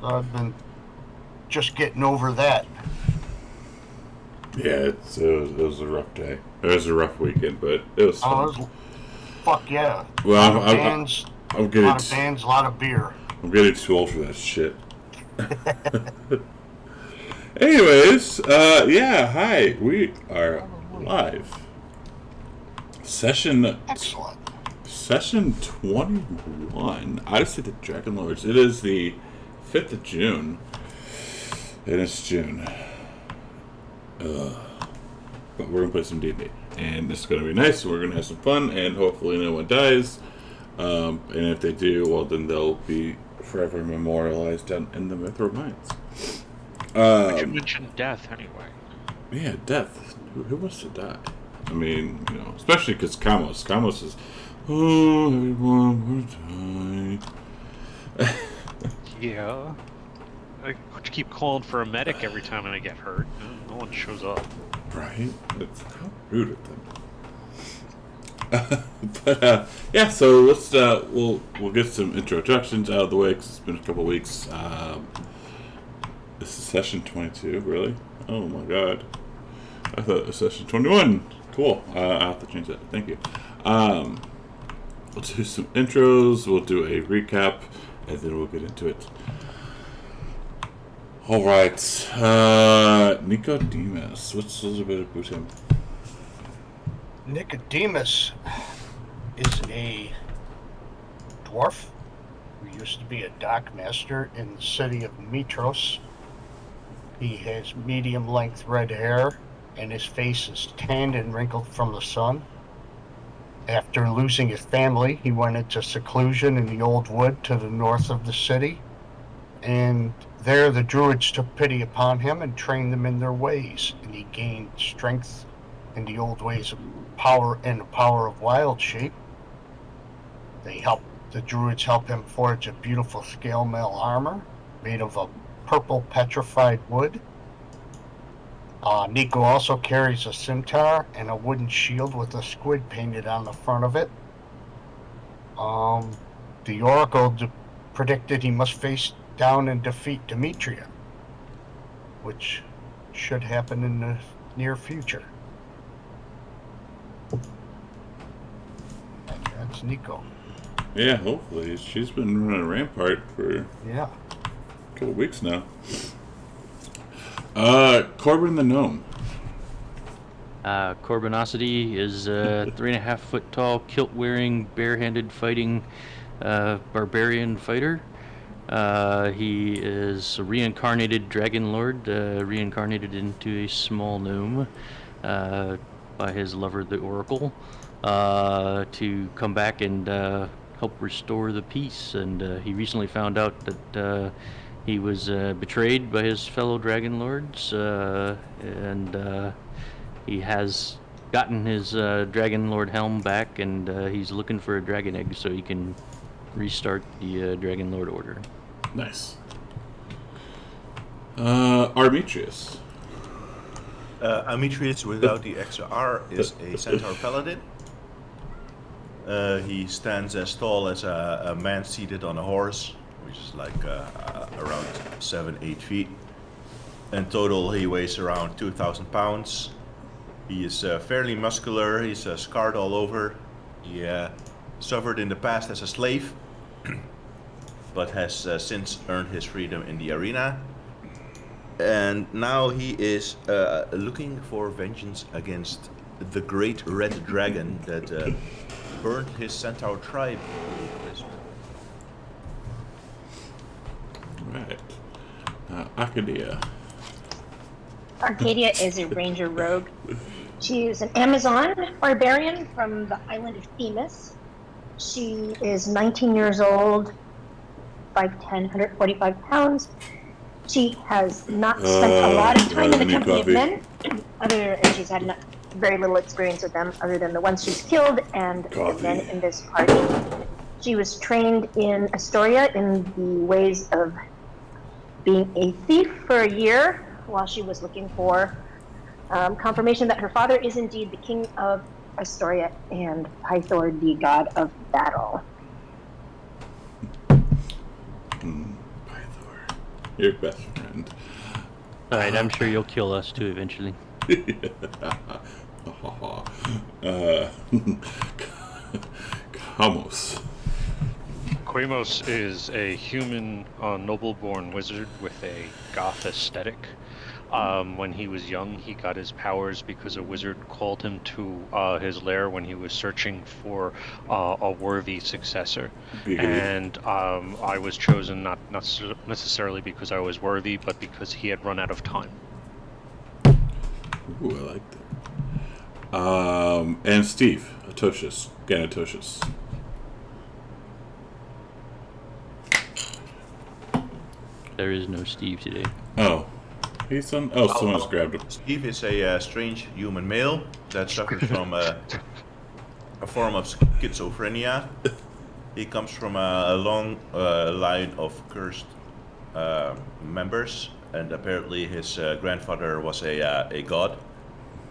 So I've been just getting over that. Yeah, it was a rough day. It was a rough weekend, but it was Oh, fun. it was, fuck yeah. A lot Well, of bands, I'm a getting lot of bands, a lot of beer. I'm getting too old for that shit. Anyways, yeah, hi, we are live. Session Excellent. Session 21. Odyssey the Dragonlords. It is the 5th of June. And it's June. But we're gonna play some D&D, and it's gonna be nice. And we're gonna have some fun, and hopefully no one dies. And if they do, well, then they'll be forever memorialized down in the Mithril Mines. But you mentioned death anyway. Yeah, death. Who wants to die? I mean, especially because Kamos is, oh, everyone will die. Yeah. I keep calling for a medic every time I get hurt. No one shows up. Right? It's how rude of them. But yeah, so let's we'll get some introductions out of the way because it's been a couple weeks. This is session 22, really? Oh my god! I thought it was session 21. Cool. I have to change that. Thank you. We'll do some intros. We'll do a recap, and then we'll get into it. All right, Nicodemus. What's a little bit about him? Nicodemus is a dwarf who used to be a dock master in the city of Mitros. He has medium-length red hair, and his face is tanned and wrinkled from the sun. After losing his family, he went into seclusion in the old wood to the north of the city, and there the druids took pity upon him and trained them in their ways, and he gained strength in the old ways of power and the power of wild shape. The druids help him forge a beautiful scale mail armor made of a purple petrified wood. Nico also carries a scimitar and a wooden shield with a squid painted on the front of it. The oracle predicted he must face down and defeat Demetria, which should happen in the near future. That's Nico. Yeah, hopefully. She's been running a rampart for Yeah. a couple weeks now. Corbin the Gnome. Corbinosity is a 3.5 foot tall, kilt wearing, barehanded fighting barbarian fighter. He is a reincarnated Dragonlord, reincarnated into a small gnome by his lover, the Oracle, to come back and help restore the peace. And he recently found out that he was betrayed by his fellow Dragonlords, and he has gotten his Dragonlord helm back, and he's looking for a dragon egg so he can restart the Dragonlord order. Nice. Armitrius. Amitrius without the extra R is a centaur paladin. He stands as tall as a man seated on a horse, which is like around 7-8 feet. In total, he weighs around 2,000 pounds. He is fairly muscular. He's scarred all over. He suffered in the past as a slave, but has since earned his freedom in the arena. And now he is looking for vengeance against the great red dragon that burned his centaur tribe. Right. Arcadia. Arcadia is a ranger rogue. She is an Amazon barbarian from the island of Themis. She is 19 years old, 5'10", 145 pounds. She has not spent a lot of time in the company of men, and she's had very little experience with them other than the ones she's killed and the men in this party. She was trained in Astoria in the ways of being a thief for a year while she was looking for confirmation that her father is indeed the king of Astoria and Pythor, the god of battle. Pythor. Your best friend. All right, I'm sure you'll kill us too eventually. Kamos. Quamos is a human, noble-born wizard with a goth aesthetic. When he was young, he got his powers because a wizard called him to his lair when he was searching for a worthy successor. And I was chosen not necessarily because I was worthy, but because he had run out of time. Ooh, I like that. And Steve, Atoshus, Ganatoshus. There is no Steve today. Oh. He's on. Oh, someone's grabbed him. Steve is a strange human male that suffers from a form of schizophrenia. He comes from a long line of cursed members, and apparently his grandfather was a god.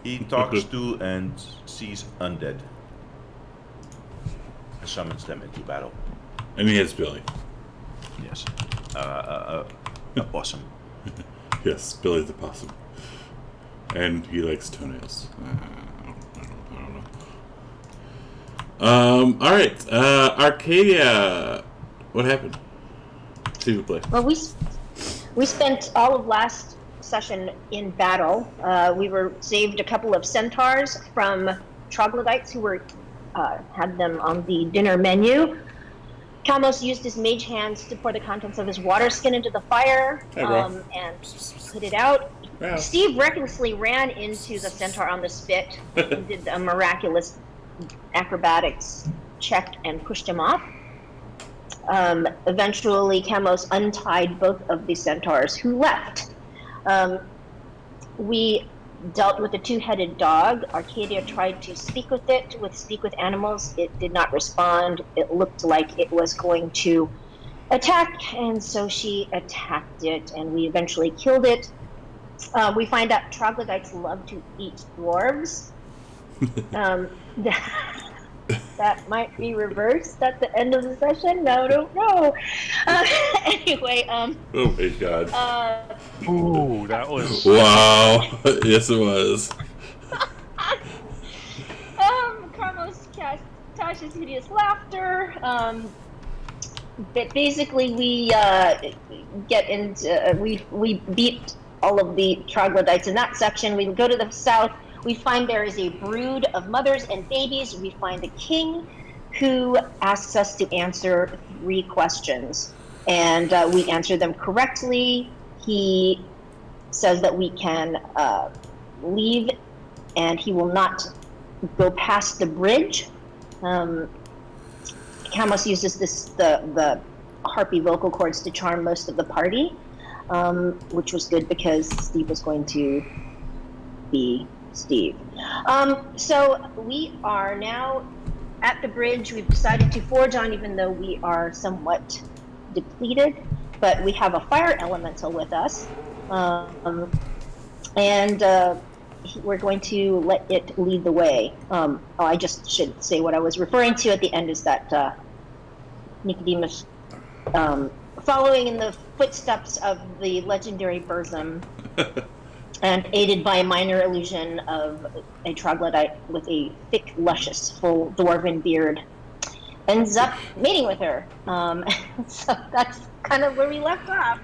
He talks to and sees undead and summons them into battle. And he has Billy. Yes. A possum. Yes, Billy the Possum. And he likes toenails. I don't know. Alright. Arcadia. What happened? See who play. Well, we spent all of last session in battle. We were saved a couple of centaurs from troglodytes who were had them on the dinner menu. Kamos used his mage hands to pour the contents of his water skin into the fire and put it out. Wow. Steve recklessly ran into the centaur on the spit and did a miraculous acrobatics check and pushed him off. Eventually, Kamos untied both of the centaurs who left. We dealt with a two-headed dog. Arcadia tried to speak with it, speak with animals. It did not respond. It looked like it was going to attack, and so she attacked it, and we eventually killed it. We find out troglodytes love to eat dwarves. That might be reversed at the end of the session. No, I don't know. Anyway, Oh my god. Ooh, that was... Wow. Yes, it was. Carlos cast Tasha's Hideous Laughter. But basically, we get into we beat all of the troglodytes in that section. We go to the south. We find there is a brood of mothers and babies. We find a king who asks us to answer 3 questions, and we answer them correctly. He says that we can leave, and he will not go past the bridge. Kamos uses the harpy vocal cords to charm most of the party, which was good because Steve was going to be Steve. So we are now at the bridge. We've decided to forge on, even though we are somewhat depleted, but we have a fire elemental with us, and we're going to let it lead the way. I just should say what I was referring to at the end is that Nicodemus, following in the footsteps of the legendary Burzum, and aided by a minor illusion of a troglodyte with a thick, luscious, full dwarven beard, ends up mating with her. So that's kind of where we left off.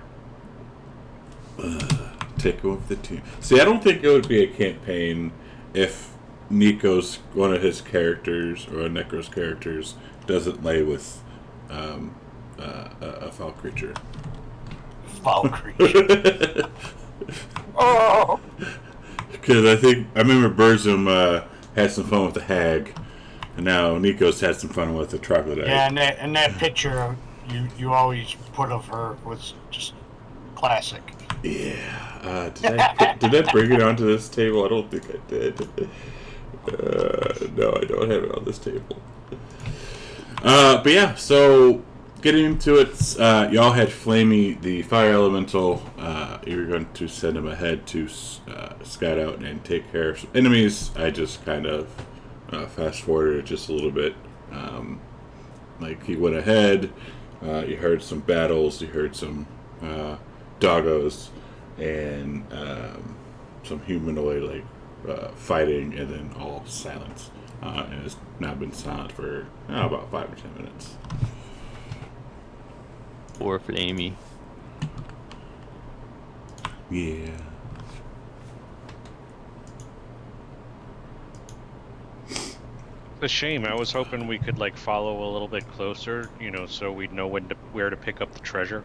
Take over the team. See, I don't think it would be a campaign if Nico's one of his characters or a Necro's characters doesn't lay with a foul creature. Foul creature. Oh! Because I remember Burzum had some fun with the hag, and now Nico's had some fun with the troglodyte. Yeah, and that picture you always put of her was just classic. Yeah. Did I bring it onto this table? I don't think I did. No, I don't have it on this table. But yeah, so getting into it, y'all had Flamey, the fire elemental. You were going to send him ahead to scout out and take care of some enemies. I just kind of fast forwarded it just a little bit. Like he went ahead. You heard some battles. You heard some doggos and some humanoid fighting, and then all silence. And it's now been silent for about 5 or 10 minutes. Poor Flamey. Yeah. It's a shame. I was hoping we could like follow a little bit closer, so we'd know where to pick up the treasure.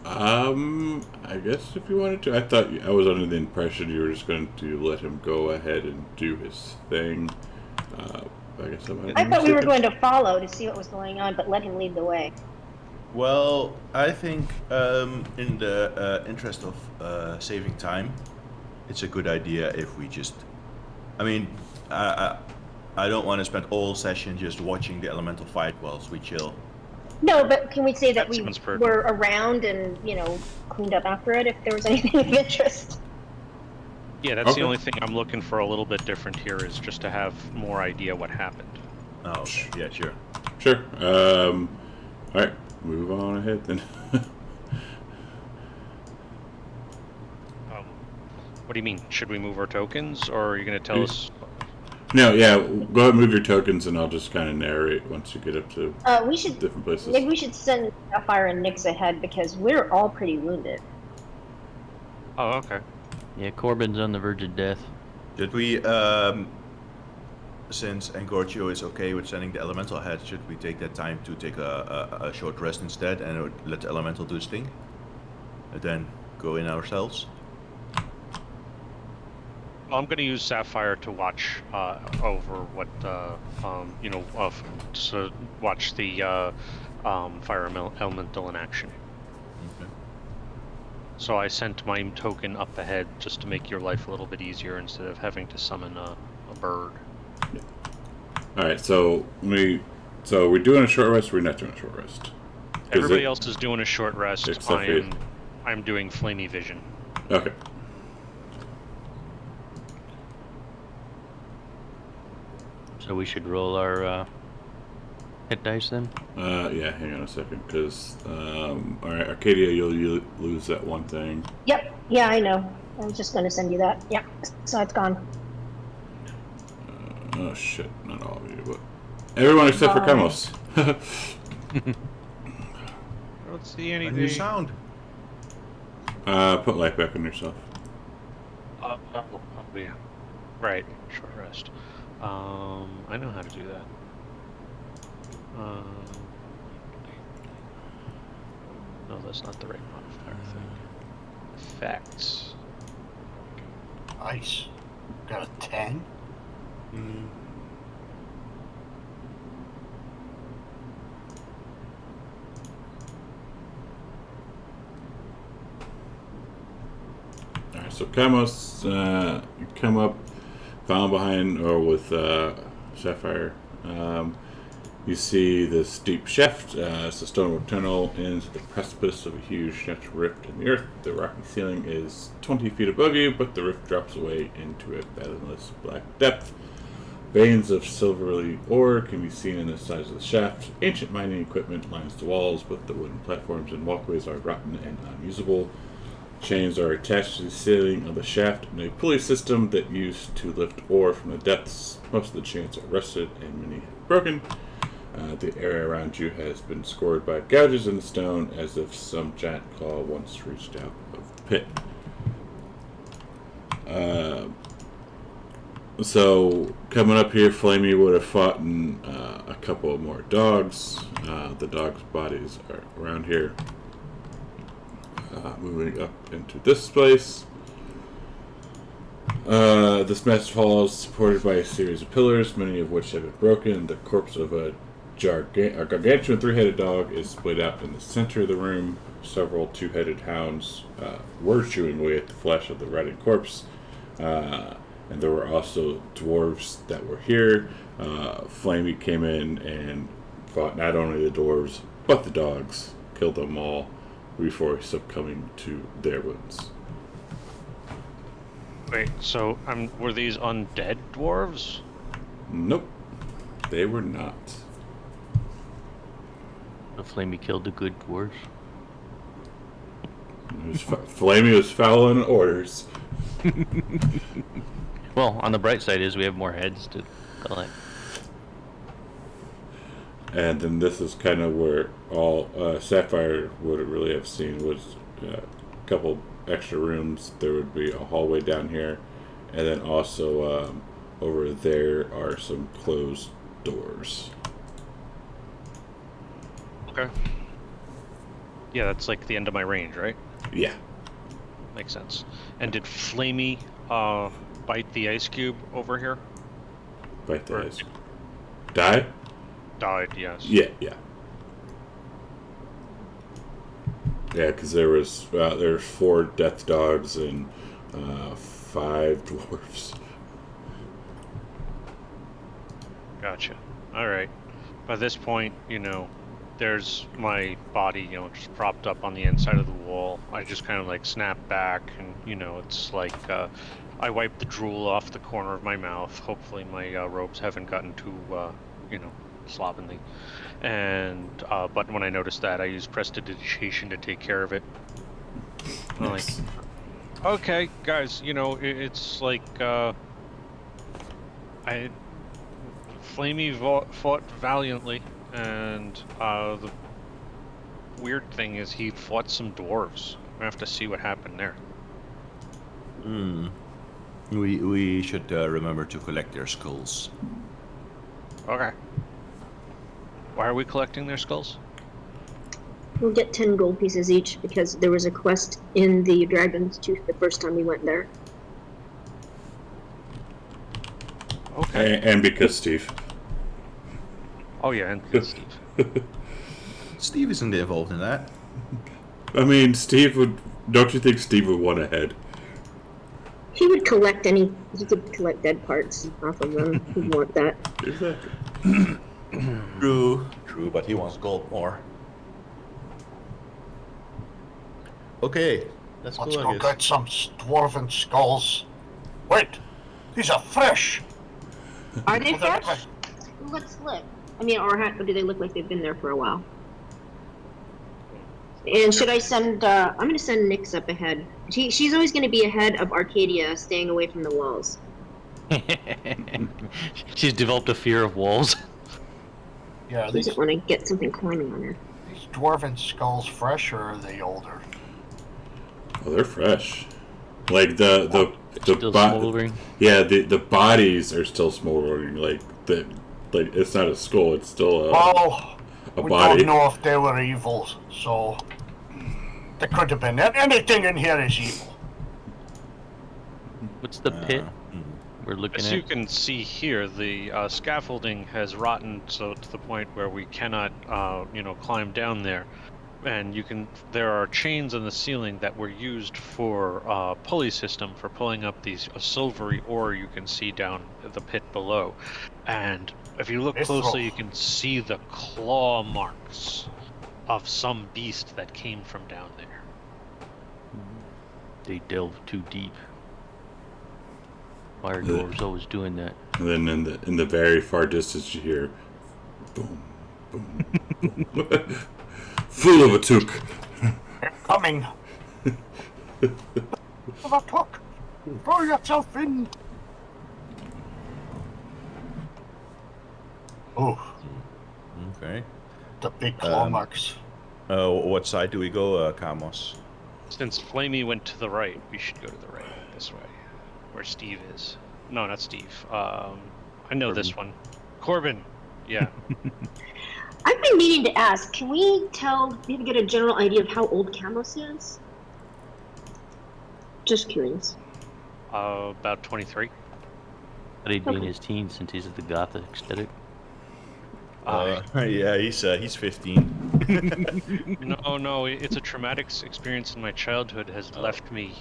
I guess if you wanted to. I was under the impression you were just going to let him go ahead and do his thing. I guess I thought we were going to follow to see what was going on, but let him lead the way. Well, I think in the interest of saving time, it's a good idea if we just... I mean, I don't want to spend all session just watching the elemental fight whilst we chill. No, but can we say that we sounds perfect. were around and, cleaned up after it if there was anything of interest? Yeah, that's Okay. the only thing I'm looking for a little bit different here is just to have more idea what happened. Oh, okay. Yeah, sure. Sure. Alright, move on ahead then. What do you mean? Should we move our tokens, or are you going to tell us? No, yeah, go ahead and move your tokens, and I'll just kind of narrate once you get up to We should different places. maybe we should send Sapphire and Nyx ahead because we're all pretty wounded. Oh, okay. Yeah, Corbin's on the verge of death. Should we, since Engorgio is okay with sending the elemental ahead, should we take that time to take a short rest instead and let the elemental do its thing? And then go in ourselves? I'm going to use Sapphire to watch over what, to watch the fire elemental in action. Okay. So I sent my token up ahead just to make your life a little bit easier instead of having to summon a bird. Alright, so we're doing a short rest, or we're not doing a short rest? Everybody else is doing a short rest. Except for- I'm doing flamey vision. Okay. So we should roll our hit dice then? Yeah, hang on a second, because, alright, Arcadia, you'll lose that one thing. Yep. Yeah, I know. I was just going to send you that. Yeah. So it's gone. Oh shit, not all of you, but everyone except for Kamos. I don't see A anything. new sound. Put life back on yourself. Oh, yeah. Right. Short rest. I know how to do that. No, that's not the right modifier thing. Effects. Nice. Got a 10. Alright, so Kamos, you come up, found behind, or with Sapphire. You see this deep shaft. It's a stonework tunnel into the precipice of a huge natural rift in the earth. The rocky ceiling is 20 feet above you, but the rift drops away into a fathomless black depth. Veins of silvery ore can be seen in the sides of the shaft. Ancient mining equipment lines the walls, but the wooden platforms and walkways are rotten and unusable. Chains are attached to the ceiling of the shaft in a pulley system that used to lift ore from the depths. Most of the chains are rusted and many have broken. The area around you has been scored by gouges in the stone, as if some giant claw once reached out of the pit. So, coming up here, Flamey would have fought in a couple more dogs. The dogs' bodies are around here. Moving up into this place. This massive hall is supported by a series of pillars, many of which have been broken. The corpse of a gargantuan three-headed dog is splayed out in the center of the room. Several two-headed hounds were chewing away at the flesh of the rotting corpse. And there were also dwarves that were here. Flamey came in and fought not only the dwarves, but the dogs. Killed them all before succumbing to their wounds. Wait, so were these undead dwarves? Nope. They were not. The Flamey killed the good dwarves. Flamey was following orders. Well, on the bright side is we have more heads to collect. And then this is kind of where all Sapphire would really have seen was a couple extra rooms. There would be a hallway down here, and then also over there are some closed doors. Okay. Yeah, that's like the end of my range, right? Yeah. Makes sense. And did Flamey bite the ice cube over here? Bite the ice. Die? Died, yes. Yeah. Yeah, because there was 4 death dogs and 5 dwarves. Gotcha. All right. By this point, there's my body, just propped up on the inside of the wall. I just kind of like snap back, and it's like I wipe the drool off the corner of my mouth. Hopefully, my robes haven't gotten too, slovenly. And but when I notice that, I use prestidigitation to take care of it. I'm like, okay, guys, it's like Flamey fought valiantly, and the weird thing is he fought some dwarves. I have to see what happened there. We should remember to collect their skulls. Okay. Why are we collecting their skulls? We'll get 10 gold pieces each because there was a quest in the Dragon's Tooth the first time we went there. Okay. And because Steve. Oh yeah, and Steve. Steve isn't involved in that. I mean, Steve would. Don't you think Steve would want a head? He would collect he could collect dead parts off of them. He'd want that. Exactly. True, but he wants gold more. Okay, let's Let's go, go I guess. get some dwarven skulls. Wait, these are fresh. Are they Well, they're fresh? Let's look. I mean, or do they look like they've been there for a while? And should I send, I'm going to send Nyx up ahead. She's always going to be ahead of Arcadia, staying away from the walls. She's developed a fear of walls. Yeah, She these doesn't want to get something climbing on her. dwarven skulls fresh, or are they older? Oh, they're fresh. Like the Still smoldering. Yeah, the bodies are still smoldering. Like it's not a skull. It's still Well, a we body. don't know if they were evil, so there could have been anything in here is evil. What's the pit we're looking As at? you can see here, the scaffolding has rotten so to the point where we cannot, climb down there. And there are chains in the ceiling that were used for pulley system for pulling up these silvery ore you can see down the pit below. And if you look closely, you can see the claw marks of some beast that came from down there. They delve too deep. Fire dwarves always doing that. And then in the very far distance, you hear, boom, boom, boom. Fool of a took. They're coming. Have a talk. Throw yourself in. Oh, Okay. the big claw marks. What side do we go, Kamos? Since Flamey went to the right, we should go to the right, this way, where Steve is. No, not Steve. I know Corbin. this one. Corbin. Yeah. I've been meaning to ask, can we maybe get a general idea of how old Camos is? Just curious. About 23. But he'd be in Okay. his teens since he's at the gothic aesthetic. Yeah, he's 15. No, it's a traumatic experience in my childhood has left me,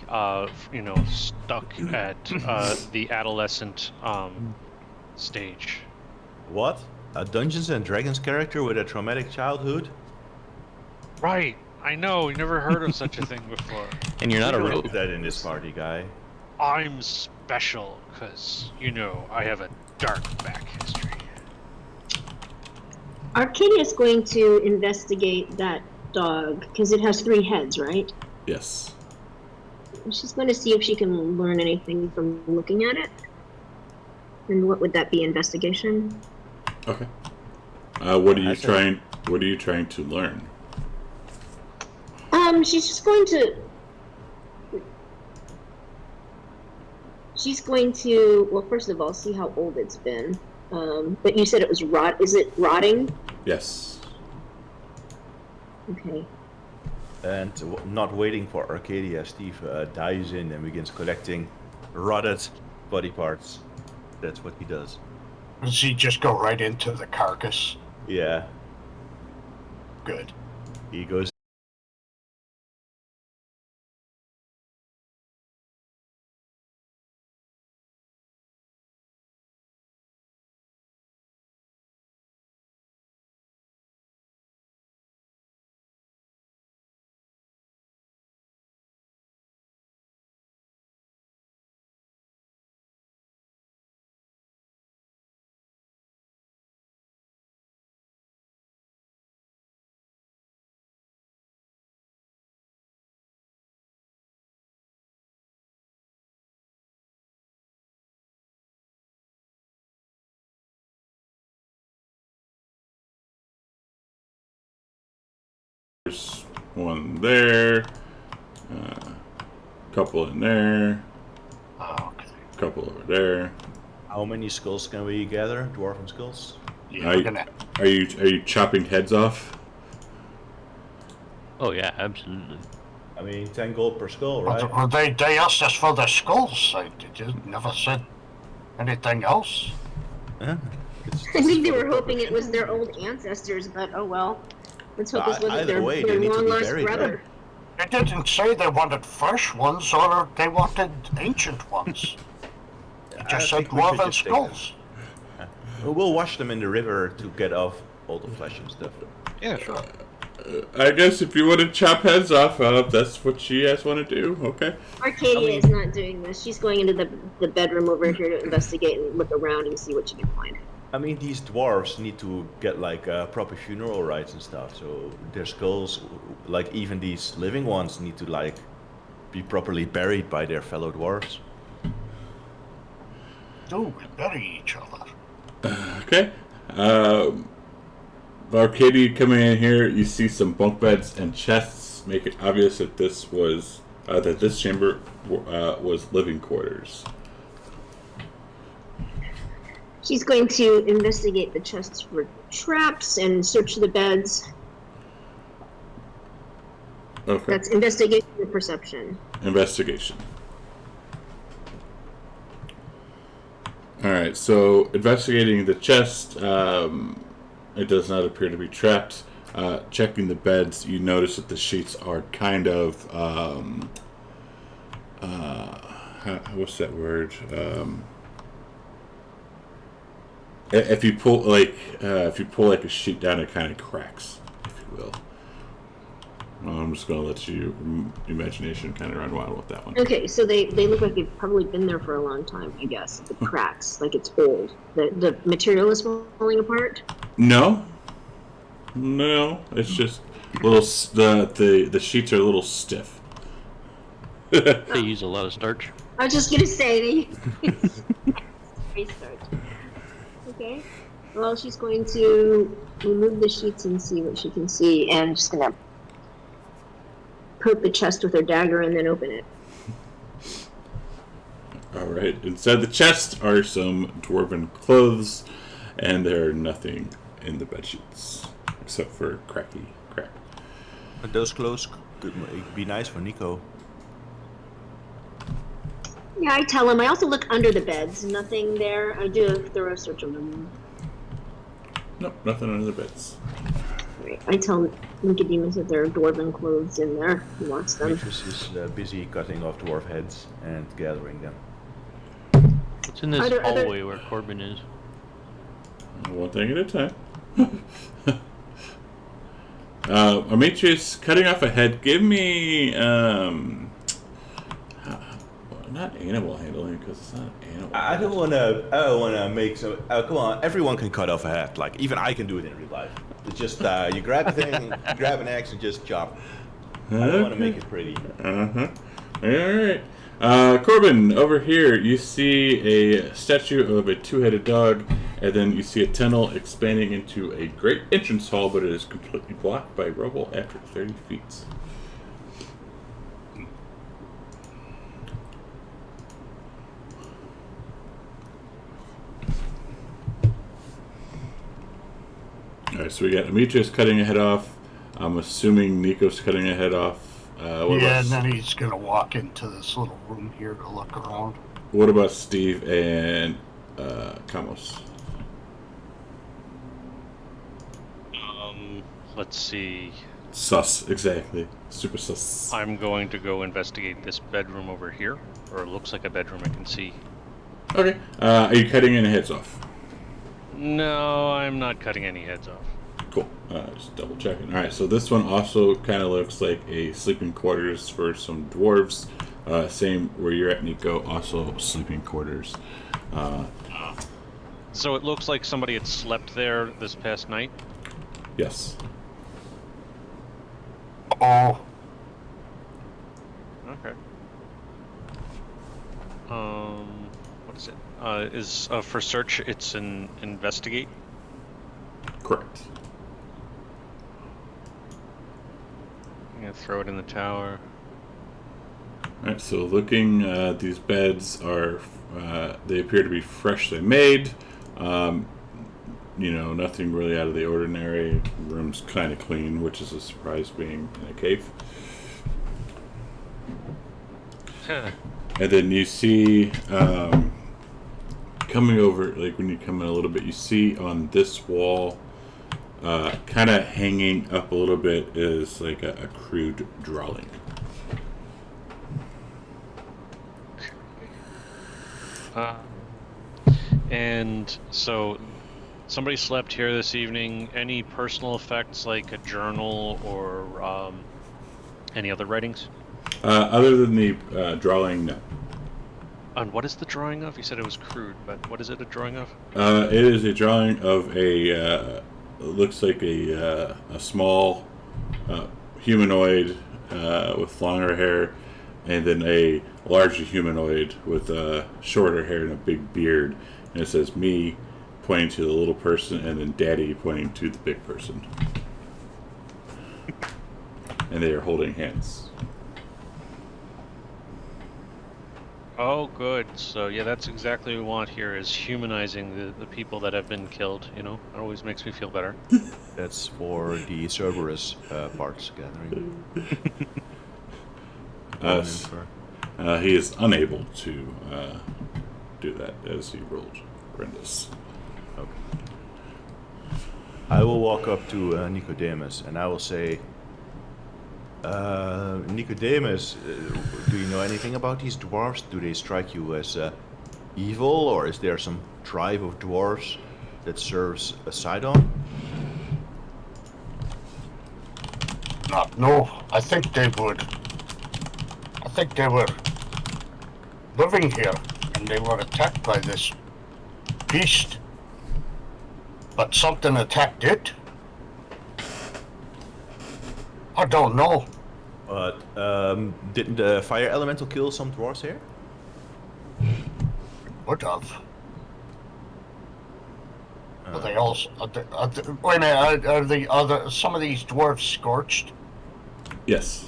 stuck at the adolescent stage. What? A Dungeons and Dragons character with a traumatic childhood? Right, I know, you never heard of such a thing before. And you're not a We don't rogue. do that in this party, guy. I'm special, because, I have a dark back history. Arcadia's going to investigate that dog because it has 3 heads, right? Yes. She's going to see if she can learn anything from looking at it. And what would that be? Investigation? Okay. What are you I said- trying? What are you trying to learn? She's just going to. She's going to. Well, first of all, see how old it's been. But you said it was rot. Is it rotting? Yes. Okay. And not waiting for Arcadia, Steve dives in and begins collecting rotted body parts. That's what he does. Does he just go right into the carcass? Yeah, Good. he goes. There's one there. Couple in there. Okay. Couple over there. How many skulls can we gather? Dwarven skulls? Yeah, Are we're you, gonna. are you chopping heads off? Oh yeah, absolutely. I mean, 10 gold per skull, right? Well, they asked us for the skulls. I just never said anything else. Huh? I think they were hoping it was their old ancestors, but oh well. Let's hope this wasn't Either way, they their need to long be lost buried, brother. They didn't say they wanted fresh ones or they wanted ancient ones. They I just said think we should dwarven just take them. skulls. We'll wash them in the river to get off all the flesh and stuff. Yeah, sure. I guess if you want to chop heads off, that's what you guys want to do. Okay. Arcadia is not doing this. She's going into the bedroom over here to investigate and look around and see what she can find. I mean, these dwarves need to get like proper funeral rites and stuff. So their skulls, like even these living ones, need to like be properly buried by their fellow dwarves. Do we bury each other? Okay. Arcadia coming in here, you see some bunk beds and chests, make it obvious that this was that this chamber was living quarters. She's going to investigate the chests for traps and search the beds. Okay. That's investigation or perception. Investigation. Alright, so investigating the chest, it does not appear to be trapped. Checking the beds, you notice that the sheets are kind of, what's that word? If you pull like a sheet down, it kind of cracks, if you will. I'm just gonna let you imagination kind of run wild with that one. Okay, so they look like they've probably been there for a long time, I guess. The cracks, like it's old. The material is falling apart. No, it's just little. The sheets are a little stiff. They use a lot of starch. I was just gonna say they restart. Okay. Well, she's going to remove the sheets and see what she can see, and just gonna poke the chest with her dagger and then open it. All right. Inside the chest are some dwarven clothes, and there are nothing in the bed sheets except for cracky crap. And those clothes could be nice for Nico. Yeah, I tell him. I also look under the beds. Nothing there. I do a thorough search of them. Nope, nothing under the beds. Right. I tell Nicodemus that there are dwarven clothes in there. He wants them. Demetrius is busy cutting off dwarf heads and gathering them. What's in this Are there other- hallway where Corbin is? One thing at a time. Demetrius, cutting off a head. Give me not animal handling because it's not an animal. I don't wanna make some. Come on, everyone can cut off a head. Like even I can do it in real life. It's just you grab a thing, you grab an axe, and just chop. I don't want to make it pretty. Uh-huh. All right. Corbin, over here, you see a statue of a two-headed dog, and then you see a tunnel expanding into a great entrance hall, but it is completely blocked by rubble after 30 feet. Alright, so we got Demetrius cutting a head off. I'm assuming Nico's cutting a head off. And then he's going to walk into this little room here to look around. What about Steve and Kamos? Let's see. Sus, exactly. Super sus. I'm going to go investigate this bedroom over here, or it looks like a bedroom I can see. Okay. Are you cutting any heads off? No, I'm not cutting any heads off. Cool. Just double checking. All right, so this one also kind of looks like a sleeping quarters for some dwarves. Same where you're at, Nico. Also sleeping quarters. So it looks like somebody had slept there this past night. Yes. Oh, Okay. What is it? Is for search? It's an investigate. Correct. I'm gonna throw it in the tower. All right. So looking, these beds are they appear to be freshly made. Nothing really out of the ordinary. Room's kind of clean, which is a surprise being in a cave. And then you see, coming over, like when you come in a little bit, you see on this wall, kind of hanging up a little bit, is like a crude drawing. And so somebody slept here this evening. Any personal effects like a journal or any other writings? Other than the drawing, no. And what is the drawing of? You said it was crude, but what is it a drawing of? It is a drawing of a looks like a small humanoid with longer hair, and then a larger humanoid with shorter hair and a big beard. And it says "me" pointing to the little person, and then "daddy" pointing to the big person. And they are holding hands. Oh, good. So yeah, that's exactly what we want here, is humanizing the people that have been killed. It always makes me feel better. That's for the Cerberus parts gathering. He is unable to do that as he rolled horrendous. Okay. I will walk up to Nicodemus and I will say, Nicodemus, do you know anything about these dwarves? Do they strike you as evil, or is there some tribe of dwarves that serves Sidon? no, I think they were living here, and they were attacked by this beast. But something attacked it. I don't know. But didn't the fire elemental kill some dwarves here? Would have. Are they all? Wait a minute. Are some of these dwarves scorched? Yes.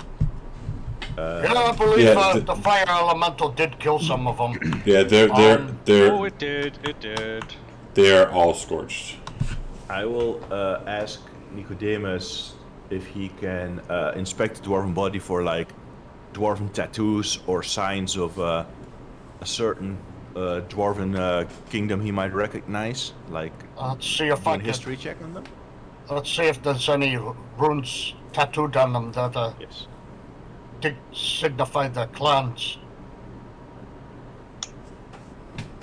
Yeah, I believe the fire elemental did kill some of them. Yeah, they're Oh, it did. they are all scorched. I will ask Nicodemus if he can inspect the dwarven body for like dwarven tattoos or signs of a certain dwarven kingdom he might recognize, like Let's see if do I a can. history check on them. Let's see if there's any runes tattooed on them that Yes. signify the clans.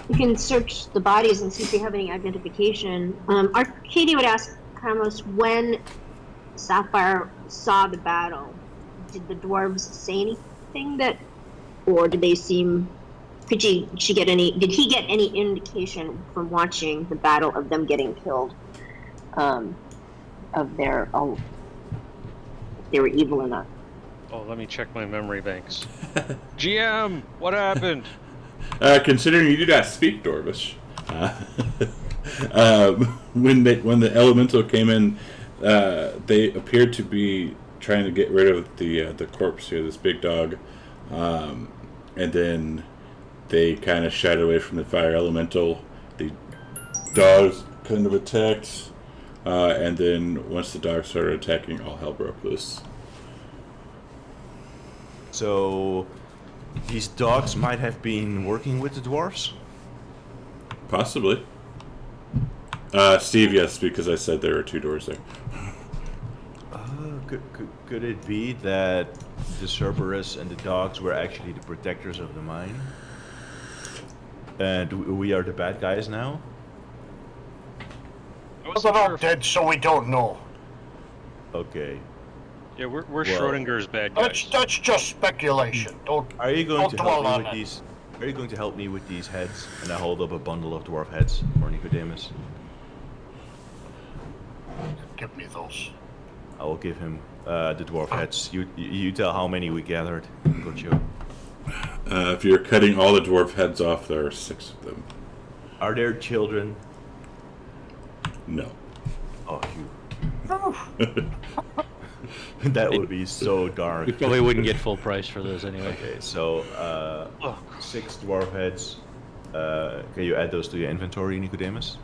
You can search the bodies and see if they have any identification. Arcadia would ask Kamos when Sapphire saw the battle. Did the dwarves say anything or did they seem Did he get any indication from watching the battle of them getting killed, of their, if they were evil or not? Oh, let me check my memory banks. GM, what happened? Considering you do not speak Dwarvish, when the elemental came in, they appeared to be trying to get rid of the corpse here, this big dog, and then they kind of shied away from the fire elemental. The dogs kind of attacked, and then once the dogs started attacking, all hell broke loose. So, these dogs might have been working with the dwarves? Possibly. Steve, yes, because I said there were 2 doors there. Could it be that the Cerberus and the dogs were actually the protectors of the mine? And we are the bad guys now? I Well, wasn't they're sure all if- dead, so we don't know. Okay. Yeah, we're Schrodinger's bad guys. That's just speculation. Don't. Are you going Don't to dwell help me on with it. these? Are you going to help me with these heads? And I hold up a bundle of dwarf heads for Nicodemus. Give me those. I will give him the dwarf heads. You tell how many we gathered. Good show. If you're cutting all the dwarf heads off, there are 6 of them. Are there children? No. Oh, you. That would be so dark. We probably wouldn't get full price for those anyway. Okay, so Oh, 6 dwarf heads. Can you add those to your inventory, Nicodemus?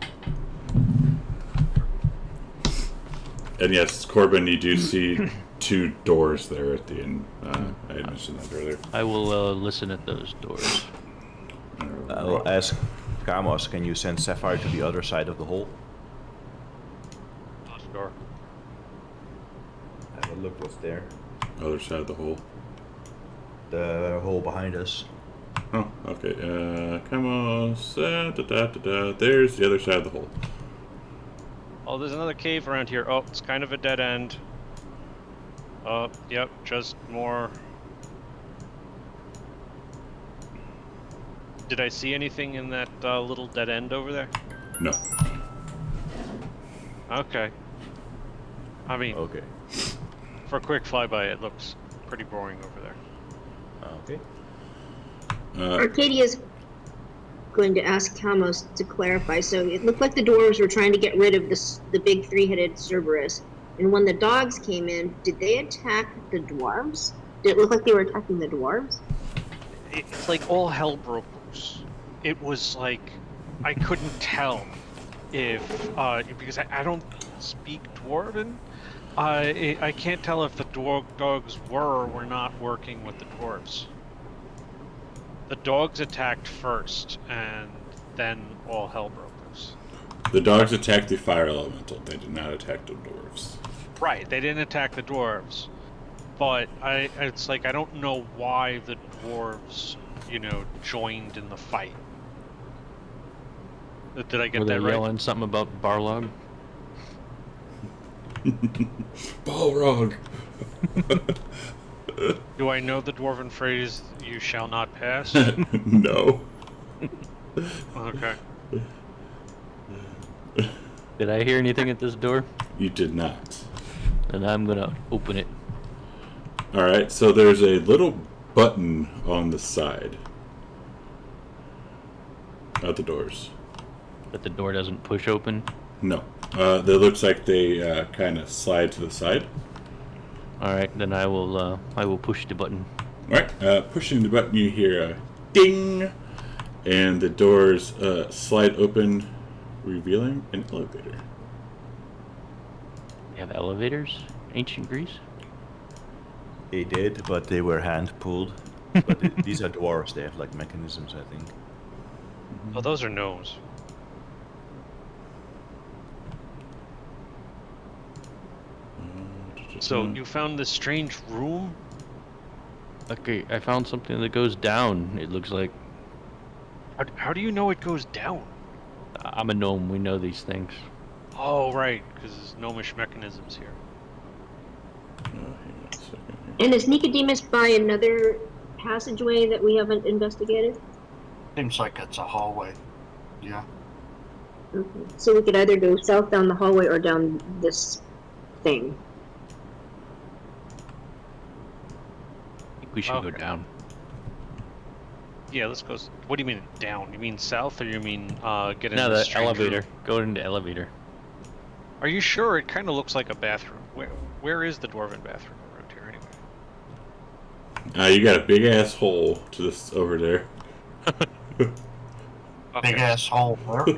And yes, Corbin, you do see 2 doors there at the end. I had mentioned that earlier. I will listen at those doors. I'll ask Kamos, can you send Sapphire to the other side of the hole? sure. Have a look what's there. Other side of the hole. The hole behind us. Oh, okay. Come on. There's the other side of the hole. Oh, there's another cave around here. Oh, it's kind of a dead end. Oh, yep, just more. Did I see anything in that little dead end over there? No. Okay. I mean, Okay. for a quick flyby, it looks pretty boring over there. Okay. Arcadia's going to ask Kamos to clarify. So it looked like the dwarves were trying to get rid of the big 3-headed Cerberus. And when the dogs came in, did they attack the dwarves? Did it look like they were attacking the dwarves? It's like all hell broke loose. It was like I couldn't tell if because I don't speak Dwarven. I can't tell if the dogs were or were not working with the dwarves. The dogs attacked first, and then all hell broke loose. The dogs attacked the fire elemental. They did not attack the dwarves. Right, they didn't attack the dwarves, but it's like I don't know why the dwarves, joined in the fight. Did I get Were they that right? yelling something about Barlog? Balrog! Do I know the dwarven phrase, you shall not pass? No. Okay. Did I hear anything at this door? You did not. Then I'm gonna open it. Alright, so there's a little button on the side of the doors. But the door doesn't push open. No. That looks like they kind of slide to the side. All right, then I will push the button. Alright, pushing the button, you hear a ding, and the doors slide open, revealing an elevator. They have elevators? Ancient Greece? They did, but they were hand pulled. But these are dwarves. They have like mechanisms, I think. Oh, those are gnomes. So you found this strange room? Okay, I found something that goes down. It looks like How do you know it goes down? I'm a gnome. We know these things. Oh, right, because there's gnomish mechanisms here. Hang on a second here. And is Nicodemus by another passageway that we haven't investigated? Seems like it's a hallway. Yeah. Okay. So we could either go south down the hallway or down this thing. I think we should go Okay. down. Yeah, let's go. What do you mean down? You mean south, or you mean get in No, the the strange elevator. room? Go into elevator. Are you sure? It kind of looks like a bathroom. Where is the dwarven bathroom around here anyway? You got a big ass hole to this over there. Okay. Big ass hole there.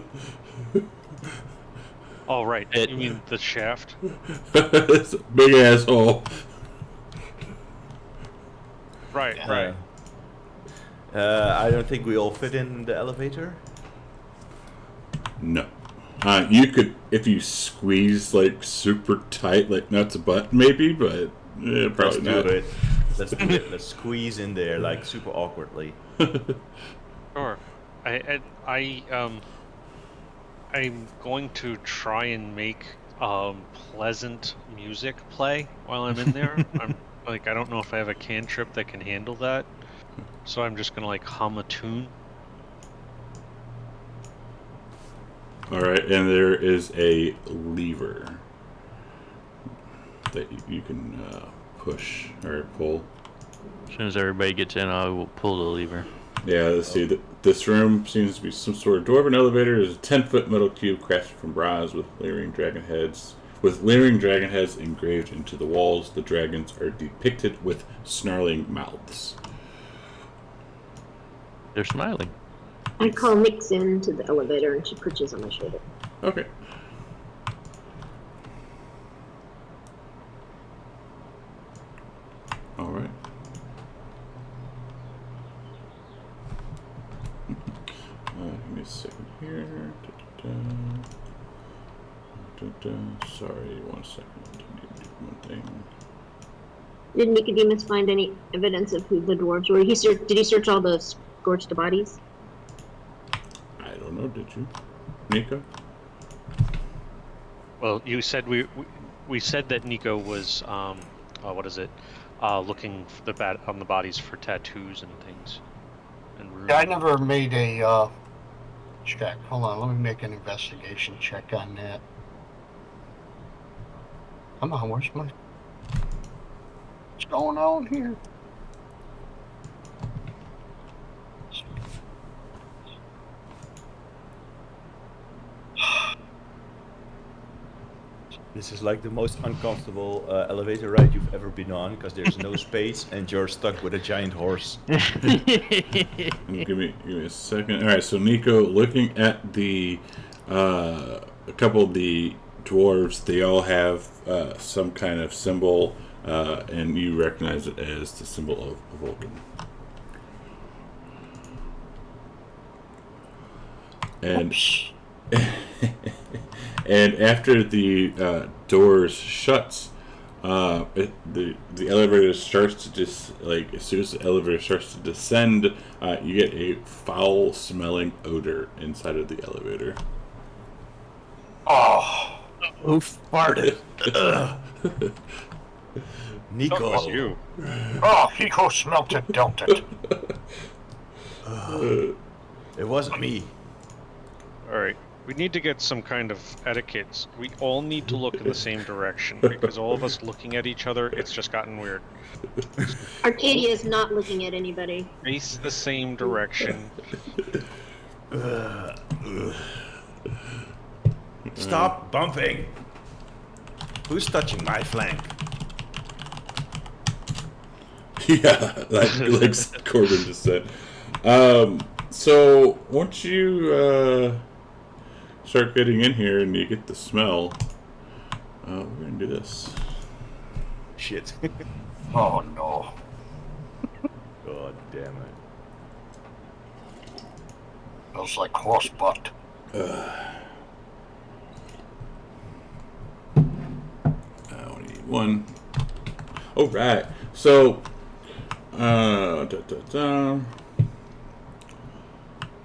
Oh right. It- You mean the shaft? It's a big ass hole. Right. Right. I don't think we all fit in the elevator. No. You could, if you squeeze like super tight, like nuts a butt, maybe, but Let's probably do not. it. Let's do it. Let's squeeze in there like super awkwardly. Sure. I'm going to try and make pleasant music play while I'm in there. I don't know if I have a cantrip that can handle that, so I'm just gonna like hum a tune. All right, and there is a lever that you can push or pull. As soon as everybody gets in, I will pull the lever. Yeah, let's see. This room seems to be some sort of dwarven elevator. There's a 10-foot metal cube crafted from bronze with leering dragon heads. With leering dragon heads engraved into the walls, the dragons are depicted with snarling mouths. They're smiling. I call Nix into the elevator and she perches on my shoulder. Okay. All right. Give me a second here. Sorry, 1 second. I need to do one thing. Did Nicodemus find any evidence of who the dwarves were? Did he search all the scorched bodies? I don't know. Did you, Nico? Well, you said we said that Nico was what is it? Looking for on the bodies for tattoos and things. And Yeah, I never made a check. Hold on, let me make an investigation check on that. Come on, what's going on here? This is like the most uncomfortable elevator ride you've ever been on because there's no space and you're stuck with a giant horse. Give me a second. All right, so Nico, looking at the a couple of the dwarves, they all have some kind of symbol, and you recognize it as the symbol of Vulcan. And Oops. and after the doors shuts, the elevator starts to just like as soon as the elevator starts to descend, you get a foul smelling odor inside of the elevator. Oh, Who farted? Nico. was you. oh, Nico smelt it, dealt it. It wasn't me. All right. We need to get some kind of etiquette. We all need to look in the same direction because all of us looking at each other, it's just gotten weird. Arcadia is not looking at anybody. Face the same direction. Stop bumping. Who's touching my flank? Yeah, like Corbin just said. So once you start getting in here and you get the smell, we're gonna do this. Shit. Oh no. God damn it. Smells like horse butt. I only need one. All right. So,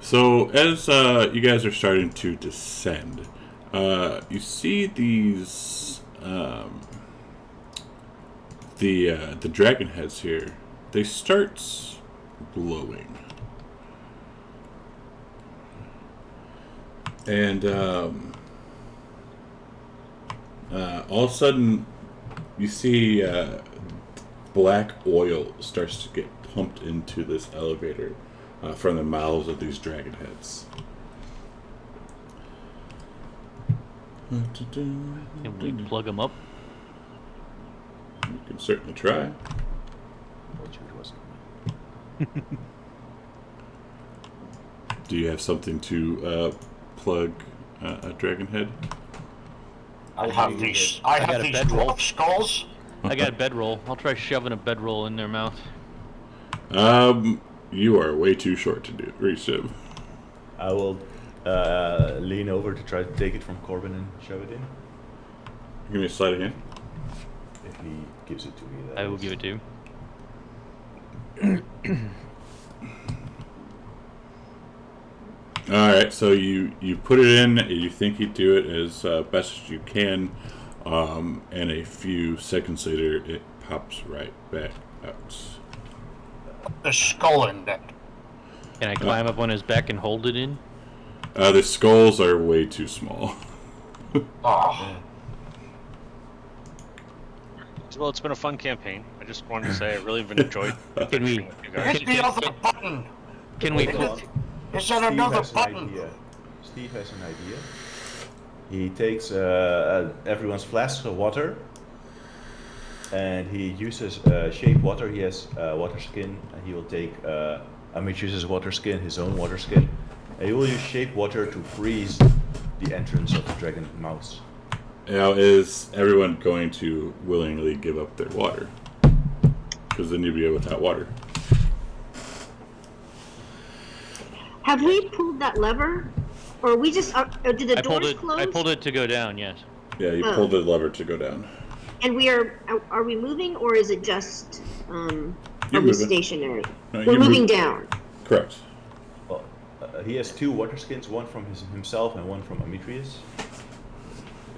So as you guys are starting to descend, you see these the dragon heads here. They start glowing, And all of a sudden, you see black oil starts to get pumped into this elevator from the mouths of these dragon heads. Can we plug them up? You can certainly try. Do you have something to plug a dragon head? I have these. I I got have a these bedroll. dwarf skulls. I got a bedroll. I'll try shoving a bedroll in their mouth. You are way too short to reach him. I will lean over to try to take it from Corbin and shove it in. Give me a sleight of hand. If he gives it to me, that I will is. give it to you. Alright, so you put it in, you think you do it as best as you can, and a few seconds later it pops right back out. The skull in that. Can I climb up on his back and hold it in? The skulls are way too small. Oh, Well, it's been a fun campaign. I just wanted to say I really have enjoyed Can we- adventuring with you guys. hit the other button. Can we? Is that Steve another has an button? idea. Steve has an idea. He takes everyone's flask of water, and he uses shape water. He has water skin, and he will take Amitrius' water skin, his own water skin, and he will use shape water to freeze the entrance of the dragon mouths. Now, is everyone going to willingly give up their water? Because then you'd be without water. Have we pulled that lever? Or we just, did the I pulled doors it. close? I pulled it to go down. Yes. Yeah, you Oh. pulled the lever to go down. And we are we moving or is it just, are You're we moving. stationary? No, We're you're moving moving. down. Correct. Well, he has two water skins, one from himself and one from Amitrius.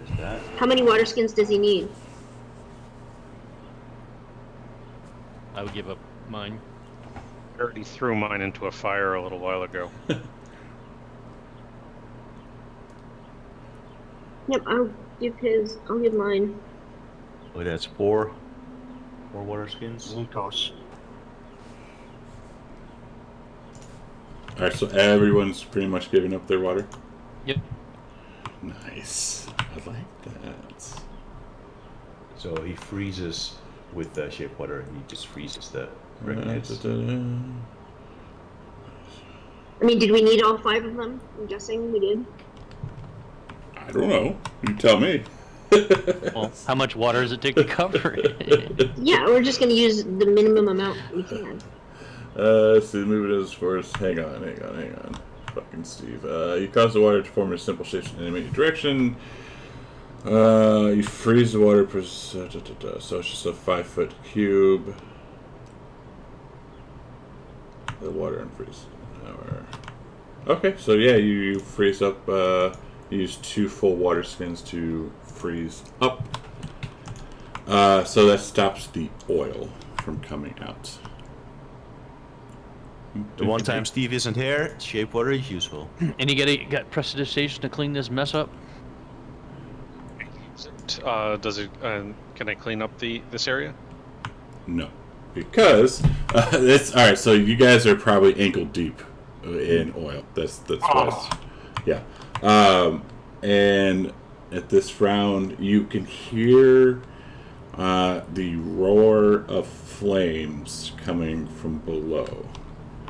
There's that. How many water skins does he need? I would give up mine. I already threw mine into a fire a little while ago. Yep, I'll give mine. Oh, that's four water skins. Nikos. Alright, so everyone's pretty much giving up their water? Yep. Nice. I like that. So he freezes with the shape water. He just freezes the dragon Uh, heads. I mean, did we need all 5 of them? I'm guessing we did. I don't know. You tell me. Well, how much water does it take to cover it? Yeah, we're just gonna use the minimum amount we can. So move it as far as. Hang on. Fucking Steve. You cause the water to form in a simple shape in any direction. You freeze the water. So it's just a 5-foot cube. The water unfreeze. Okay, so yeah, you freeze up. You use 2 full water skins to freeze up. So that stops the oil from coming out. The one time Steve isn't here, shape water is useful. And you got prestidigitation to clean this mess up? Does it? Can I clean up this area? No, because it's all right. So you guys are probably ankle deep in oil. That's why. Yeah. And at this round, you can hear the roar of flames coming from below.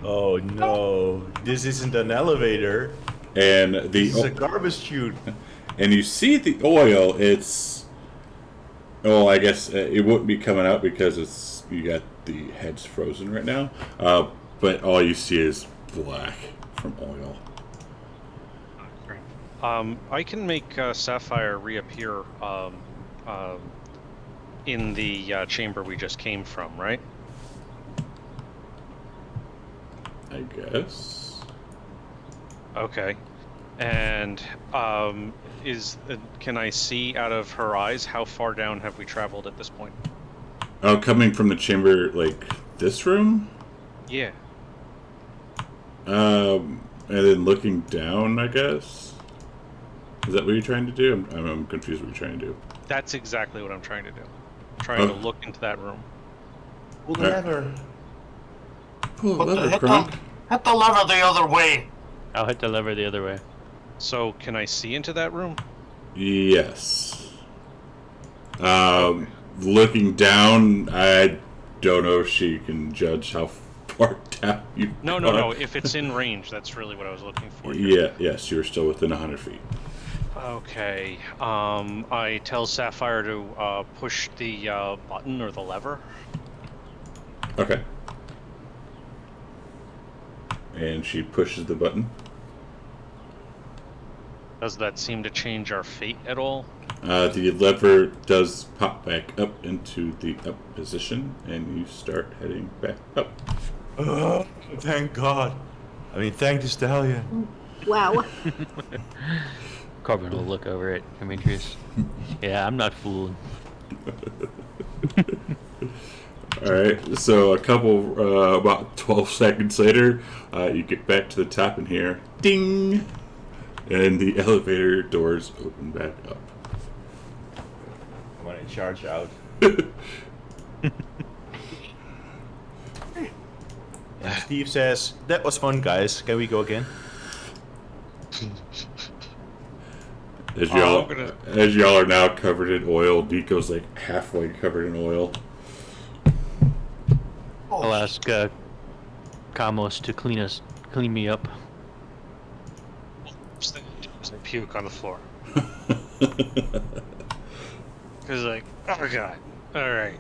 Oh no, this isn't an elevator. And This is a garbage chute. and you see the oil. It's I guess it wouldn't be coming out because you got the heads frozen right now. But all you see is black from oil. I can make Sapphire reappear in the chamber we just came from, right? I guess. Okay. And can I see out of her eyes how far down have we traveled at this point? Oh, coming from the chamber, like this room? Yeah. And then looking down, I guess. Is that what you're trying to do? I'm confused what you're trying to do. That's exactly what I'm trying to do. I'm trying to Oh. look into that room. Pull the Alright. lever. Pull the But lever, hit Kronk. the lever the other way. I'll hit the lever the other way. So, can I see into that room? Yes. Looking down, I don't know if she can judge how far down you. No. If it's in range, that's really what I was looking for. Here. Yeah. Yes, you're still within 100 feet. Okay. I tell Sapphire to push the button or the lever. Okay. And she pushes the button. Does that seem to change our fate at all? The lever does pop back up into the up position, and you start heading back up. Oh, thank God. I mean, thank the stallion. Wow. Corbin will look over at Demetrius. Yeah, I'm not fooling. Alright, so a couple, about 12 seconds later, you get back to the top and hear ding! And the elevator doors open back up. I want to charge out. And Steve says, "That was fun, guys. Can we go again?" As Oh, y'all, I'm gonna- as y'all are now covered in oil, Nico's like halfway covered in oil. Oh, I'll ask Kamos to clean me up. I puke on the floor. Cause like, oh god. All right.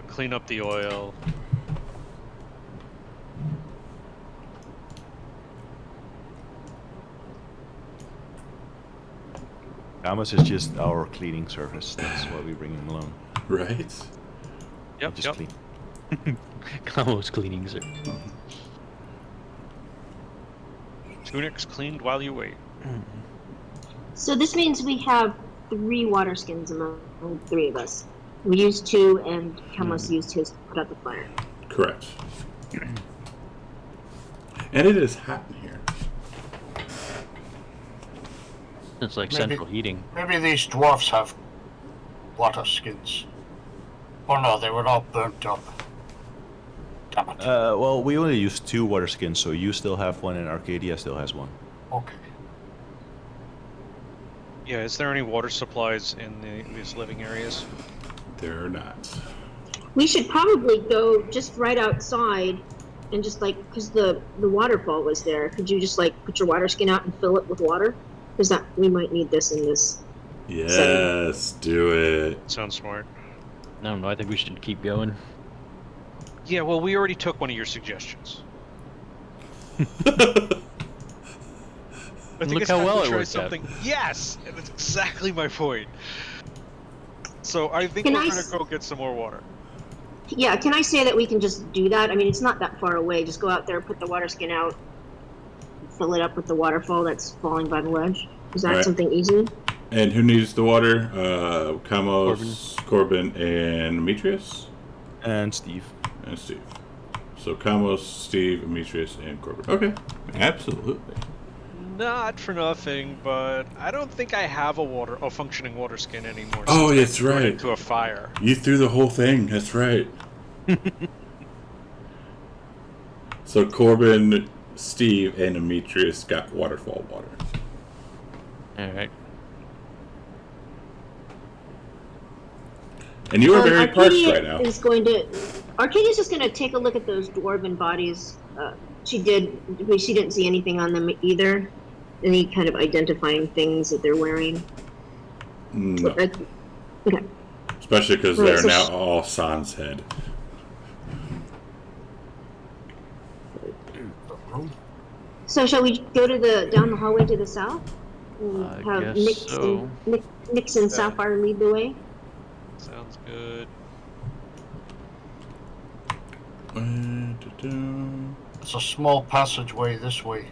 Clean up the oil. Amos is just our cleaning service. That's why we bring him along. Right? Yep. Just Yep. clean. Kamos cleaning, sir. Tunics cleaned while you wait. So this means we have 3 water skins among 3 of us. We used 2, and Kamos used his to put out the fire. Correct. And it is hot in here. It's like Maybe- central heating. maybe these dwarfs have water skins. Oh no, they were all burnt up. Damn it. Well, we only used 2 water skins, so you still have one, and Arcadia still has one. Okay. Yeah. Is there any water supplies in these living areas? They're not. We should probably go just right outside and just like, because the waterfall was there, could you just like put your water skin out and fill it with water? Because that we might need this in this. Yes, do it. Sounds smart. I don't know. I think we should keep going. Yeah. Well, we already took one of your suggestions. I think Look it's how time well to it try worked out. something. Yes, and that's exactly my point. So I think Can we're I gonna s- go get some more water. Yeah, can I say that we can just do that? I mean, it's not that far away. Just go out there, put the water skin out, fill it up with the waterfall that's falling by the ledge. Is that Alright. something easy? And who needs the water? Kamos, Corbin, and Demetrius? And Steve. And Steve. So Kamos, Steve, Demetrius, and Corbin. Okay. Absolutely. Not for nothing, but I don't think I have a functioning water skin anymore. Oh, since I that's threw it right. Into a fire. You threw the whole thing. That's right. So Corbin, Steve, and Demetrius got waterfall water. All right. And you are very parched Arcadia right now. is going to. Arcadia's just going to take a look at those dwarven bodies. She didn't see anything on them either. Any kind of identifying things that they're wearing. No. Okay. Especially because Right, they're so now all sans head. So shall we go to down the hallway to the south? And I have guess Nix so. Nix and Sapphire lead the way. Sounds good. It's a small passageway this way.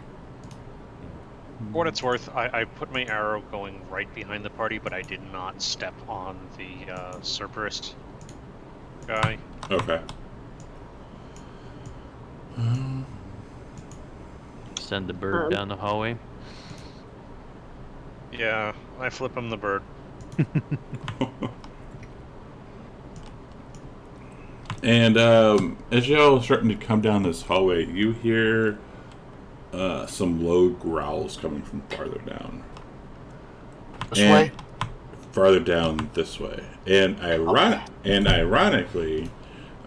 For what it's worth, I put my arrow going right behind the party, but I did not step on the Cerberus guy. Okay. send the bird down the hallway. Yeah, I flip him the bird. And as y'all are starting to come down this hallway, you hear some low growls coming from farther down. This way? Farther down this way. And ironically,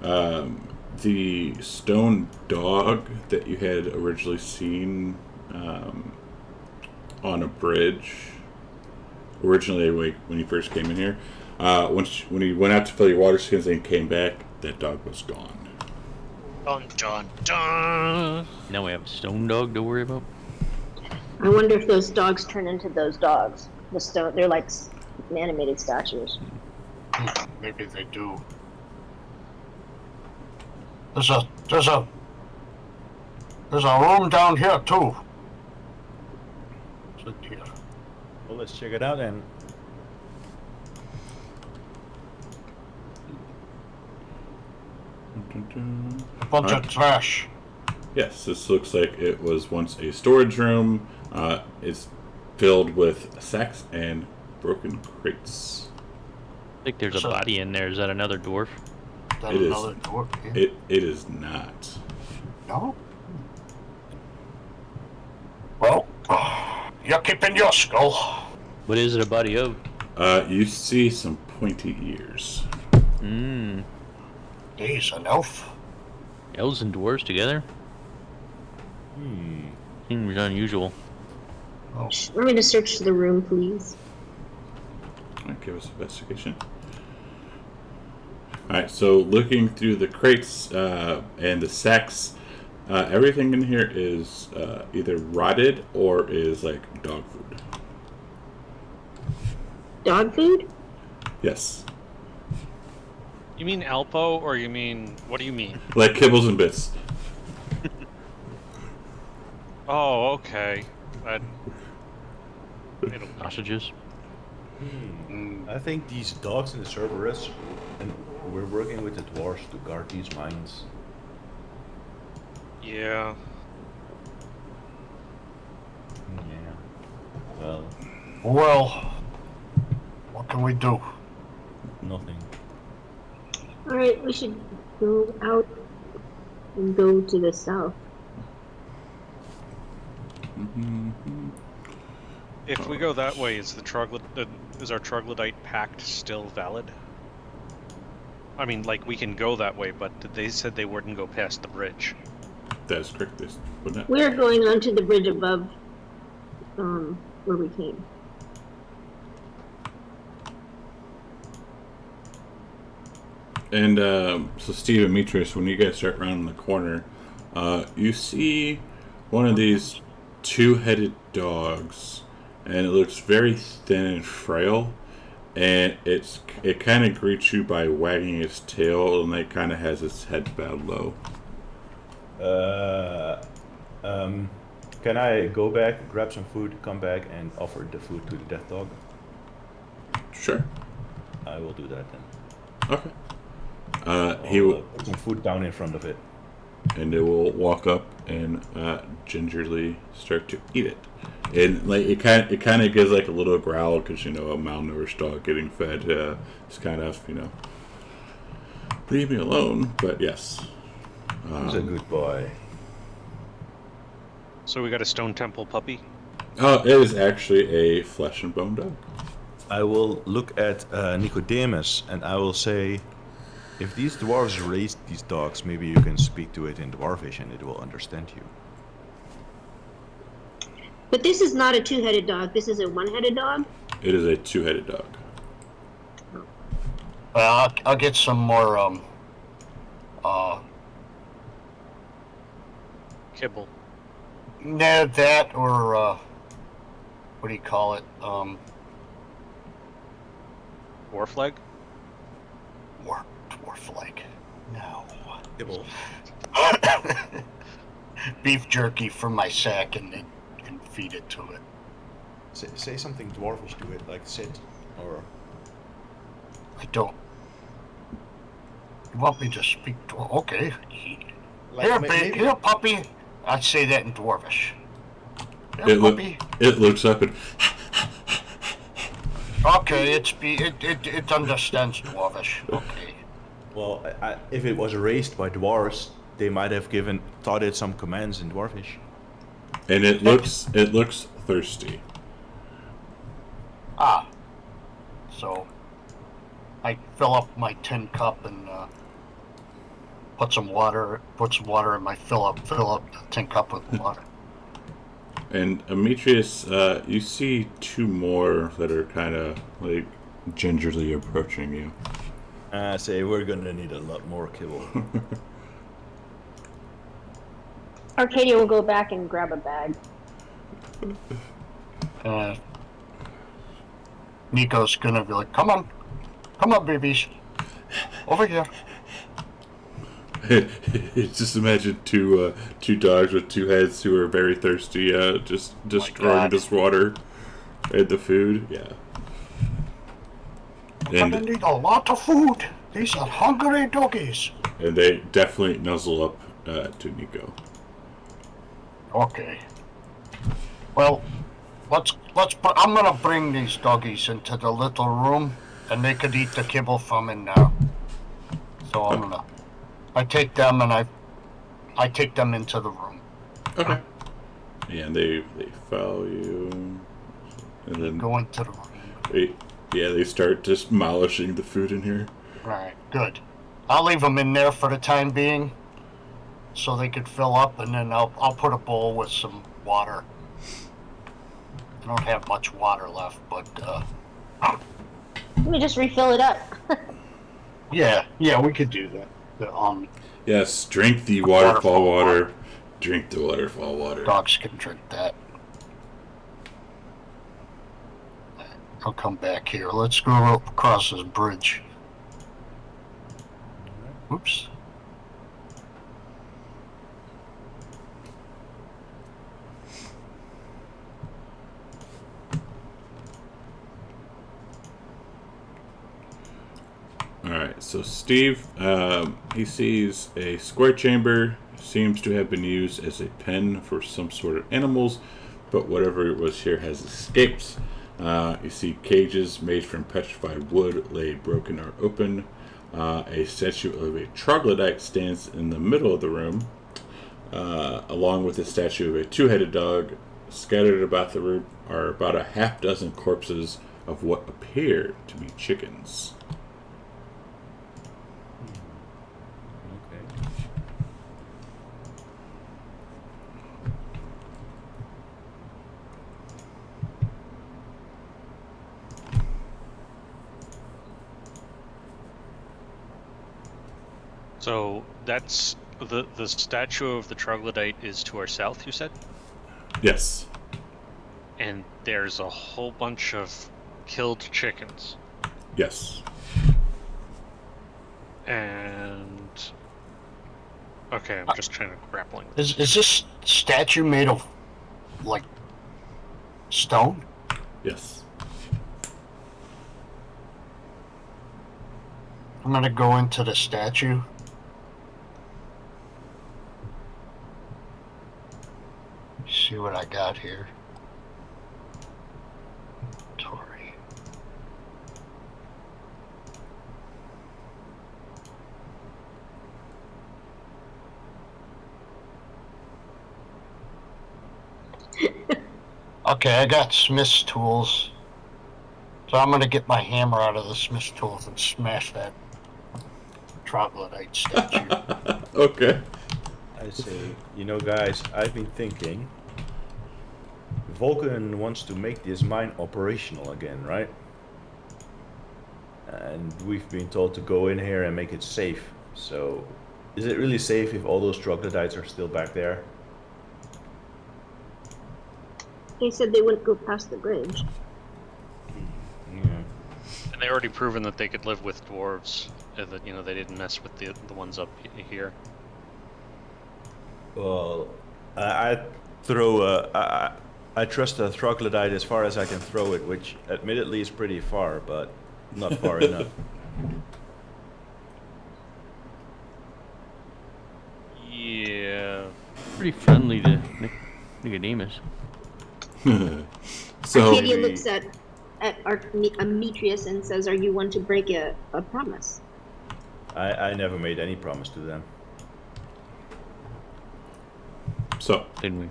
the stone dog that you had originally seen on a bridge, originally when you first came in here, when you went out to fill your water skins and came back, that dog was gone. Dun dun dun. Now we have a stone dog to worry about. I wonder if those dogs turn into those dogs. They're like animated statues. Maybe they do. There's a room down here too. What's in here? Well, let's check it out then. A bunch of trash. Yes, this looks like it was once a storage room. It's filled with sacks and broken crates. I think there's a body in there. Is that another dwarf? Is that It is. another door? Yeah. It is not. No? Well, you're keeping your skull. What is it a body of? You see some pointy ears. He's an elf. Elves and dwarves together? Seems unusual. Oh, Want me to search the room, please? Alright, give us investigation. Alright, so looking through the crates and the sacks, everything in here is either rotted or is like dog food. Dog food? Yes. You mean Alpo, or you mean... What do you mean? Like kibbles and bits. Oh, okay. Sausages? I think these dogs in the Cerberus, and we're working with the dwarves to guard these mines. Yeah. Yeah. Well, well, what can we do? nothing. Alright, we should go out and go to the south. If we go that way, is our troglodyte pact still valid? I mean, like, we can go that way, but they said they wouldn't go past the bridge. That is correct, wouldn't it? We're going onto the bridge above where we came. And so Steve and Mitris, when you guys start around the corner, you see one of these two-headed dogs, and it looks very thin and frail, and it kind of greets you by wagging its tail, and it kind of has its head bowed low. Can I go back, grab some food, come back, and offer the food to the death dog? Sure. I will do that then. Okay. He will, put some food down in front of it. and it will walk up and gingerly start to eat it. And like it kind of gives like a little growl because a malnourished dog getting fed. It's kind of leave me alone. But yes, He's a good boy. So we got a stone temple puppy? Oh, it is actually a flesh and bone dog. I will look at Nicodemus and I will say, if these dwarves raised these dogs, maybe you can speak to it in Dwarvish and it will understand you. But this is not a two-headed dog. This is a one-headed dog? It is a two-headed dog. Well, I'll get some more, Kibble. nah, that or, what do you call it? Dwarf leg? Dwarf leg. No. Kibble. Beef jerky from my sack and feed it to it. Say something Dwarvish to it, like sit, or... I don't. You want me to speak to? Okay. Like, Here, maybe- here, puppy. I'd say that in Dwarvish. puppy. It looks up and Okay, it understands Dwarvish. Okay. Well, if it was raised by dwarves, they might have taught it some commands in dwarfish. and it looks thirsty. Ah. So I fill up my tin cup and put some water in my fill up the tin cup with water. And Demetrius, you see two more that are kind of like gingerly approaching you. I say we're gonna need a lot more kibble. Arcadia will go back and grab a bag. Nico's gonna be like, come on, babies, over here. Just imagine two dogs with two heads who are very thirsty, just destroying this water and the food. Yeah. We're gonna need a lot of food. These are hungry doggies. And they definitely nuzzle up to Nico. Okay. Well, I'm gonna bring these doggies into the little room, and they could eat the kibble from it now. So I take them and I take them into the room. Okay. And they follow you, and then Go into the room. they start demolishing the food in here. Right, good. I'll leave them in there for the time being, so they could fill up, and then I'll put a bowl with some water. I don't have much water left, but Let me just refill it up. yeah, we could do that. Yes, drink the waterfall water. Drink the waterfall water. Dogs can drink that. I'll come back here. Let's go up across this bridge. Oops. Alright, so Steve, he sees a square chamber, seems to have been used as a pen for some sort of animals, but whatever it was here has escaped. You see cages made from petrified wood lay broken or open. A statue of a troglodyte stands in the middle of the room, along with a statue of a two-headed dog. Scattered about the room are about a half dozen corpses of what appear to be chickens. Okay. So that's the statue of the troglodyte is to our south, you said? Yes. And there's a whole bunch of killed chickens. Yes. And okay, I'm just trying to grappling with Is this statue made of, like, stone? Yes. I'm gonna go into the statue. See what I got here. Tori. Okay, I got Smith's tools. So I'm gonna get my hammer out of the Smith's tools and smash that troglodyte statue. Okay. I say, guys, I've been thinking. Vulcan wants to make this mine operational again, right? And we've been told to go in here and make it safe. So, is it really safe if all those troglodytes are still back there? They said they wouldn't go past the bridge. Yeah. And they already proven that they could live with dwarves. That they didn't mess with the ones up here. Well, I trust a troglodyte as far as I can throw it, which admittedly is pretty far, but not far enough. Yeah. Pretty friendly to Nicodemus. So Arcadia looks at Ametrius and says, "Are you one to break a promise?" I never made any promise to them. So Didn't we?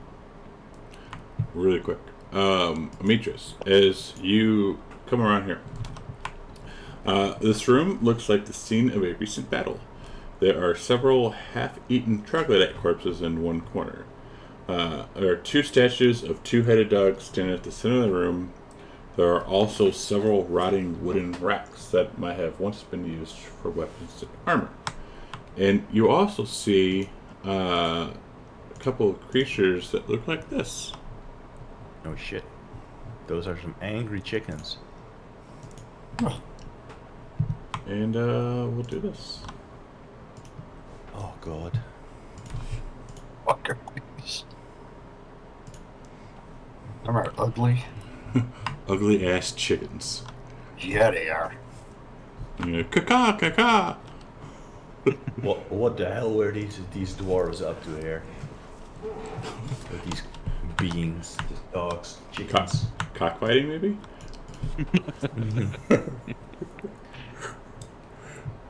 really quick, Demetrius, as you come around here, this room looks like the scene of a recent battle. There are several half-eaten troglodyte corpses in one corner. There are two statues of two-headed dogs standing at the center of the room. There are also several rotting wooden racks that might have once been used for weapons and armor. And you also see a couple of creatures that look like this. Oh shit. Those are some angry chickens. And we'll do this. Oh god. Fuckers. Them are ugly. Ugly ass chickens. Yeah, they are. Caca, caca. What the hell were these dwarves up to here? With these beings, these dogs, chickens. Cockfighting, maybe?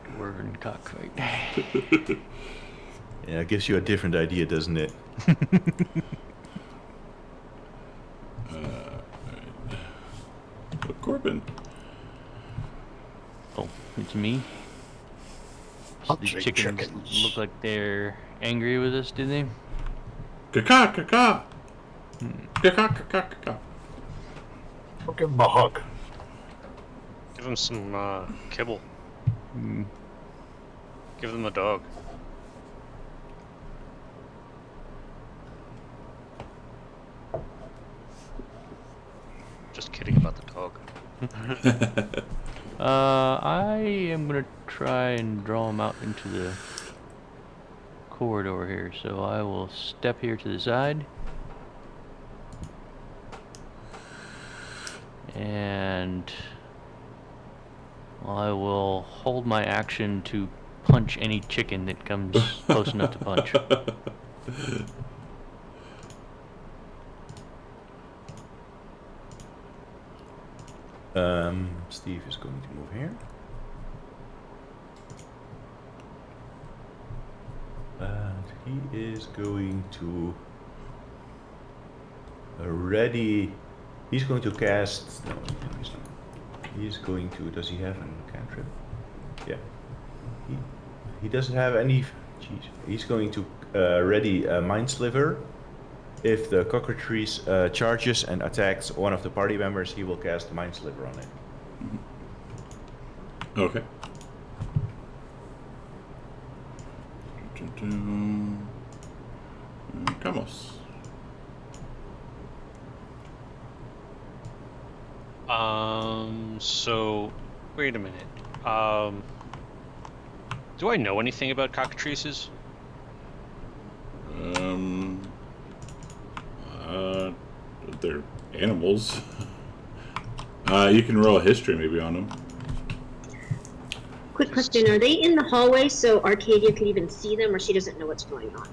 Dwarven cockfight. Yeah, it gives you a different idea, doesn't it? Corbin. Oh, it's me. So I'll the take chickens chickens. look like they're angry with us, do they? Caca, caca. Caca, caca, caca. Go give them a hug. Give them some kibble. Mm. Give them a dog. Just kidding about the dog. I am gonna try and draw them out into the corridor here. So I will step here to the side. And I will hold my action to punch any chicken that comes close enough to punch. Steve is going to move here. And he is going to he's going to cast, no, he's not. He's going to, does he have a cantrip? Yeah. He doesn't have any, jeez. He's going to ready a Mind Sliver. If the cockatrice charges and attacks one of the party members, he will cast a Mind Sliver on it. Okay. Vamos. So, wait a minute. Do I know anything about cockatrices? They're animals. You can roll a history maybe on them. Quick question: are they in the hallway so Arcadia could even see them, or she doesn't know what's going on?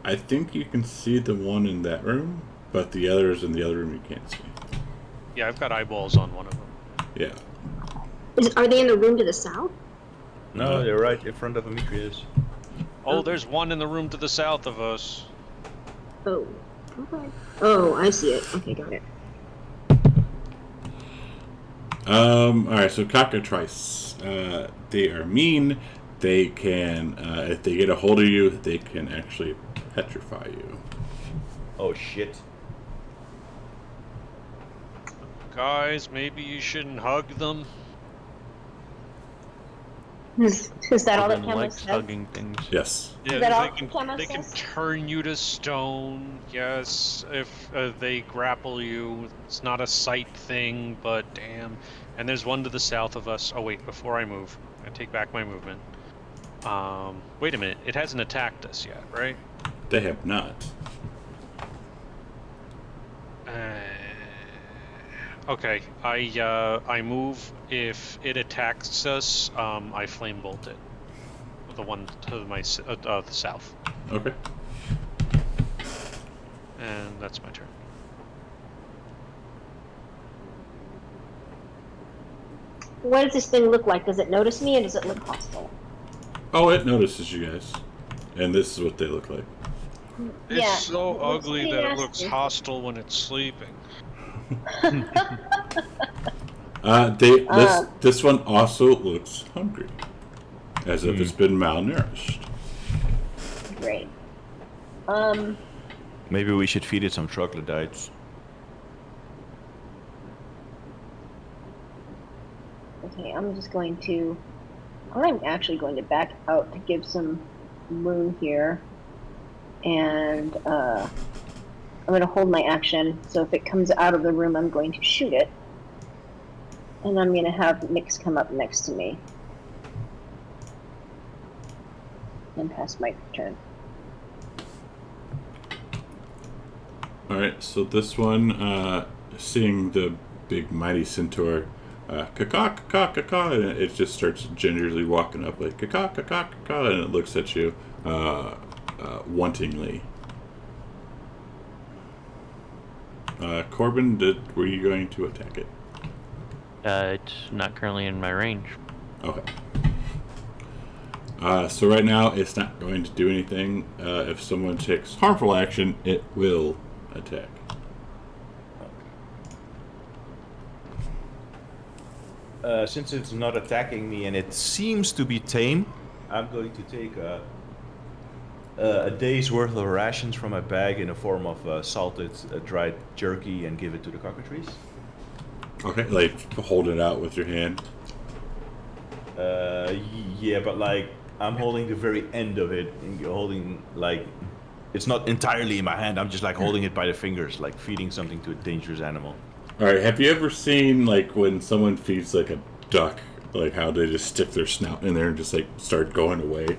I think you can see the one in that room, but the others in the other room you can't see. Yeah, I've got eyeballs on one of them. Yeah. Are they in the room to the south? No, they're right in front of Demetrius. Oh, there's one in the room to the south of us. Oh, okay. Oh, I see it. Okay, got it. Alright, so cockatrice. They are mean. They can, if they get a hold of you, they can actually petrify you. Oh shit. Guys, maybe you shouldn't hug them. Is that all that Corbin Cameron likes says? hugging things. Yes. Yeah, that all they can, Camo they can says? turn you to stone. Yes, if they grapple you, it's not a sight thing, but damn. And there's one to the south of us. Oh wait, before I move, I take back my movement. Wait a minute, it hasn't attacked us yet, right? They have not. Okay, I move. If it attacks us, I flame bolt it. The one to the south. Okay. And that's my turn. what does this thing look like? Does it notice me and does it look hostile? Oh, it notices you guys. And this is what they look like. It's Yeah, so it looks ugly pretty that it looks nasty. hostile when it's sleeping. This one also looks hungry. As if it's been malnourished. Great. Maybe we should feed it some troglodytes. Okay, I'm actually going to back out to give some room here. And I'm going to hold my action. So if it comes out of the room, I'm going to shoot it. And I'm going to have Mix come up next to me. And pass my turn. Alright, so this one, seeing the big mighty centaur, caw, caw, caw, caw, and it just starts gingerly walking up like caw, caw, caw, caw, and it looks at you, wantingly. Corbin, were you going to attack it? It's not currently in my range. Okay. So right now, it's not going to do anything. If someone takes harmful action, it will attack. Since it's not attacking me and it seems to be tame, I'm going to take a day's worth of rations from my bag in the form of salted dried jerky and give it to the cockatrice. Okay, like hold it out with your hand. Yeah, but like I'm holding the very end of it, and you're holding like it's not entirely in my hand. I'm just like holding it by the fingers, like feeding something to a dangerous animal. All right, have you ever seen like when someone feeds like a duck, like how they just stick their snout in there and just like start going away,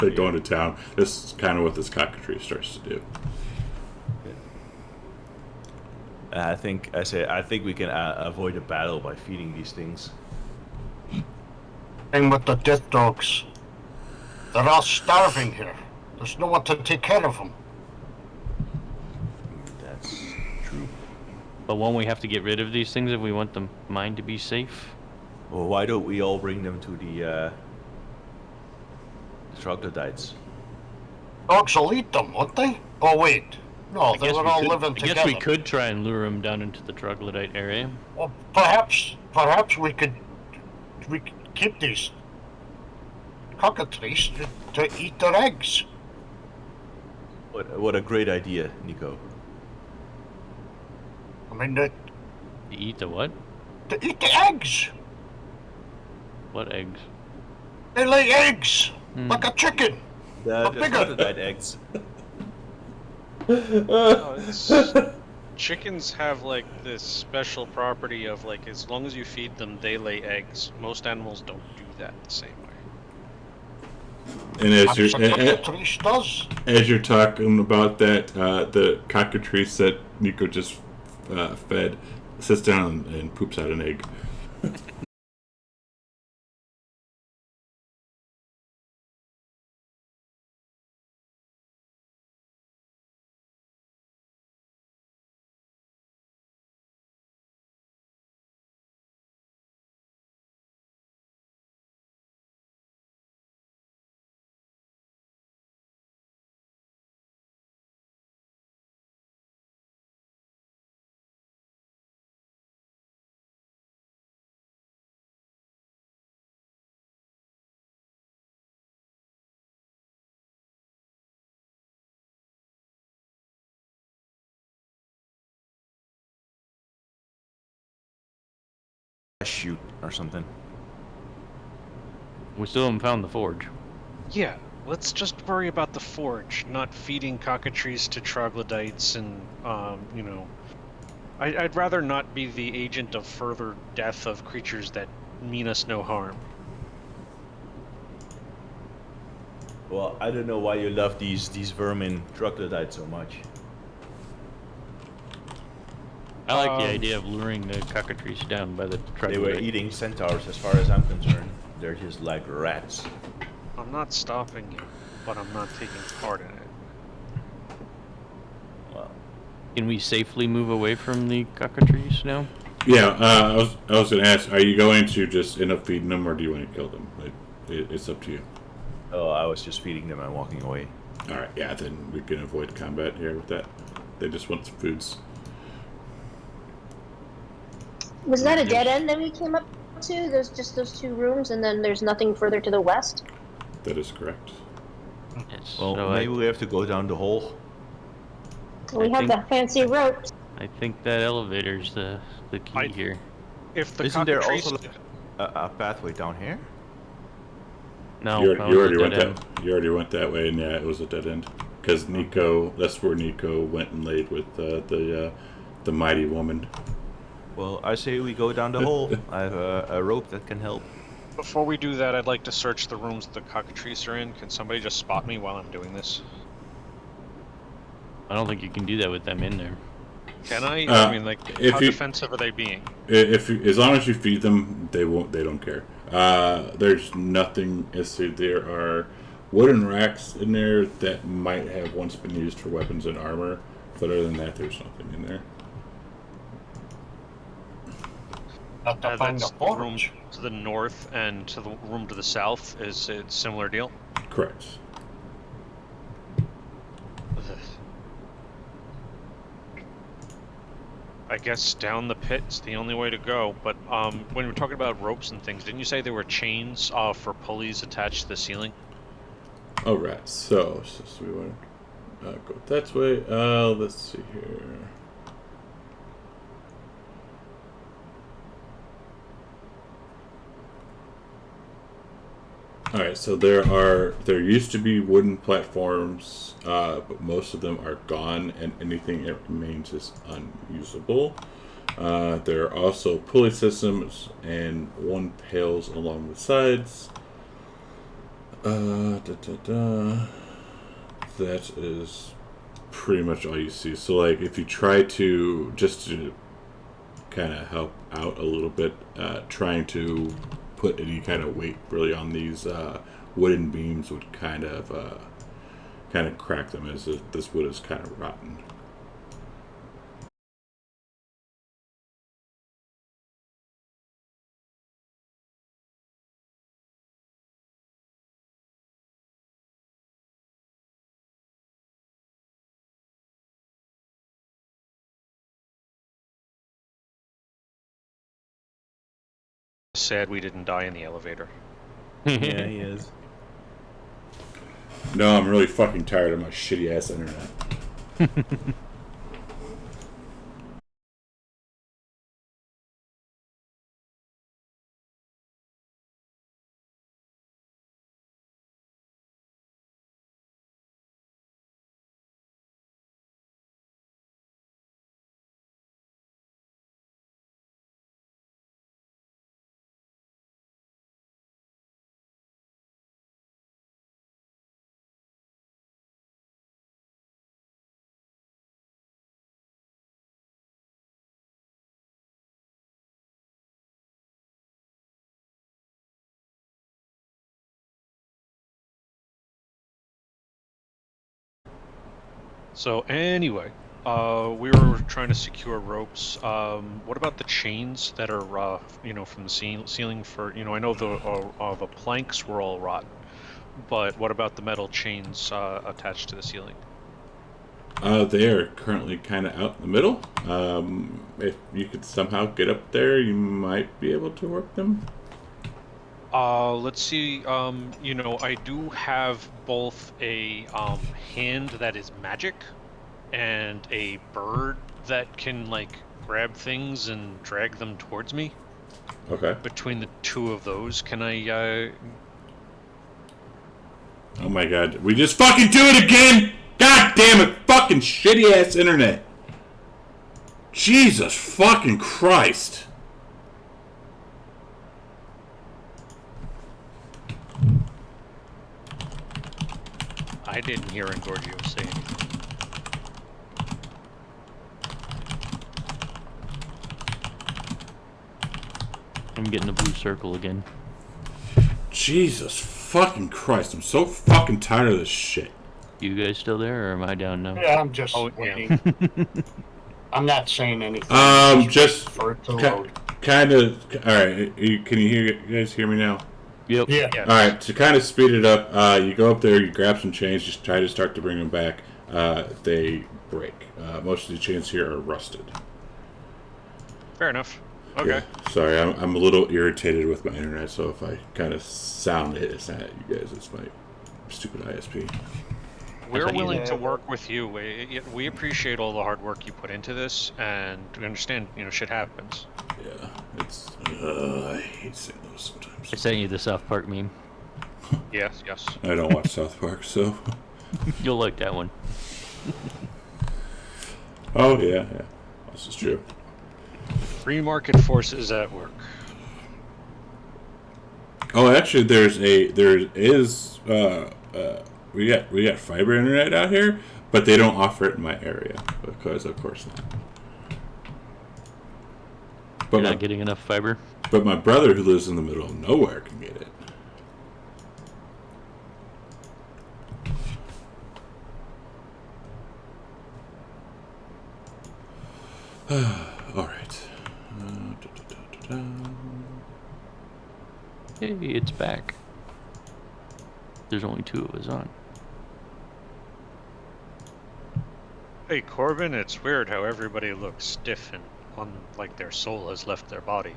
like going to town? This is kind of what this cockatrice starts to do. I think we can avoid a battle by feeding these things. And with the death dogs, they're all starving here. There's no one to take care of them. That's true. But won't we have to get rid of these things if we want the mine to be safe? Well, why don't we all bring them to the troglodytes? Dogs will eat them, won't they? Oh wait, no, they were all living I together. guess we could try and lure them down into the troglodyte area. Well, perhaps we could keep these cockatrices to eat their eggs. What a great idea, Nico. I mean, to To eat the what? eat the eggs. What eggs? They lay eggs like a chicken. The bigger. troglodyte eggs. Chickens have like this special property of like as long as you feed them, they lay eggs. Most animals don't do that the same way. And as Perhaps a you're cockatrice does. as you're talking about that, the cockatrice that Nico just fed sits down and poops out an egg. Shoot or something. We still haven't found the forge. Yeah, let's just worry about the forge, not feeding cockatrices to troglodytes and, you know... I'd rather not be the agent of further death of creatures that mean us no harm. Well, I don't know why you love these vermin troglodytes so much. I like the idea of luring the cockatrice down by the troglodyte. They were eating centaurs, as far as I'm concerned. They're just like rats. I'm not stopping you, but I'm not taking part in it. Well, Can we safely move away from the cockatrice now? Yeah, I was going to ask, are you going to just end up feeding them, or do you want to kill them? It's up to you. Oh, I was just feeding them and walking away. All right, yeah, then we can avoid combat here with that. They just want some foods. Was that a dead end that we came up to? There's just those two rooms, and then there's nothing further to the west? That is correct. Yes, Well, so maybe we have to go down the hole. We have think- the fancy ropes. I think that elevator's the key here. If the Isn't there cockatrice- also a pathway down here? No, you that was already a went dead end. You already went that way, and yeah, it was a dead end. Because Nico, that's where Nico went and laid with the mighty woman. Well, I say we go down the hole. I have a rope that can help. Before we do that, I'd like to search the rooms the cockatrice are in. Can somebody just spot me while I'm doing this? I don't think you can do that with them in there. Can I? Uh, I mean, like, if how you- defensive are they being? As long as you feed them, they won't. They don't care. There's nothing. There are wooden racks in there that might have once been used for weapons and armor. But other than that, there's nothing in there. Not to find That's the the room forge. to the north and to the room to the south. Is it similar deal? Correct. I guess down the pit's the only way to go. But when we're talking about ropes and things, didn't you say there were chains for pulleys attached to the ceiling? All right. So we want to go that way. Let's see here. All right, so there used to be wooden platforms, but most of them are gone, and anything that remains is unusable. There are also pulley systems and one pails along the sides. That is pretty much all you see. So, like, if you try to just to kind of help out a little bit, trying to put any kind of weight really on these wooden beams would kind of crack them, as if this wood is kind of rotten. Sad we didn't die in the elevator. Yeah, he is. No, I'm really fucking tired of my shitty ass internet. So anyway, we were trying to secure ropes. What about the chains that are, from the ceiling? For I know the planks were all rotten, but what about the metal chains attached to the ceiling? They are currently kind of out in the middle. If you could somehow get up there, you might be able to work them. Let's see. I do have both a hand that is magic and a bird that can grab things and drag them towards me. Okay. Between the two of those, can I? Oh my god. We just fucking do it again! God damn it! Fucking shitty ass internet! Jesus fucking Christ! I didn't hear Engorgio say anything. I'm getting the blue circle again. Jesus fucking Christ. I'm so fucking tired of this shit. You guys still there, or am I down now? Yeah, I'm just Oh, yeah. waiting. I'm not saying anything. Just for it to load. kind of. All right, can you guys hear me now? Yep. Yeah. Yes. All right, to kind of speed it up, you go up there, you grab some chains, just try to start to bring them back. They break. Most of the chains here are rusted. Fair enough. Okay. Yeah, sorry, I'm a little irritated with my internet, so if I kind of sound it, it's not you guys, it's my stupid ISP. We're That's willing easy. to work with you. We appreciate all the hard work you put into this, and we understand, shit happens. Yeah, it's. I hate saying those sometimes. I sent you the South Park meme. Yes, yes. I don't watch South Park, so. You'll like that one. Oh yeah, this is true. Free market forces at work. Oh, actually, there is we got fiber internet out here, but they don't offer it in my area because, of course, not. You're not getting enough fiber. But my brother, who lives in the middle of nowhere, can get it. All right. Hey, it's back. There's only 2 of us on. Hey, Corbin, it's weird how everybody looks stiff and like their soul has left their body.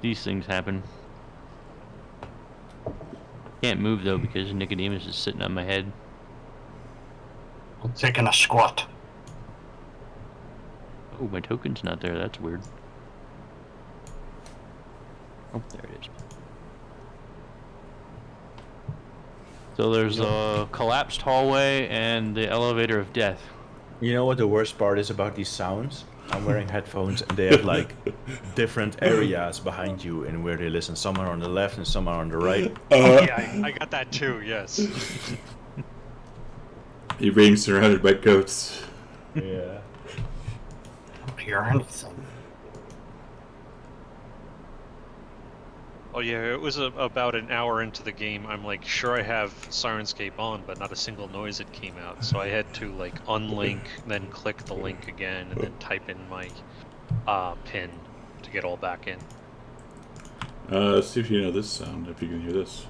These things happen. Can't move though because Nicodemus is sitting on my head. I'm taking a squat. Oh, my token's not there. That's weird. Oh, there it is. So there's a collapsed hallway and the elevator of death. You know what the worst part is about these sounds? I'm wearing headphones and they have like different areas behind you and where they listen. Some are on the left and some are on the right. Yeah, I got that too, yes. You're being surrounded by goats. Yeah. Don't hear anything. Oh yeah, it was about an hour into the game. I'm like, sure I have Sirenscape on, but not a single noise had came out. So I had to like unlink, then click the link again, and then type in my pin to get all back in. See if you know this sound, if you can hear this.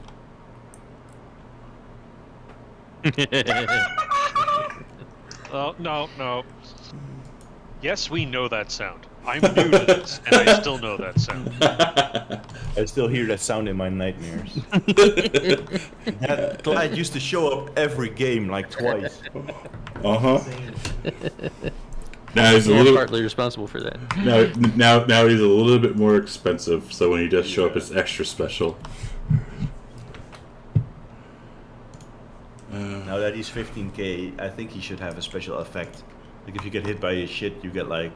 Oh, no. Yes, we know that sound. I'm new to this, and I still know that sound. I still hear that sound in my nightmares. That light used to show up every game, like twice. Now he's a You're little partly responsible for that. now he's a little bit more expensive. So when he does show up, it's extra special. Now that he's 15k, I think he should have a special effect. Like if you get hit by his shit, you get like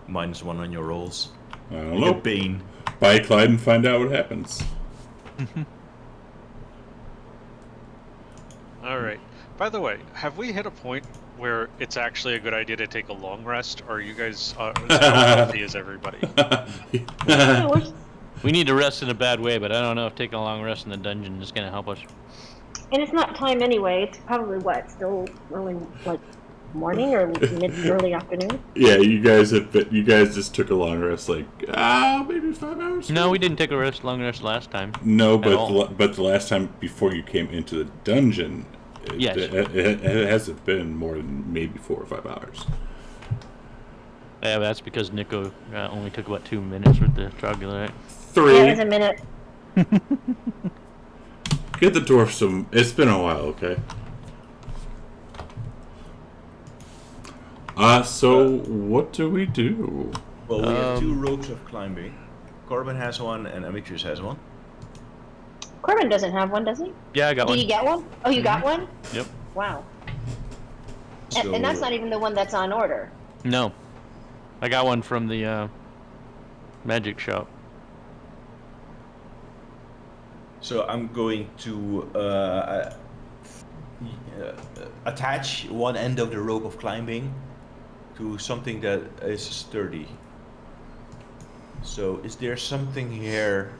-1 on your rolls. I don't You know. get Bane. Buy Clyde and find out what happens. Alright. By the way, have we hit a point where it's actually a good idea to take a long rest, or are you guys as healthy as everybody? We need to rest in a bad way, but I don't know if taking a long rest in the dungeon is going to help us. And it's not time anyway. It's probably still early, like morning or early afternoon. Yeah, you guys just took a long rest, like maybe 5 hours. No, we didn't take a long rest last time. No, all. but the last time before you came into the dungeon, Yes. it hasn't been more than maybe 4 or 5 hours. Yeah, but that's because Nico only took about 2 minutes with the troglodyte. 3. Yeah, it was a minute. Get the dwarf some. It's been a while, okay. So what do we do? Well, we have 2 ropes of climbing. Corbin has one and Amitrius has one. Corbin doesn't have one, does he? Yeah, I got Did one. you get one? Oh, you got one? Yep. Wow. So, And that's not even the one that's on order. No. I got one from the magic shop. So I'm going to attach one end of the rope of climbing to something that is sturdy. So is there something here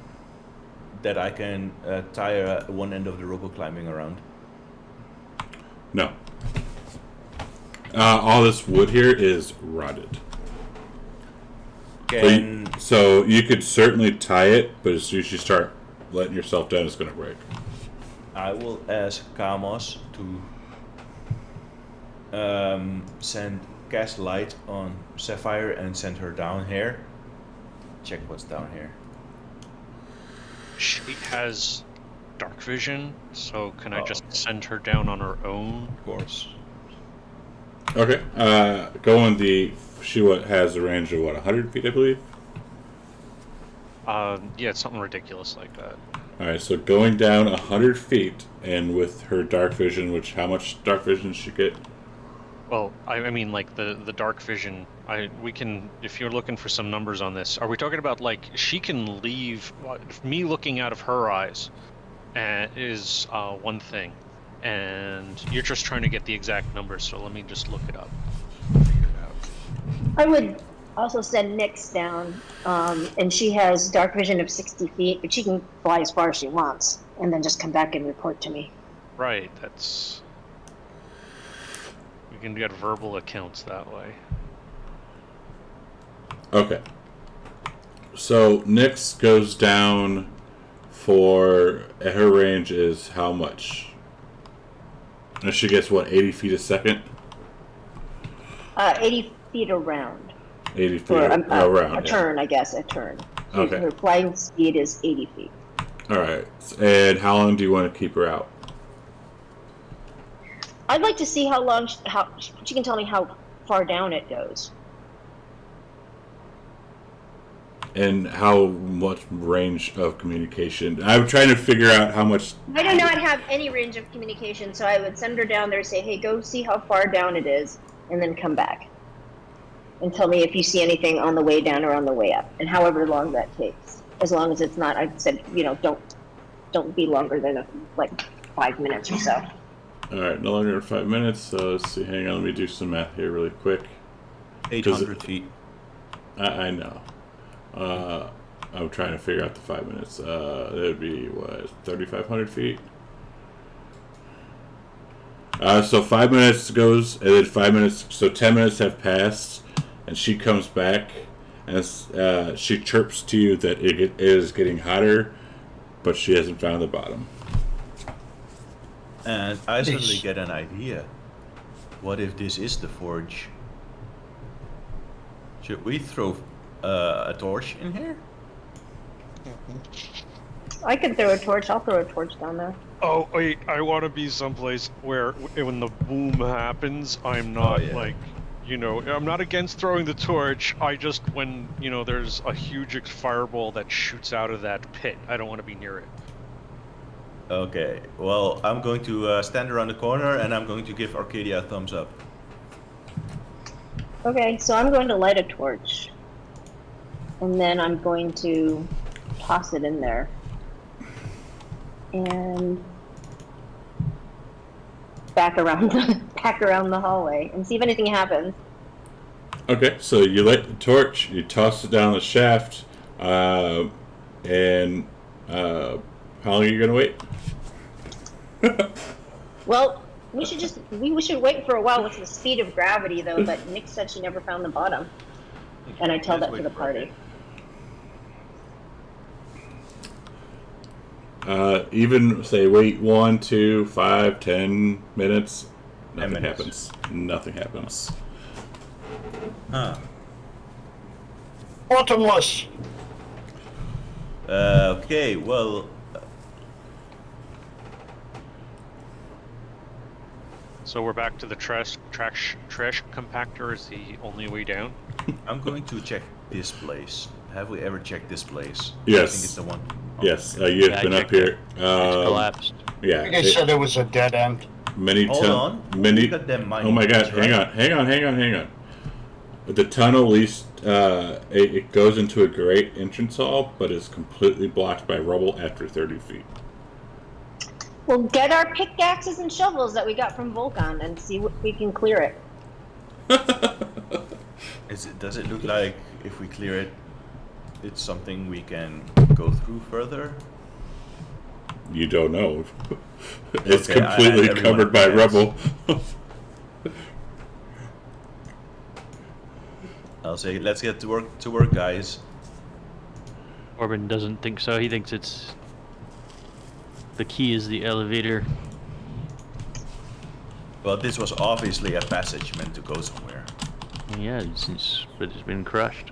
that I can tie one end of the rope of climbing around? No. All this wood here is rotted. So you could certainly tie it, but as soon as you start letting yourself down, it's going to break. I will ask Kamos to cast light on Sapphire and send her down here. Check what's down here. She has dark vision, so can I just send her down on her own? Of course. Okay. She has a range of 100 feet, I believe. Yeah, it's something ridiculous like that. All right, so going down 100 feet, and with her dark vision, how much dark vision does she get? Well, I mean, like the dark vision. We can, if you're looking for some numbers on this, are we talking about like she can leave? Me looking out of her eyes, is one thing, and you're just trying to get the exact numbers. So let me just look it up. Figure it out. I would also send Nyx down, and she has dark vision of 60 feet, but she can fly as far as she wants, and then just come back and report to me. Right. That's. We can get verbal accounts that way. Okay. So Nyx goes down for her range is how much? And she gets what, 80 feet a second? 80 feet around. 80 feet around. Yeah. Turn, I guess, a turn. Okay. Her flying speed is 80 feet. All right. And how long do you want to keep her out? I'd like to see how long, she can tell me how far down it goes. And how much range of communication? I'm trying to figure out how much. I do not have any range of communication, so I would send her down there and say, hey, go see how far down it is, and then come back. And tell me if you see anything on the way down or on the way up, and however long that takes. As long as it's not, I said, don't be longer than like 5 minutes or so. All right, no longer than 5 minutes. So let's see. Hang on, let me do some math here really quick. 800 feet. I know. I'm trying to figure out the 5 minutes. That would be, 3,500 feet? So 5 minutes goes, and then 5 minutes, so 10 minutes have passed, and she comes back, and she chirps to you that it is getting hotter, but she hasn't found the bottom. And I suddenly get an idea. What if this is the forge? Should we throw a torch in here? I could throw a torch. I'll throw a torch down there. Oh wait, I want to be someplace where when the boom happens, I'm not I'm not against throwing the torch. I just, when there's a huge fireball that shoots out of that pit, I don't want to be near it. Okay, well, I'm going to stand around the corner and I'm going to give Arcadia a thumbs up. Okay, so I'm going to light a torch. And then I'm going to toss it in there. And back around the hallway and see if anything happens. Okay, so you light the torch, you toss it down the shaft, and how long are you gonna wait? Well, we should wait for a while with the speed of gravity though, but Nyx said she never found the bottom. And I tell that to the party. Even say wait 1, 2, 5, 10 minutes, nothing happens. Nothing happens. Huh. Bottomless. Okay, well. So we're back to the trash compactor is the only way down? I'm going to check this place. Have we ever checked this place? Yes. I think it's the one. Yes, you've been up here. It's collapsed. Yeah. They said it was a dead end. Hold on. Many. Look at them mining Oh my God! tunnels, right? Hang on. The tunnel, at least, it goes into a great entrance hall, but is completely blocked by rubble after 30 feet. We'll get our pickaxes and shovels that we got from Volcan and see if we can clear it. Does it look like if we clear it, it's something we can go through further? You don't know. It's Okay, completely everyone covered by advance. rubble. I'll say, let's get to work, guys. Corbin doesn't think so. He thinks it's the key is the elevator. Well, this was obviously a passage meant to go somewhere. Yeah, but it's been crushed.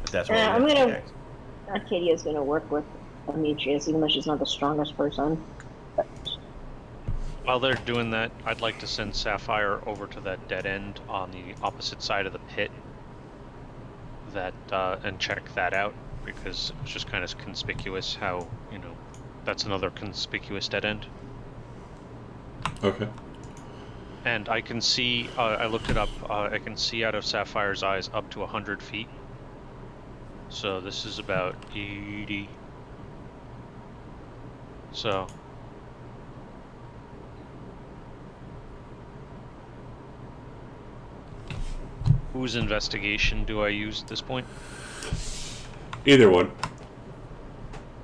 But that's what I'm we have to gonna. check. Arcadia's gonna work with Demetrius, even though she's not the strongest person. But While they're doing that, I'd like to send Sapphire over to that dead end on the opposite side of the pit. And check that out, because it was just kind of conspicuous how, that's another conspicuous dead end. Okay. And I can see, I looked it up, I can see out of Sapphire's eyes up to 100 feet. So this is about 80. So. Whose investigation do I use at this point? Either one.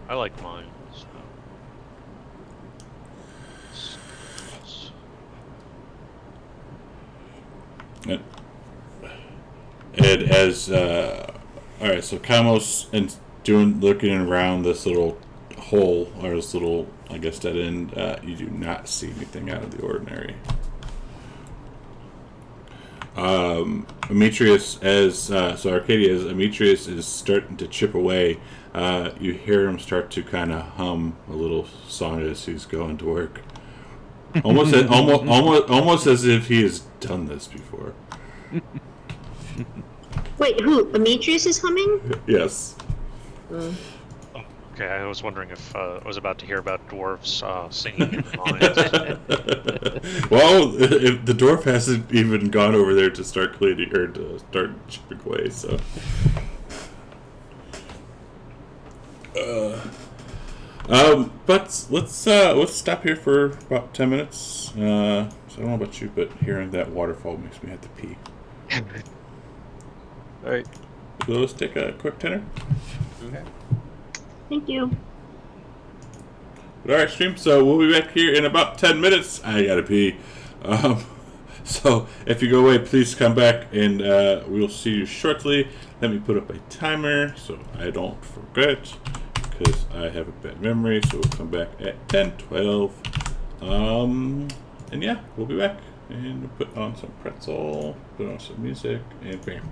I like mine. And as all right, so Kamos and looking around this little hole or this little, I guess, dead end, you do not see anything out of the ordinary. Demetrius, Demetrius is starting to chip away. You hear him start to kind of hum a little song as he's going to work. Almost as if he has done this before. wait, who? Demetrius is humming? Yes. Okay, I was wondering if I was about to hear about dwarves singing in the mines. Well, if the dwarf hasn't even gone over there to start cleaning or to start chipping away, so. But let's stop here for about 10 minutes. So I don't know about you, but hearing that waterfall makes me have to pee. All right. So let's take a quick dinner. Okay. Thank you. But all right, stream. So we'll be back here in about 10 minutes. I gotta pee. So if you go away, please come back, and we'll see you shortly. Let me put up a timer so I don't forget, because I have a bad memory. So we'll come back at 10:12. And yeah, we'll be back. And we'll put on some pretzel, put on some music, and bam.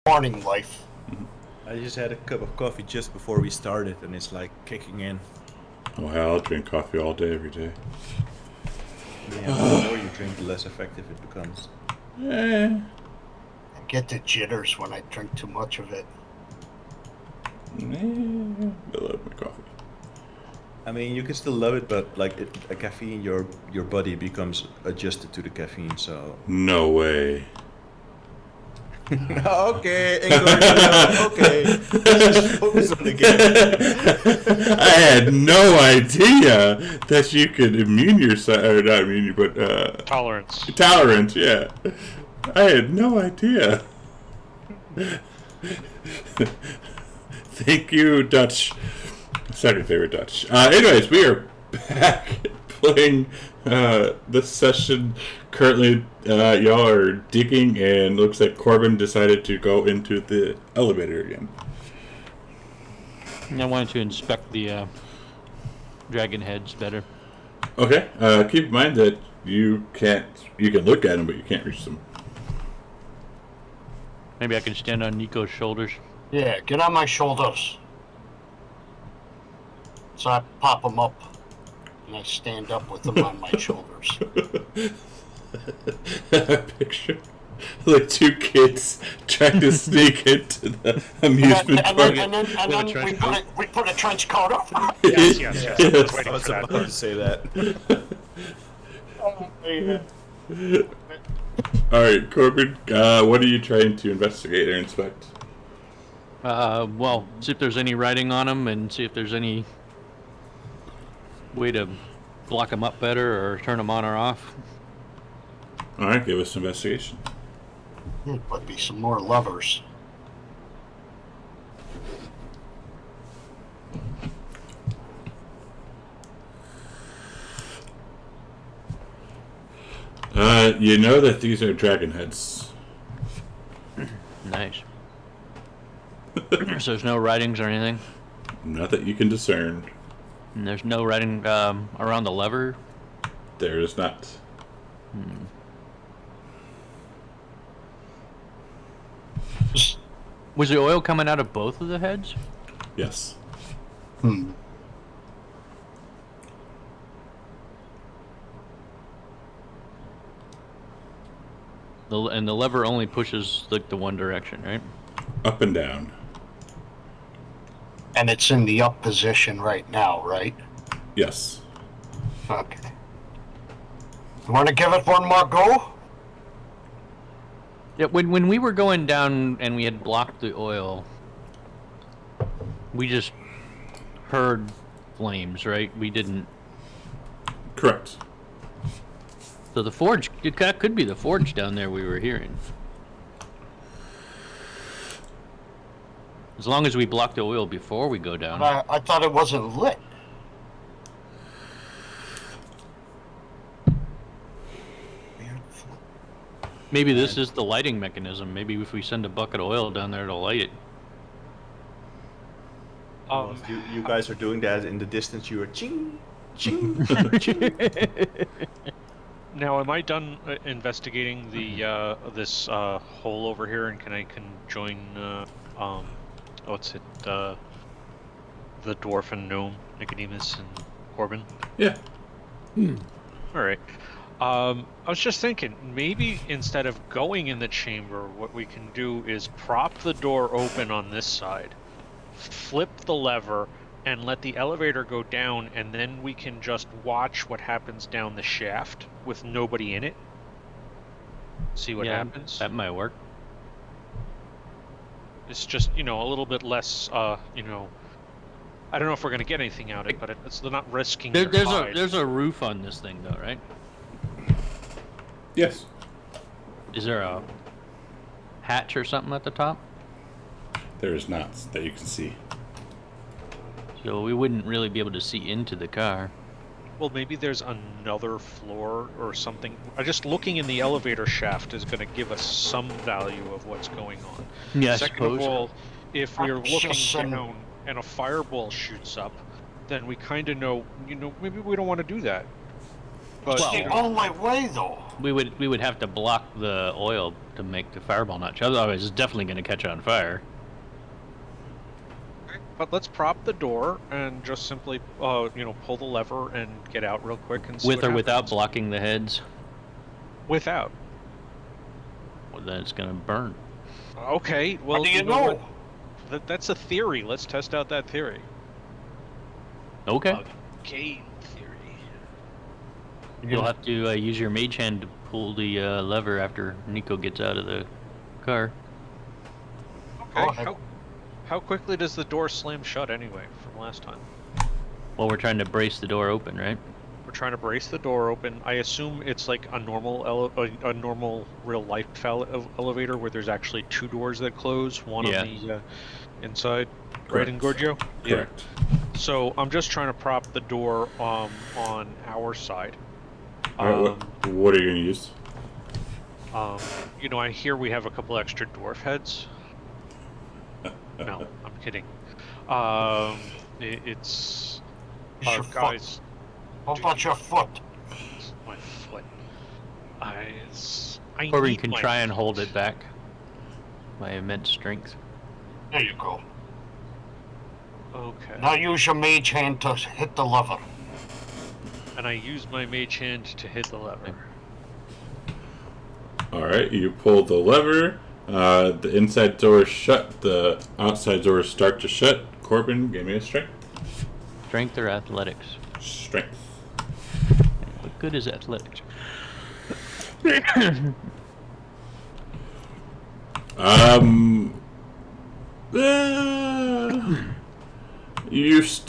morning life. I just had a cup of coffee just before we started, and it's like kicking in. Oh, hell, I'll drink coffee all day, every day. Yeah, the more you drink, the less effective it becomes. Eh. I get the jitters when I drink too much of it. I love my coffee. I mean, you can still love it, but like a caffeine, your body becomes adjusted to the caffeine. So No way. okay, okay. Let's just focus on the game. I had no idea that you could immune yourself, or not immune, but Tolerance. tolerance. Yeah, I had no idea. Thank you, Dutch. Second favorite Dutch. Anyways, we are back playing this session. Currently, y'all are digging, and looks like Corbin decided to go into the elevator again. I wanted to inspect the dragon heads better. Okay. Keep in mind that you can look at them, but you can't reach them. Maybe I can stand on Nico's shoulders. Yeah, get on my shoulders. So I pop them up, and I stand up with them on my shoulders. Picture like two kids trying to sneak into the amusement park. And then we put a trench coat on. Yes. I was I waiting was for about that. to say that. All right, Corbin. What are you trying to investigate or inspect? Well, see if there's any writing on them and see if there's any way to block them up better or turn them on or off. All right, give us investigation. There might be some more levers. You know that these are dragon heads. Nice. So there's no writings or anything? Not that you can discern. And there's no writing around the lever? There is not. Was the oil coming out of both of the heads? Yes. And the lever only pushes like the one direction, right? Up and down. And it's in the up position right now, right? Yes. Okay. You want to give it one more go? Yeah, when we were going down and we had blocked the oil, we just heard flames, right? We didn't. Correct. So the forge, that could be the forge down there we were hearing. As long as we block the oil before we go down. I thought it wasn't lit. Maybe this is the lighting mechanism. Maybe if we send a bucket of oil down there to light it. You guys are doing that in the distance. You are ching, ching, ching. Now, am I done investigating the this hole over here, and can I join what's it the dwarf and gnome Nicodemus and Corbin? Yeah. All right. I was just thinking, maybe instead of going in the chamber, what we can do is prop the door open on this side, flip the lever, and let the elevator go down, and then we can just watch what happens down the shaft with nobody in it. See what happens. That might work. It's just, a little bit less, I don't know if we're going to get anything out of it, but it's not risking There's a roof on this thing, though, right? Yes. Is there a hatch or something at the top? There is not that you can see. So we wouldn't really be able to see into the car. Well, maybe there's another floor or something. Just looking in the elevator shaft is going to give us some value of what's going on. Yeah, Second of all, if we're looking down and a fireball shoots up, then we kind of know, maybe we don't want to do that. But It's the only way, though. We would have to block the oil to make the fireball notch. Otherwise, it's definitely going to catch on fire. But let's prop the door and just simply, pull the lever and get out real quick and see With what or without happens. blocking the heads. Without. Well, then it's going to burn. Okay, well, How do you what? know? That's a theory. Let's test out that theory. Okay. Game theory. You'll have to use your mage hand to pull the lever after Nico gets out of the car. Okay. Go ahead. How quickly does the door slam shut anyway from last time? Well, we're trying to brace the door open, right? We're trying to brace the door open. I assume it's like a normal a normal real life elevator where there's actually two doors that close, one Yeah. on the inside, right, Correct. Ingorgio? Correct. So I'm just trying to prop the door on our side. All right, what are you gonna use? I hear we have a couple extra dwarf heads. No, I'm kidding. It's Use your guys. How about your foot? My foot. I Corbin need can my try and foot. hold it back by immense strength. There you go. Okay. Now use your mage hand to hit the lever. And I use my mage hand to hit the lever. All right, you pull the lever. The inside door is shut. The outside doors start to shut. Corbin, give me a strength. Strength or athletics? Strength. What good is athletics?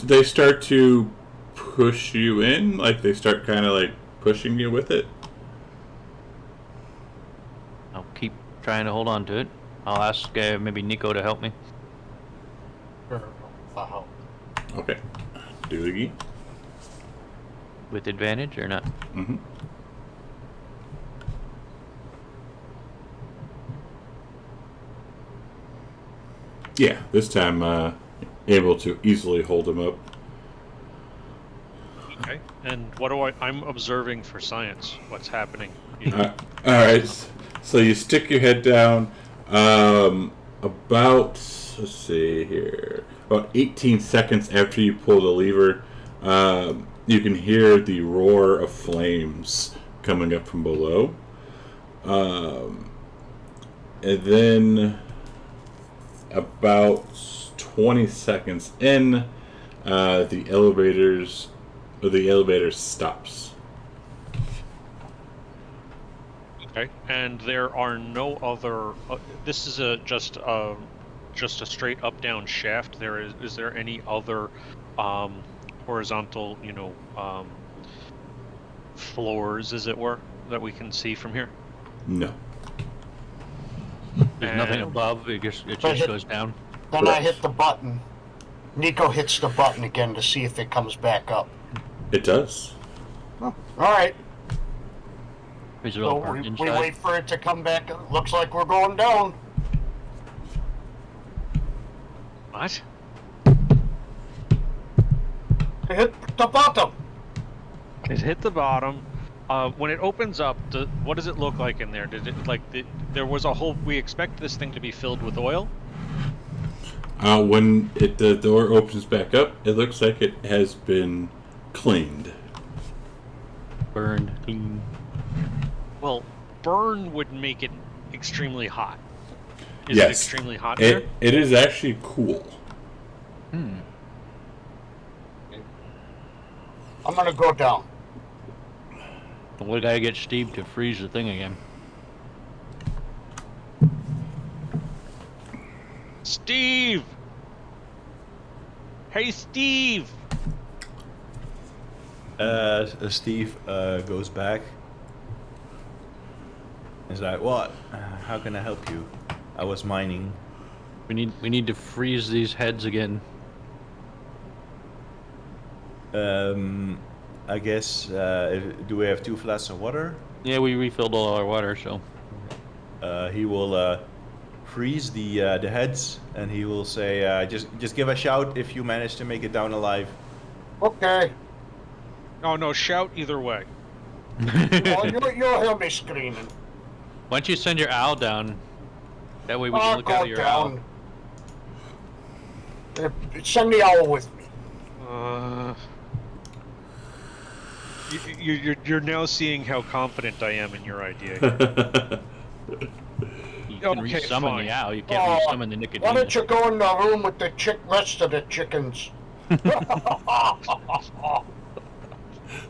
They start to push you in, like they start kind of like pushing you with it. I'll keep trying to hold on to it. I'll ask maybe Nico to help me. Uh-huh. Okay. Do it again. With advantage or not? Mm-hmm. Yeah, this time able to easily hold him up. Okay. And what do I'm observing for science. What's happening? All right, so you stick your head down. About, let's see here, about 18 seconds after you pull the lever, you can hear the roar of flames coming up from below. And then about 20 seconds in, the elevator stops. Okay. And there are no other. This is just a straight up down shaft. Is there any other horizontal floors, as it were, that we can see from here? No. There's nothing And- above. It just hit- goes down. Then I hit the button. Nico hits the button again to see if it comes back up. It does. All right. Is it So all we burnt inside? wait for it to come back. Looks like we're going down. What? It hit the bottom. It hit the bottom. When it opens up, what does it look like in there? Did it there was a whole? We expect this thing to be filled with oil. When the door opens back up, it looks like it has been cleaned. Burned clean. Well, burn would make it extremely hot. Is it Yes. extremely hot in there? It is actually cool. I'm gonna go down. We gotta get Steve to freeze the thing again. Steve! Hey, Steve! Steve goes back. He's like, "What? How can I help you? I was mining." We need to freeze these heads again. I guess. Do we have 2 flasks of water? Yeah, we refilled all our water, so He will freeze the heads, and he will say, "Just give a shout if you manage to make it down alive." Okay. Oh no, shout either way. Oh, you'll hear me screaming. Why don't you send your owl down? That way we can I'll look out go of your owl. down. Send the owl with me. You're now seeing how confident I am in your idea. You can Okay, resummon fine. the owl. You can't resummon the Why Nicodemus. don't you go in the room with the rest of the chickens?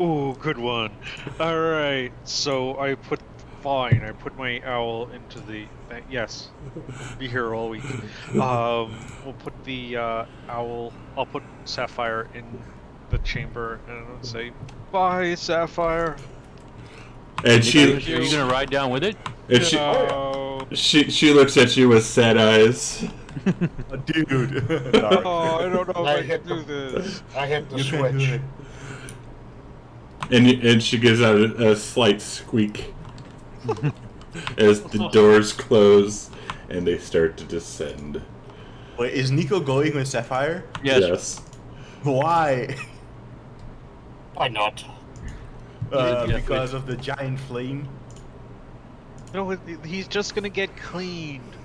Ooh, good one. All right, so I put my owl into the. Yes, be here all week. We'll put the owl. I'll put Sapphire in the chamber and I'll say, "Bye, Sapphire." And Are you gonna ride down with it? and No. she looks at you with sad eyes. Dude. Oh, I don't know I if I hit can do this. I hit the You can do switch. it. And she gives out a slight squeak as the doors close and they start to descend. Wait, is Nico going with Sapphire? Yes. Why? Why not? Because of the giant flame? No, he's just gonna get cleaned.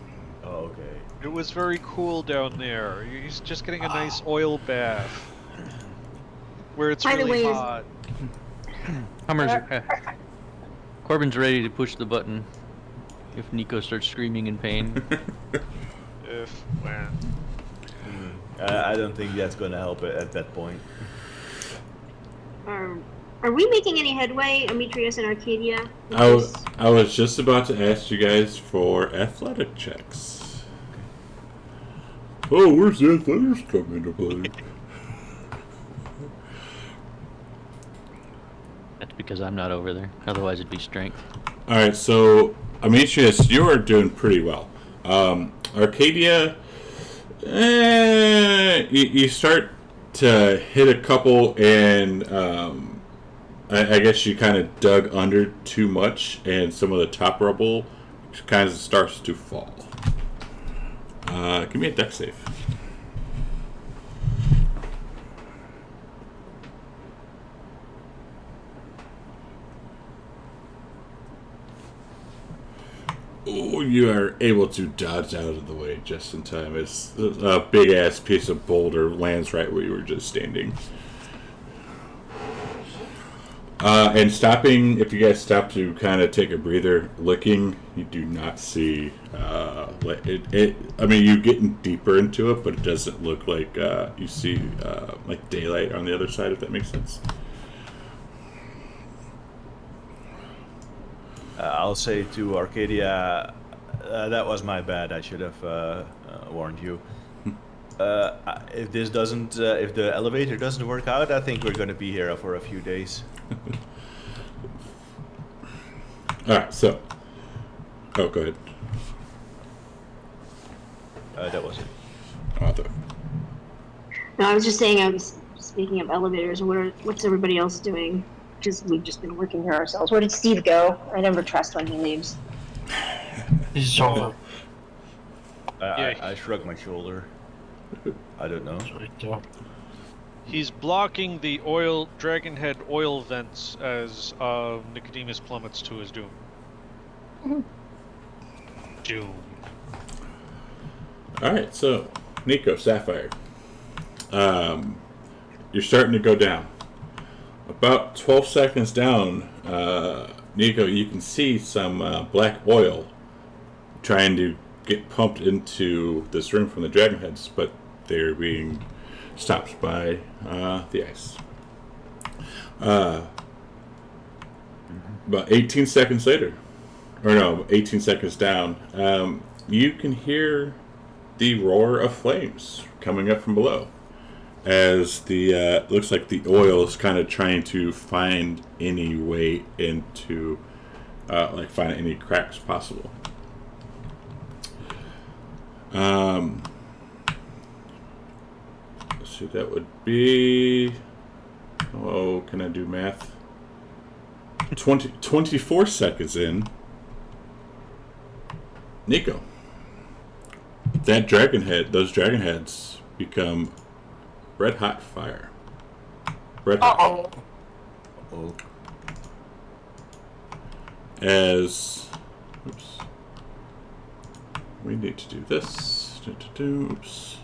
Oh, okay. It was very cool down there. He's just getting a nice oil bath. Where it's By the really way, hot. Hummers. Corbin's ready to push the button if Nico starts screaming in pain. When. I don't think that's gonna help it at that point. Are we making any headway, Demetrius and Arcadia? I was just about to ask you guys for athletic checks. Oh, where's the athletics come into play? That's because I'm not over there. Otherwise, it'd be strength. All right, so Demetrius, you are doing pretty well. Arcadia, you start to hit a couple, and I guess you kind of dug under too much, and some of the top rubble kind of starts to fall. Give me a deck save. Oh, you are able to dodge out of the way just in time as a big ass piece of boulder lands right where you were just standing. And stopping, if you guys stop to kind of take a breather, looking, you do not see. I mean, you're getting deeper into it, but it doesn't look like you see like daylight on the other side. If that makes sense. I'll say to Arcadia, that was my bad. I should have warned you. If this doesn't, if the elevator doesn't work out, I think we're going to be here for a few days. All right, so. Oh, go ahead. That was it. Arthur. No, I was just saying. I was speaking of elevators. What's everybody else doing? Because we've just been working here ourselves. Where did Steve go? I never trust when he leaves. He's over. I shrug my shoulder. I don't know. Right there. He's blocking the Dragonhead oil vents as Nicodemus plummets to his doom. Doom. All right, so Nico, Sapphire, you're starting to go down. About 12 seconds down, Nico, you can see some black oil trying to get pumped into this room from the Dragonheads, but they're being stopped by the ice. About 18 seconds later, or no, 18 seconds down, you can hear the roar of flames coming up from below as the looks like the oil is kind of trying to find any way into find any cracks possible. So that would be, oh, can I do math? 24 seconds in, Nico, that those dragon heads become red hot fire. Red hot. Uh-oh. Oh. as oops, we need to do this. Oops.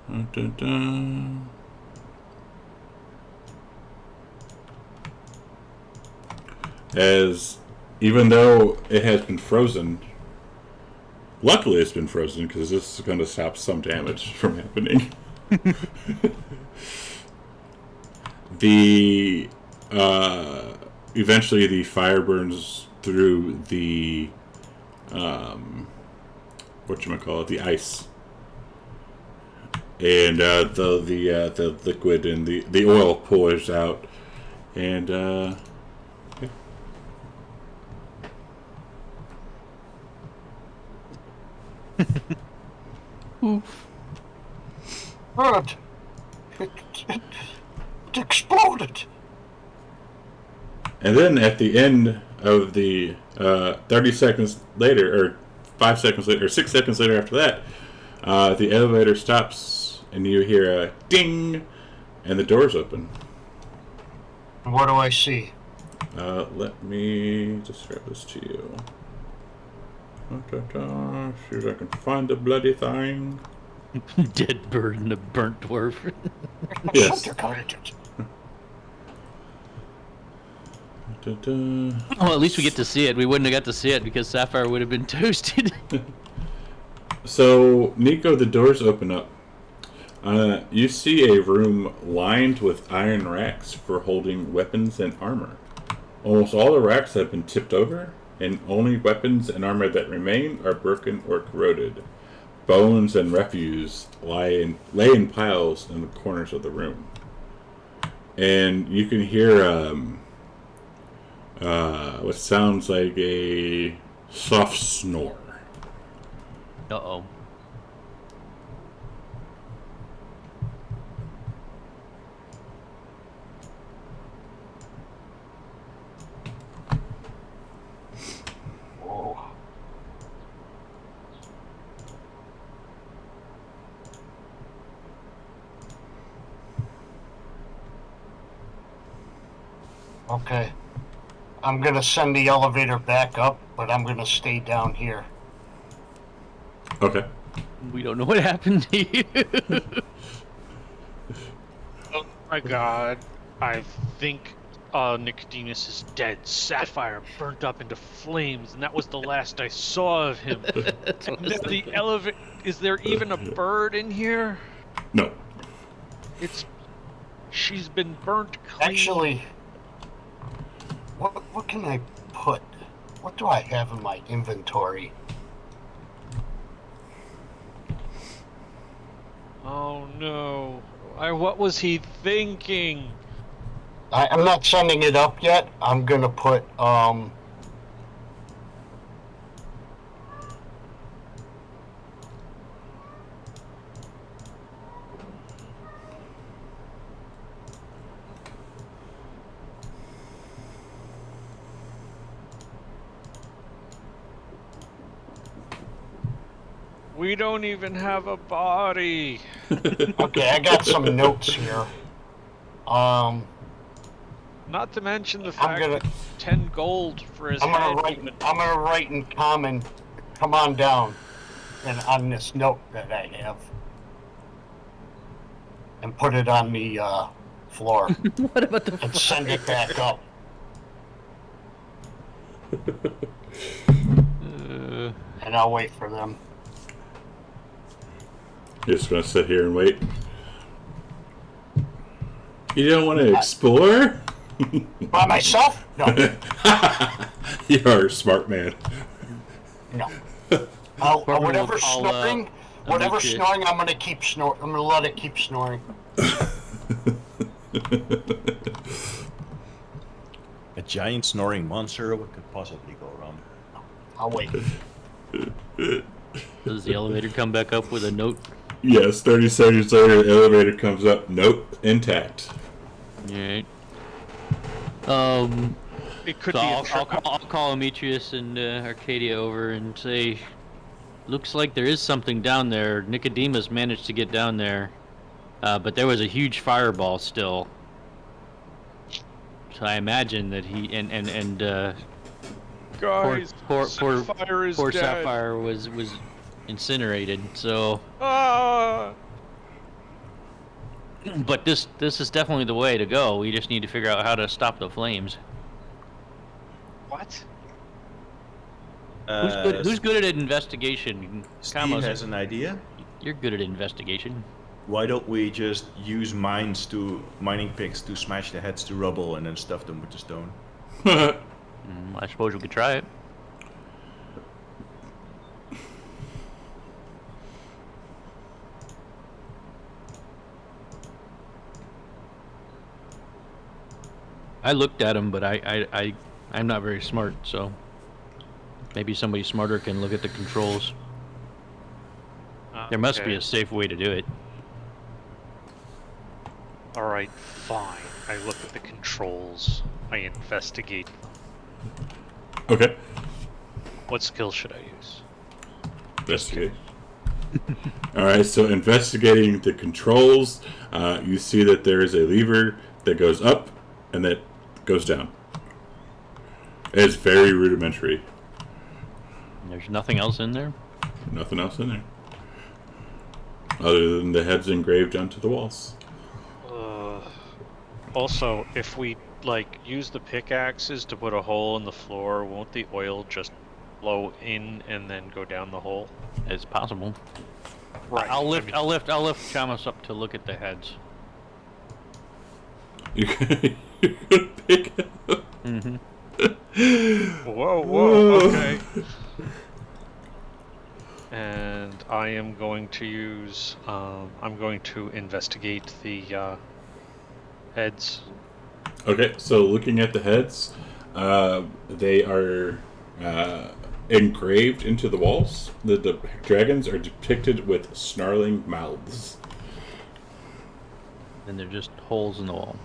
Dun, dun, dun. As even though it has been frozen, luckily it's been frozen because this is going to stop some damage from happening. The eventually the fire burns through the whatchamacallit, the ice, and the liquid and the oil pours out, and yeah. Bird. It exploded. And then at the end of the 30 seconds later, or 5 seconds later, or 6 seconds later after that, the elevator stops and you hear a ding and the doors open. What do I see? Let me describe this to you. See if I can find the bloody thing. Dead bird and a burnt dwarf. Yes. Well, at least we get to see it. We wouldn't have got to see it because Sapphire would have been toasted. So, Nico, the doors open up. You see a room lined with iron racks for holding weapons and armor. Almost all the racks have been tipped over, and only weapons and armor that remain are broken or corroded. Bones and refuse lay in piles in the corners of the room. And you can hear what sounds like a soft snore. Uh-oh. Whoa. Okay. I'm gonna send the elevator back up, but I'm gonna stay down here. Okay. We don't know what happened to you. Oh my god. I think Nicodemus is dead. Sapphire burnt up into flames, and that was the last I saw of him. And then the elevator. Is there even a bird in here? No. She's been burnt clean. Actually, what can I put? What do I have in my inventory? Oh no. What was he thinking? I'm not sending it up yet. I'm gonna put We don't even have a body. okay, I got some notes here. Not to mention the fact that 10 gold for his I'm head. gonna write in common, come on down, and on this note that I have, and put it on the floor, What about the and send it back up. And I'll wait for them. You're just gonna sit here and wait. You don't want to explore? By myself? No. You're a smart man. No. Barbara Whatever will call, snoring, I'll make it. I'm gonna keep snoring. I'm gonna let it keep snoring. A giant snoring monster? What could possibly go wrong? I'll wait. Does the elevator come back up with a note? Yes, 30 seconds later, the elevator comes up. Nope, intact. Alright. It could So be I'll call Demetrius and Arcadia over and say, looks like there is something down there. Nicodemus managed to get down there, but there was a huge fireball still. So I imagine that he and Guys, poor Sapphire is poor dead. Sapphire was incinerated. So, Ah! but this is definitely the way to go. We just need to figure out how to stop the flames. What? Who's good at investigation? Steve Kamos, has an idea. you're good at investigation. Why don't we just use mining picks to smash the heads to rubble and then stuff them with the stone? I suppose we could try it. I looked at him, but I'm not very smart, so maybe somebody smarter can look at the controls. There must be a safe way to do it. Alright, fine. I look at the controls. I investigate them. Okay. What skill should I use? Investigate. Alright, so investigating the controls, you see that there is a lever that goes up and that goes down. It's very rudimentary. There's nothing else in there? Nothing else in there. Other than the heads engraved onto the walls. Also, if we, use the pickaxes to put a hole in the floor, won't the oil just flow in and then go down the hole? It's possible. Right. I'll lift Chamas up to look at the heads. You're gonna pick it up. Whoa, okay. And I am going to use, I'm going to investigate the heads. Okay, so looking at the heads, they are engraved into the walls. The dragons are depicted with snarling mouths. And they're just holes in the wall.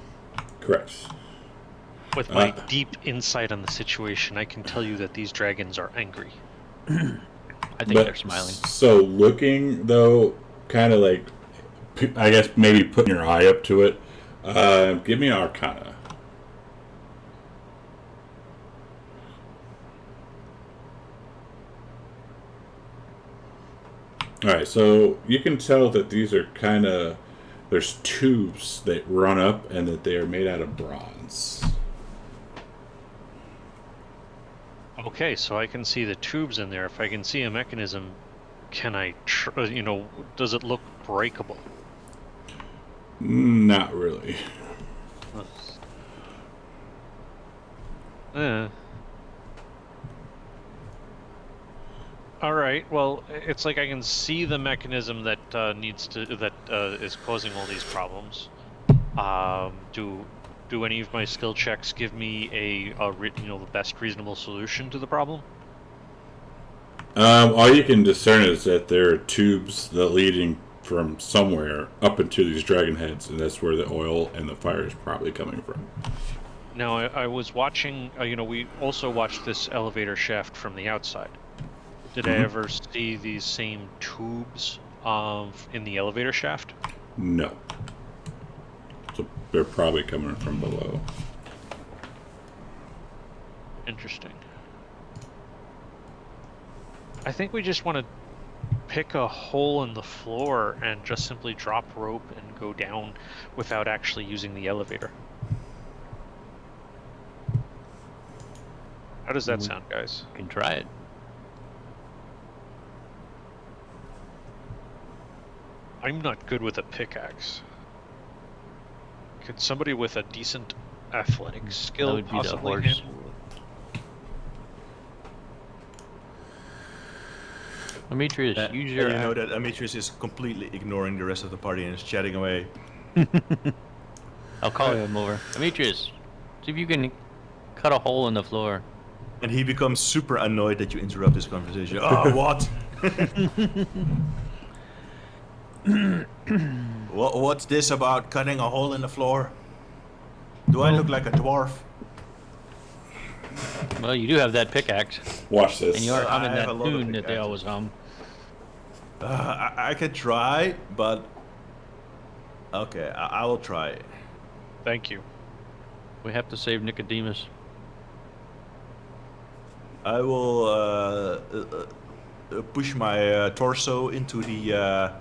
Correct. With my deep insight on the situation, I can tell you that these dragons are angry. I think they're smiling. So looking, though, kind of like, I guess maybe putting your eye up to it, give me an Arcana. Alright, so you can tell that these are kind of, there's tubes that run up and that they are made out of bronze. Okay, so I can see the tubes in there. If I can see a mechanism, can I, does it look breakable? Not really. All right. Well, it's like I can see the mechanism that is causing all these problems. Do any of my skill checks give me the best reasonable solution to the problem? All you can discern is that there are tubes that leading from somewhere up into these dragon heads, and that's where the oil and the fire is probably coming from. Now, I was watching. We also watched this elevator shaft from the outside. Did I ever see these same tubes in the elevator shaft? No. So they're probably coming from below. Interesting. I think we just want to pick a hole in the floor and just simply drop rope and go down without actually using the elevator. How does that sound, guys? You can try it. I'm not good with a pickaxe. Could somebody with a decent athletic skill That would be the possibly horse. handle? Demetrius, use your. You know that Demetrius is completely ignoring the rest of the party and is chatting away. I'll call him over. Demetrius, see if you can cut a hole in the floor. And he becomes super annoyed that you interrupt this conversation. Oh, what? What's this about cutting a hole in the floor? Do I look like a dwarf? Well, you do have that pickaxe, Watch this. and you are humming I have that a lot of tune that they pickaxes. always hum. I could try, but... Okay, I will try. Thank you. We have to save Nicodemus. I will push my torso into the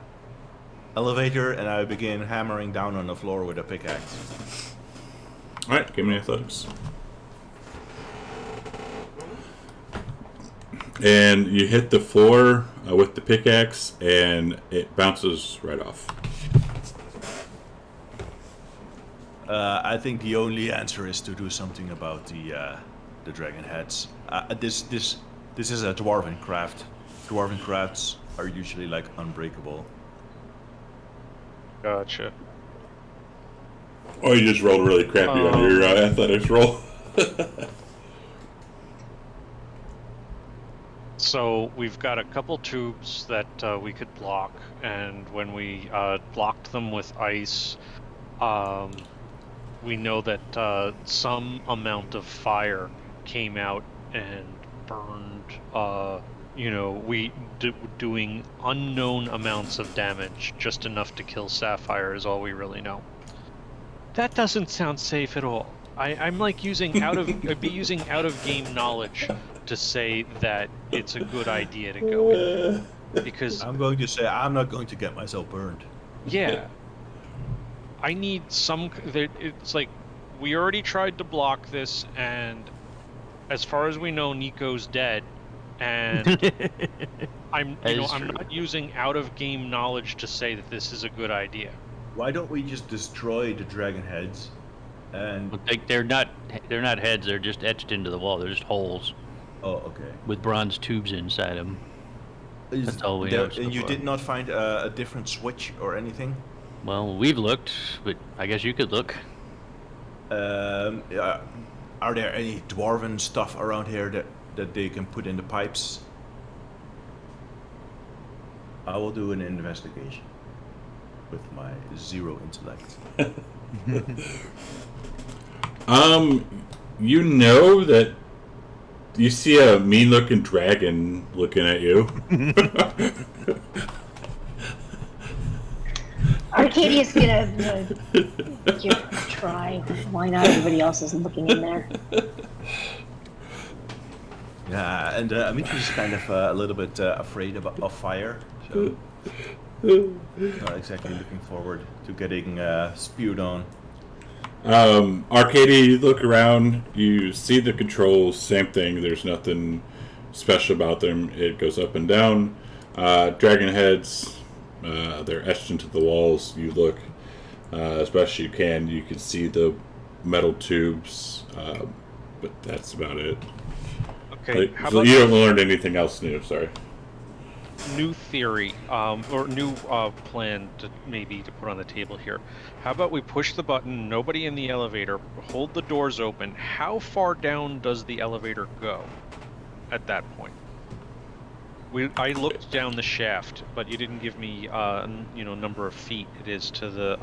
elevator, and I begin hammering down on the floor with a pickaxe. Alright, give me athletics. And you hit the floor with the pickaxe, and it bounces right off. I think the only answer is to do something about the dragon heads. This is a dwarven craft. Dwarven crafts are usually like unbreakable. Gotcha. Or you just rolled really crappy on your athletics roll. So we've got a couple tubes that we could block, and when we blocked them with ice, we know that some amount of fire came out and burned, doing unknown amounts of damage, just enough to kill Sapphire is all we really know. That doesn't sound safe at all. I'm like using I'd be using out of game knowledge to say that it's a good idea to go in. Because I'm going to say I'm not going to get myself burned. yeah. I need some. It's like we already tried to block this, and as far as we know, Nico's dead. And I'm not using out of game knowledge to say that this is a good idea. Why don't we just destroy the dragon heads? And They're not heads. They're just etched into the wall. They're just holes oh, okay. with bronze tubes inside them. That's all we know so And you far. did not find a different switch or anything? Well, we've looked, but I guess you could look. Are there any dwarven stuff around here that they can put in the pipes? I will do an investigation with my 0 intellect. You know that you see a mean-looking dragon looking at you. Arcadia's gonna give it a try. Why not? Everybody else is looking in there. Yeah, and Amitri is kind of a little bit afraid of fire, so not exactly looking forward to getting spewed on. Arcadia, you look around, you see the controls, same thing, there's nothing special about them. It goes up and down. Dragon heads, they're etched into the walls. You look as best as you can see the metal tubes, but that's about it. Okay, how So about you haven't learned anything else new, sorry. new theory, or new plan to put on the table here? How about we push the button, nobody in the elevator, hold the doors open. How far down does the elevator go at that point? I looked down the shaft, but you didn't give me, number of feet it is to the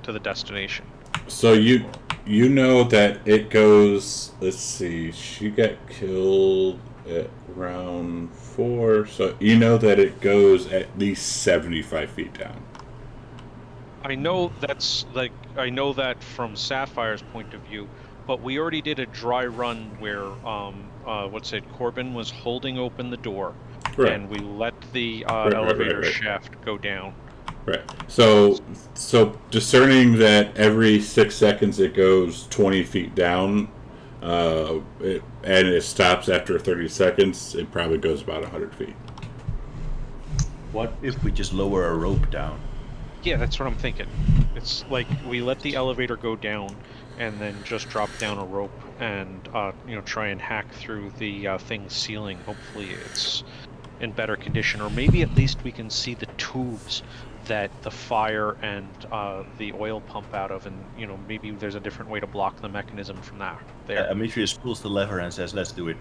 to the destination. So you know that it goes, let's see, she got killed at round 4, so you know that it goes at least 75 feet down. I know that from Sapphire's point of view, but we already did a dry run where Corbin was holding open the door, Right. and we let the Right. elevator shaft go down. Right. So discerning that every 6 seconds it goes 20 feet down, and it stops after 30 seconds, it probably goes about 100 feet. What if we just lower a rope down? Yeah, that's what I'm thinking. It's like we let the elevator go down, and then just drop down a rope and try and hack through the thing's ceiling. Hopefully, it's in better condition, or maybe at least we can see the tubes that the fire and the oil pump out of, and maybe there's a different way to block the mechanism from that. There. Amitrius pulls the lever and says, "Let's do it."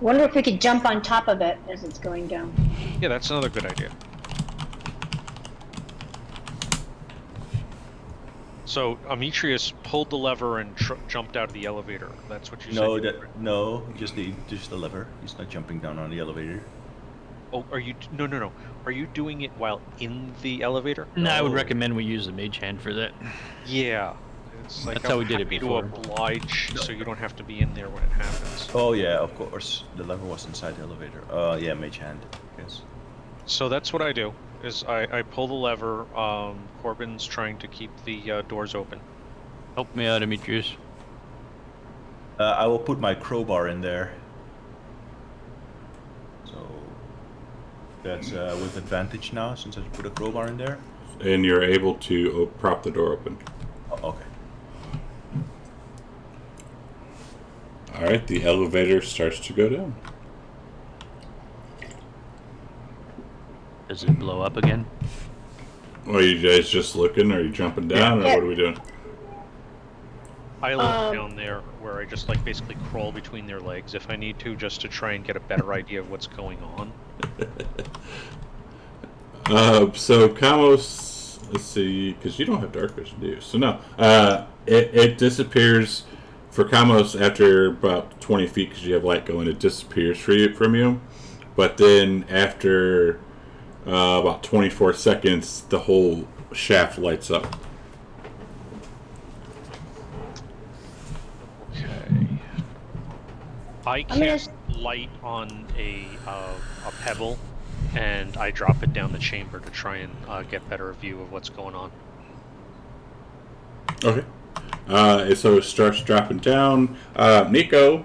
Wonder if we could jump on top of it as it's going down. Yeah, that's another good idea. So Amitrius pulled the lever and jumped out of the elevator. That's what you said. No, just the lever. He's not jumping down on the elevator. Oh, are you? No. Are you doing it while in the elevator? No, I would No. recommend we use the mage hand for that. Yeah. It's like That's how we did it happy before. to oblige, so you don't have to be in there when it happens. Oh yeah, of course. The lever was inside the elevator. Yeah, mage hand. Yes. So that's what I do. Is I pull the lever. Corbin's trying to keep the doors open. Help me out, Demetrius. I will put my crowbar in there. So that's with advantage now, since I put a crowbar in there. And you're able to prop the door open. Oh, okay. All right, the elevator starts to go down. Does it blow up again? Are you guys just looking? Are you jumping down, or Yeah. what are we doing? I look down there where I just like basically crawl between their legs if I need to, just to try and get a better idea of what's going on. So Kamos, let's see, because you don't have dark vision, do you? So no, it disappears for Kamos after about 20 feet because you have light going. It disappears from you, but then after about 24 seconds, the whole shaft lights up. Okay. I I'm gonna cast light on a pebble, and I drop it down the chamber to try and get better view of what's going on. Okay. So it starts dropping down. Nico,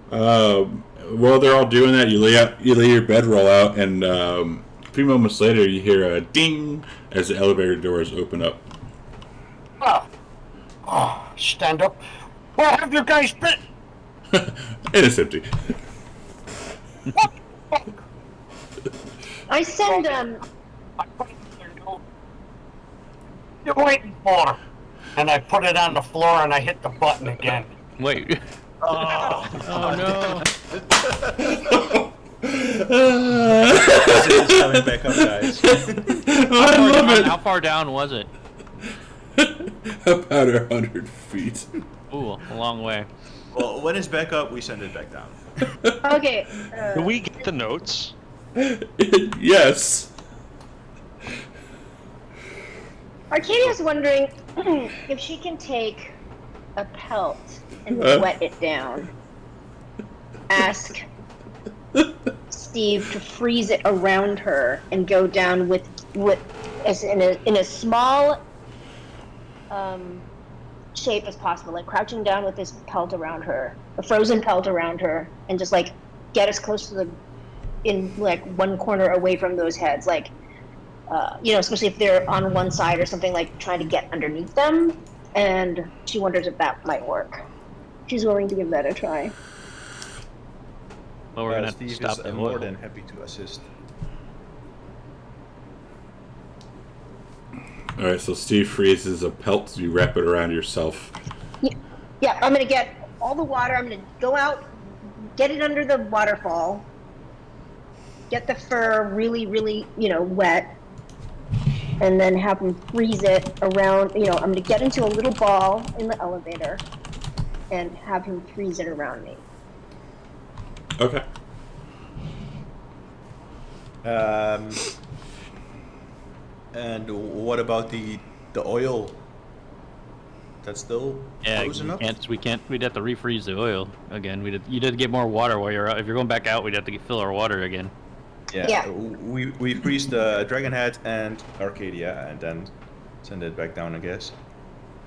while they're all doing that, you lay your bedroll out, and a few moments later, you hear a ding as the elevator doors open up. Stand up. Where have you guys been? And it's empty. I send I put it in there, you're waiting for. And I put it on the floor and I hit the button again. Wait. Oh, Oh no. It's coming back up, guys. I love it. How far down was it? About 100 feet. Ooh, a long way. Well, when it's back up, we send it back down. okay. Do we get the notes? Yes. Arcadia's wondering if she can take a pelt and wet it down. Ask Steve to freeze it around her and go down with as in a small shape as possible, like crouching down with this pelt around her, a frozen pelt around her, and just like get as close to in like one corner away from those heads, like especially if they're on one side or something, like trying to get underneath them. And she wonders if that might work. She's willing to give that a try. Well, we're gonna have Steve to stop is the more oil. than happy to assist. All right, so Steve freezes a pelt. You wrap it around yourself. Yeah, I'm gonna get all the water. I'm gonna go out, get it under the waterfall, get the fur really, really, wet, and then have him freeze it around. I'm gonna get into a little ball in the elevator and have him freeze it around me. Okay. And what about the oil? That's still frozen up? We'd have to refreeze the oil again. You'd have to get more water while you're out. If you're going back out, we'd have to fill our water again. Yeah. We freeze the Dragonhead and Arcadia, and then send it back down, I guess.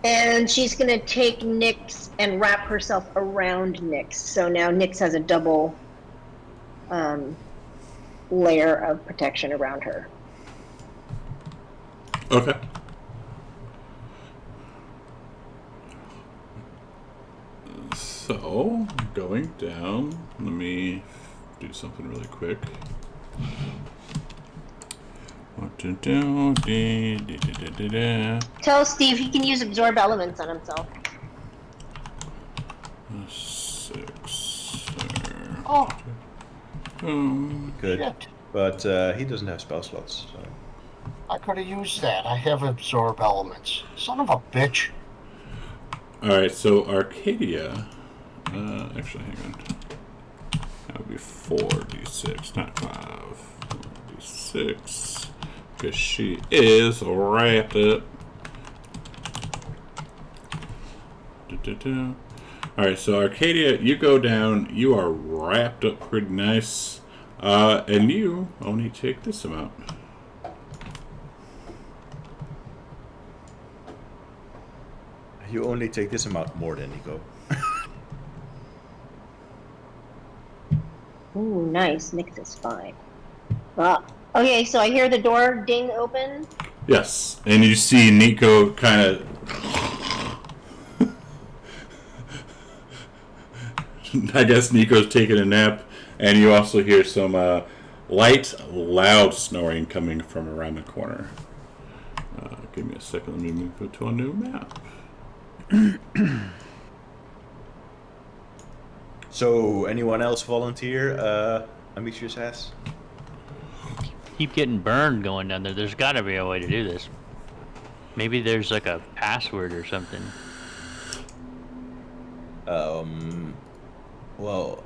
And she's gonna take Nyx and wrap herself around Nyx. So now Nyx has a double layer of protection around her. Okay. So, going down, let me do something really quick. Tell Steve he can use absorb elements on himself. 6. oh, Good. shit. But he doesn't have spell slots, so... I could have used that. I have absorb elements. Son of a bitch. Alright, so Arcadia. Actually, hang on. That would be 4d6, not 5. 6. Because she is wrapped up. Alright, so Arcadia, you go down. You are wrapped up pretty nice. And you only take this amount. You only take this amount more than Nico. Ooh, nice. Nick's is fine. Okay, so I hear the door ding open. Yes, and you see Nico kind of... I guess Nico's taking a nap, and you also hear some light, loud snoring coming from around the corner. Give me a second, let me move it to a new map. So, anyone else volunteer? Amicius has? Keep getting burned going down there. There's got to be a way to do this. Maybe there's like a password or something. Well,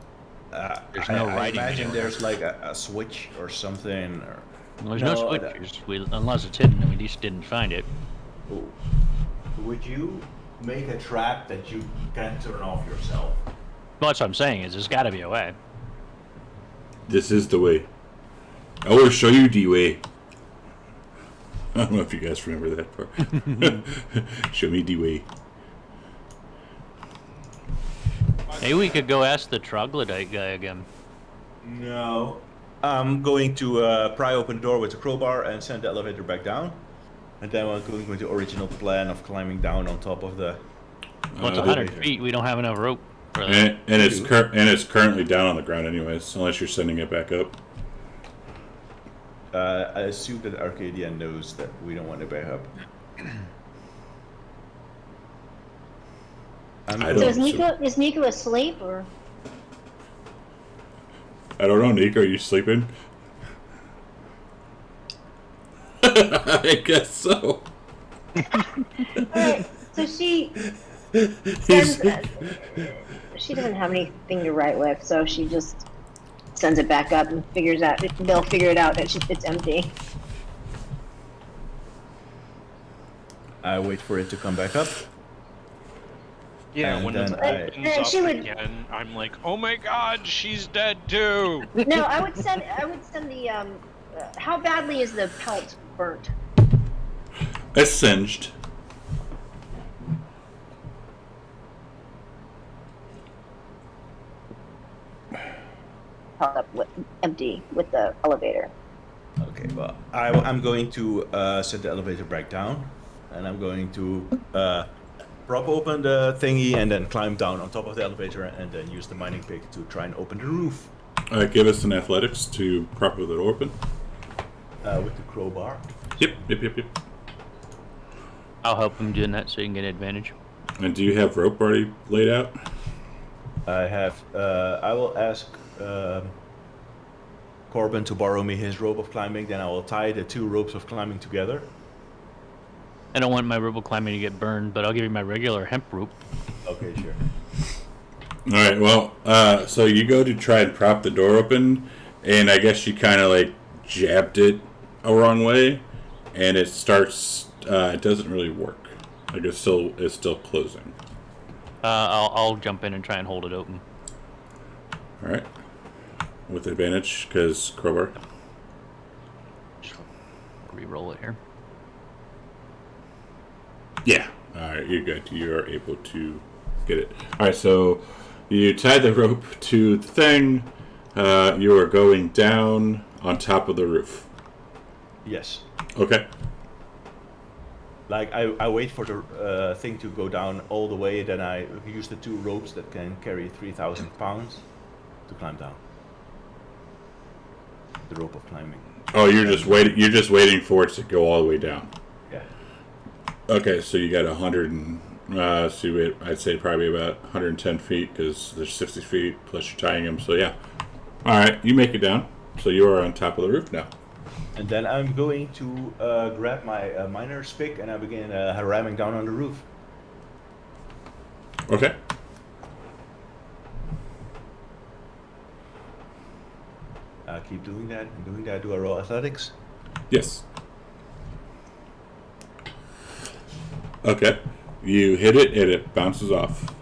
There's no I writing imagine anywhere. there's like a switch or something. Or... Well, there's no that- switches, unless it's hidden, and we just didn't find it. Would you make a trap that you can turn off yourself? Well, that's what I'm saying, is there's got to be a way. This is the way. I will show you the way. I don't know if you guys remember that part. Show me the way. Maybe we could go ask the troglodyte guy again. No. I'm going to pry open the door with the crowbar and send the elevator back down. And then we're going with the original plan of climbing down on top of the... Well, it's Uh, 100 feet. We don't have enough rope for that. And it's currently down on the ground anyways, unless you're sending it back up. I assume that Arcadia knows that we don't want to back up. I So don't- is Nico asleep or? I don't know, Nico, are you sleeping? I guess so. Alright, so she He's, sends, she doesn't have anything to write with, so she just sends it back up and figures out, they'll figure it out that it's empty. I wait for it to come back up. Yeah, And when it then I- opens And up she would- again, I'm like, oh my god, she's dead too! No, I would send the, how badly is the pelt burnt? it's singed. Held up with, empty with the elevator. Okay, well, I'm going to set the elevator back down. And I'm going to prop open the thingy and then climb down on top of the elevator and then use the mining pick to try and open the roof. Give us an athletics to prop it open. With the crowbar. Yep. I'll help him doing that so you can get advantage. And do you have rope already laid out? I have. I will ask Corbin to borrow me his rope of climbing. Then I will tie the two ropes of climbing together. I don't want my rope climbing to get burned, but I'll give you my regular hemp rope. Okay, sure. Alright, well, so you go to try and prop the door open, and I guess you kind of like jabbed it a wrong way, and it starts, it doesn't really work. Like it's still closing. I'll jump in and try and hold it open. Alright. With advantage, because crowbar. Just re-roll it here. Yeah. Alright, you're good. You're able to get it. Alright, so you tie the rope to the thing. You are going down on top of the roof. Yes. Okay. Like I wait for the thing to go down all the way, then I use the two ropes that can carry 3,000 pounds to climb down. The rope of climbing. Oh, you're just waiting. You're just waiting for it to go all the way down. Yeah. Okay, so you got 100 and so I'd say probably about 110 feet because there's 60 feet plus you're tying them. So yeah. All right, you make it down. So you are on top of the roof now. And then I'm going to grab my miner's pick and I begin ramming down on the roof. Okay. keep doing that and doing that. Do I roll athletics? Yes. Okay. You hit it and it bounces off.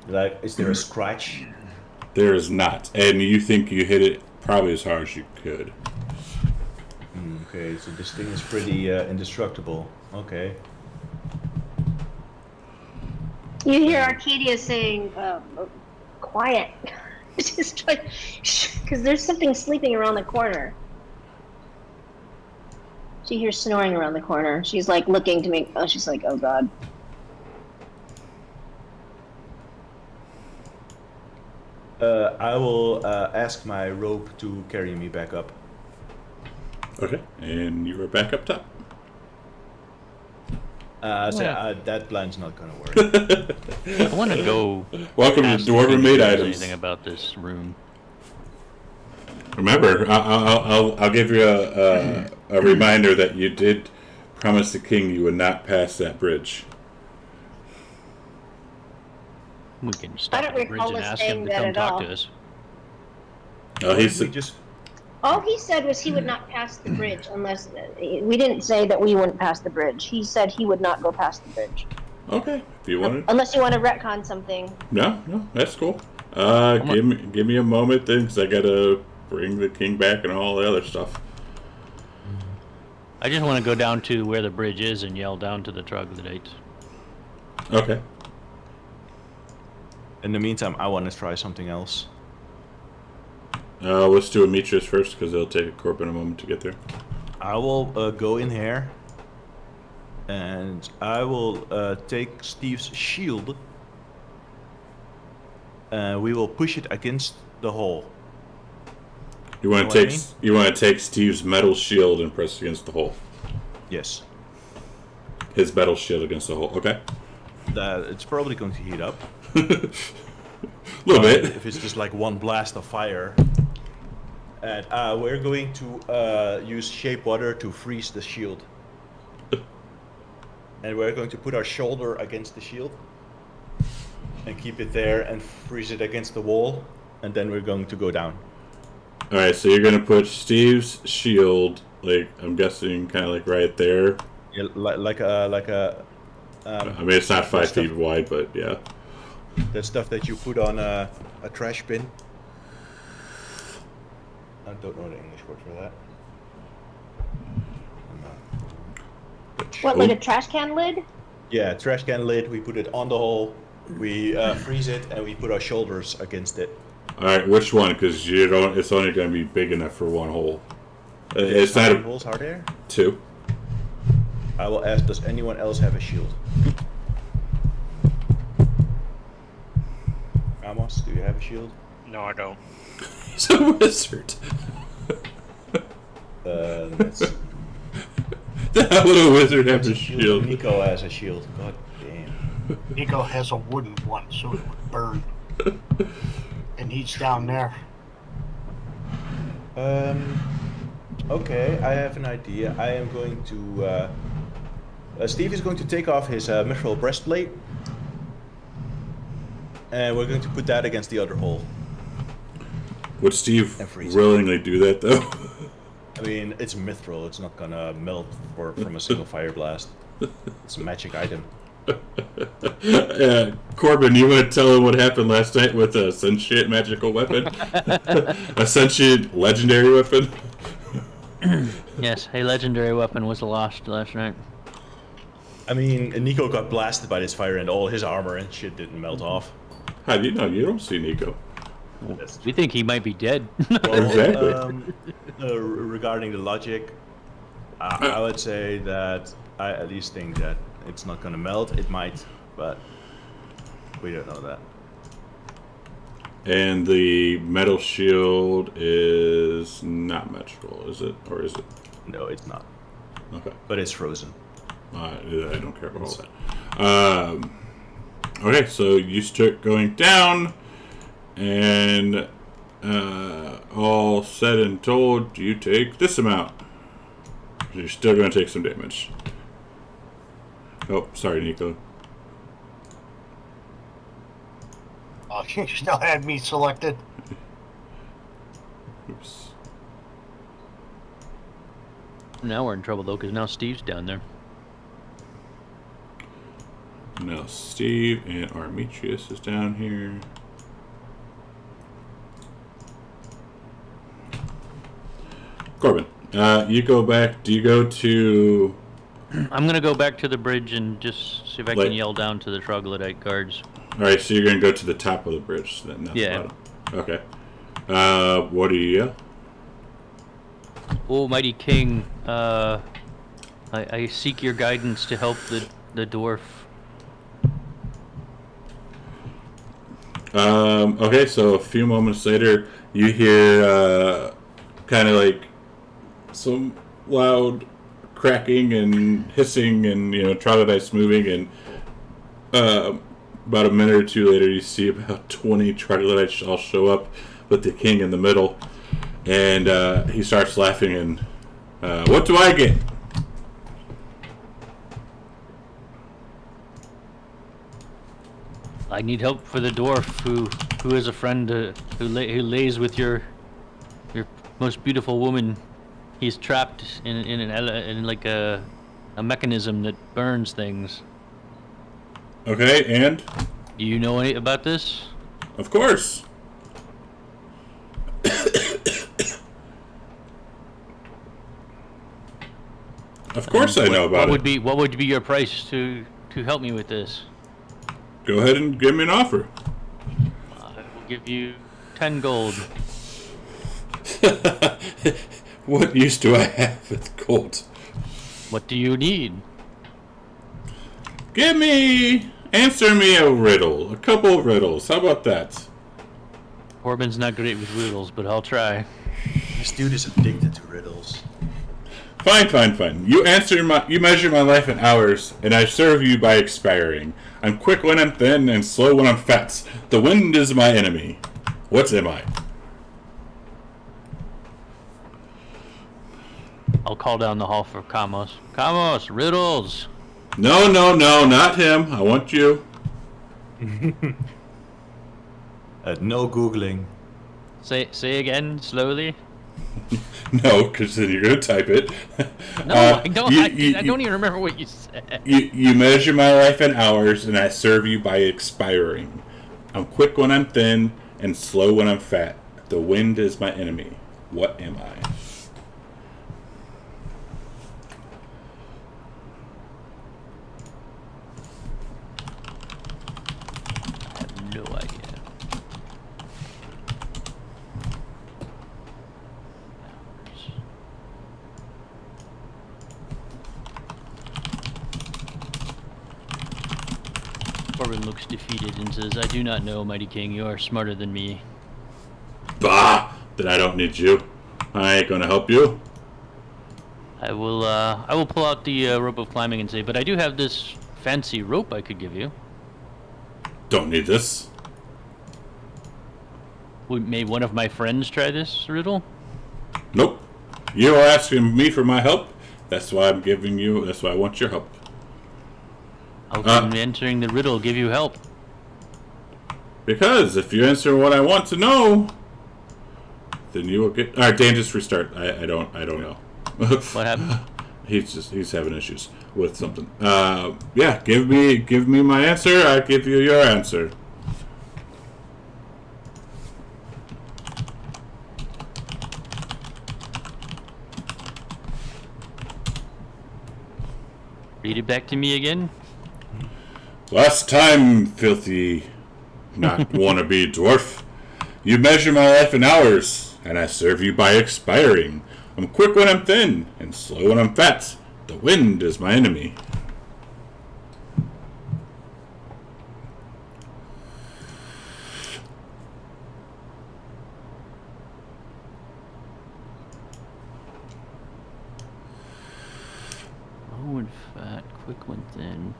Like, is there a scratch? There is not. And you think you hit it probably as hard as you could. Okay, so this thing is pretty indestructible. Okay. You hear Arcadia saying, quiet. Just like, because there's something sleeping around the corner. She hears snoring around the corner. She's like looking to me. Oh, she's like, oh God. I will ask my rope to carry me back up. Okay. And you are back up top. That plan's not gonna work. I want to go. Welcome to ask the Dwarven king Made if there's Items. Anything about this room? Remember, I'll give you a reminder that you did promise the king you would not pass that bridge. We can stop don't at the bridge recall and us ask him saying to that come at talk all. to us. Oh, We he's just All he said was he would not pass the bridge unless we didn't say that we wouldn't pass the bridge. He said he would not go past the bridge okay. If you wanted, unless you want to retcon something. no, that's cool. Give me a moment then, because I gotta bring the king back and all the other stuff. I just want to go down to where the bridge is and yell down to the troglodytes. Okay. in the meantime, I want to try something else. Let's do Amitrius first, because it'll take a Corbin a moment to get there. I will go in here, and I will take Steve's shield, and we will push it against the hole. You want Know to what I take you want to take Steve's metal shield and press against the hole. Yes. His metal shield against the hole. Okay. It's probably going to heat up. A little bit. If it's just like one blast of fire. And we're going to use shape water to freeze the shield. And we're going to put our shoulder against the shield and keep it there and freeze it against the wall. And then we're going to go down. All right. So you're gonna put Steve's shield, like I'm guessing, kind of like right there. Yeah, like a. I mean, it's not 5 feet wide, but yeah. That stuff that you put on a trash bin. I don't know the English word for that. What, like a trash can lid? Yeah, trash can lid. We put it on the hole. We freeze it, and we put our shoulders against it. All right. Which one? Because you don't. It's only gonna be big enough for one hole. It's How not many a holes are there? 2. I will ask, does anyone else have a shield? Amos, do you have a shield? No, I don't. He's a wizard. Let's see. How would a wizard have a Shield. shield? Nico has a shield. God damn. Nico has a wooden one, so it would burn. And he's down there. Okay, I have an idea. I am going to... Steve is going to take off his mithril breastplate. And we're going to put that against the other hole. Would Steve And freeze it. willingly do that, though? I mean, it's mithril. It's not gonna melt from a single fire blast. It's a magic item. Corbin, you want to tell him what happened last night with a sentient magical weapon? A sentient legendary weapon? Yes, a legendary weapon was lost last night. I mean, Nico got blasted by this fire and all his armor and shit didn't melt off. How do you know? You don't see Nico. We think he might be dead. Well, Exactly. Regarding the logic, I would say that I at least think that it's not gonna melt. It might, but we don't know that. And the metal shield is not magical, is it? Or is it? No, it's not. Okay. But it's frozen. I don't care about all that. Okay, so you start going down, and all said and told, you take this amount. You're still going to take some damage. Oh, sorry, Nico. Oh, you still had me selected. Oops. Now we're in trouble though, because now Steve's down there. Now Steve and Arminius is down here. Corbin, you go back. Do you go to... I'm gonna go back to the bridge and just see if I Like- can yell down to the troglodyte guards. Alright, so you're going to go to the top of the bridge, then, not Yeah. the bottom. Okay. What do you yell? Oh, mighty king, I seek your guidance to help the dwarf. Okay, so a few moments later, you hear kind of like some loud cracking and hissing and, troglodytes moving, and about a minute or two later, you see about 20 troglodytes all show up with the king in the middle, and he starts laughing and, what do I get? I need help for the dwarf who is a friend who lays with your most beautiful woman. He's trapped in like a mechanism that burns things. Okay, and? Do you know any about this? Of course. Of course I know about it. What would be your price to help me with this? Go ahead and give me an offer. I will give you 10 gold. What use do I have with gold? What do you need? Answer me a riddle. A couple of riddles. How about that? Corbin's not great with riddles, but I'll try. This dude is addicted to riddles. Fine. You measure my life in hours, and I serve you by expiring. I'm quick when I'm thin, and slow when I'm fat. The wind is my enemy. What am I? I'll call down the hall for Kamos. Kamos, riddles! No, not him. I want you. No Googling. Say again, slowly. No, because then you're going to type it. No, I don't. I don't even remember what you said. You measure my life in hours, and I serve you by expiring. I'm quick when I'm thin, and slow when I'm fat. The wind is my enemy. What am I? I have no idea. Corbin looks defeated and says, I do not know, mighty king. You are smarter than me. Bah! Then I don't need you. I ain't gonna help you. I will pull out the rope of climbing and say, but I do have this fancy rope I could give you. Don't need this. May one of my friends try this riddle? Nope. You are asking me for my help. That's why I'm giving you. That's why I want your help. How can answering the riddle give you help? Because if you answer what I want to know, then you will get. Alright, Dan, just restart. I don't know. What happened? He's having issues with something. Yeah, give me my answer. I give you your answer. Read it back to me again. Last time, filthy, not wannabe dwarf. You measure my life in hours, and I serve you by expiring. I'm quick when I'm thin, and slow when I'm fat. The wind is my enemy. Low and fat, quick when thin.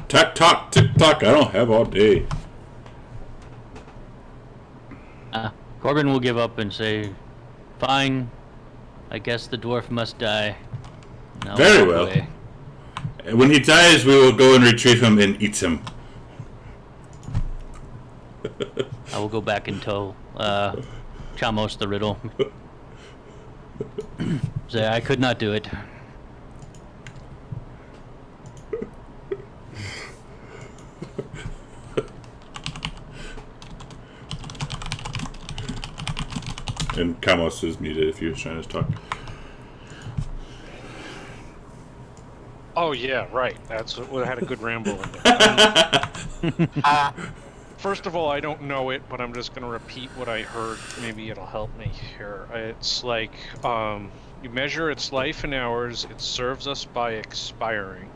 Tack tock, tick tock. I don't have all day. Corbin will give up and say, fine, I guess the dwarf must die. I'll Very walk well. away. When he dies, we will go and retrieve him and eat him. I will go back and tell Chamos the riddle. Say, I could not do it. And Kamos is muted if he was trying to talk. Oh yeah, right. That's what had a good ramble in there. First of all, I don't know it, but I'm just gonna repeat what I heard. Maybe it'll help me here. It's like you measure its life in hours. It serves us by expiring.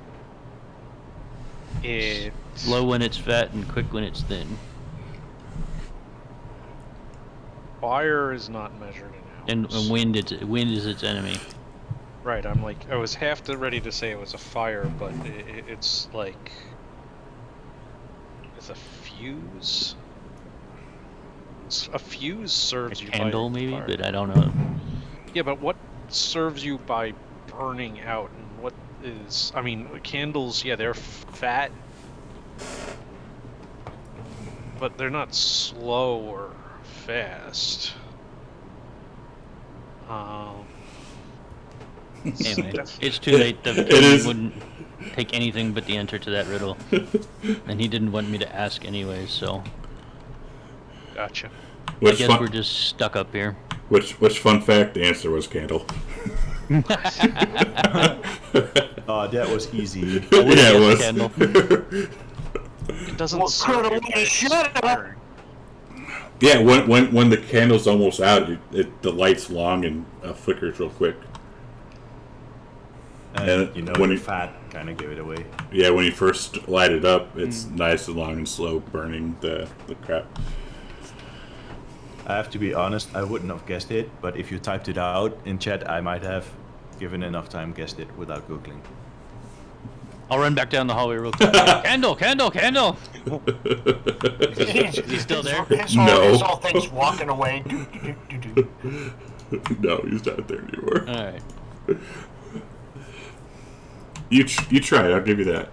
It Slow when it's fat and quick when it's thin. fire is not measured in hours. And wind is its enemy. Right. I'm like I was ready to say it was a fire, but it's like it's a fuse. A fuse serves A you candle, by maybe, fire. but I don't know. Yeah, but what serves you by burning out, and what is? I mean, candles. Yeah, they're fat, but they're not slow or fast. Anyway, it's too late. The It king is. wouldn't take anything but the answer to that riddle, and he didn't want me to ask anyway. So Gotcha. I Which guess fun, we're just stuck up here. which fun fact? The answer was candle. That was easy. Yeah, it was. Candle. It doesn't Well, serve Colonel, you by you should have. expiring. Yeah, when the candle's almost out, the light's long and flickers real quick. And you know, when the you- fat kind of gave it away. Yeah, when you first light it up, it's nice and long and slow burning the crap. I have to be honest, I wouldn't have guessed it, but if you typed it out in chat, I might have given enough time guessed it without googling. I'll run back down the hallway real quick. Candle, candle, candle. Is he still there? His No. whole thing's walking away. Do, do, do, do, do. No, he's not there anymore. All right. You tried. I'll give you that.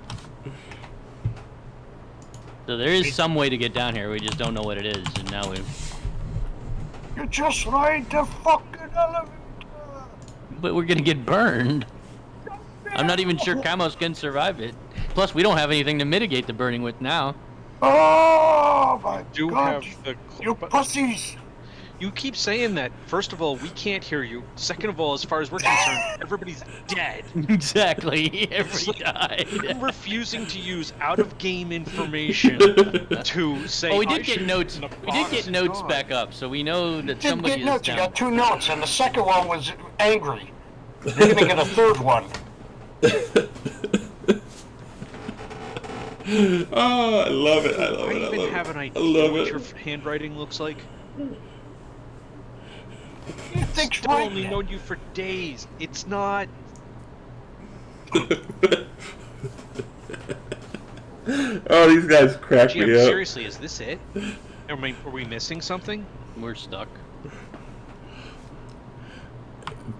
So there is some way to get down here. We just don't know what it is, and now we. You just ride the fucking elevator. But we're gonna get burned. I'm not even sure Kamos can survive it. Plus, we don't have anything to mitigate the burning with now. Oh my Do god. have the You pussies. You keep saying that. First of all, we can't hear you. Second of all, as far as we're concerned, everybody's dead. Exactly. Everybody died. I'm refusing to use out-of-game information to say. Oh, we I did get should notes. in a We did get box. notes God. back up, so we know that Didn't somebody get is notes. You down. got 2 notes, and the second one was angry. You're gonna get a third one. Oh, I love it. I love I it. I even love have it. an I idea love what it. your handwriting looks like. You think I've right? only known you for days. It's not. Oh, these guys crack GM, me up. seriously, is this it? Are we missing something? We're stuck.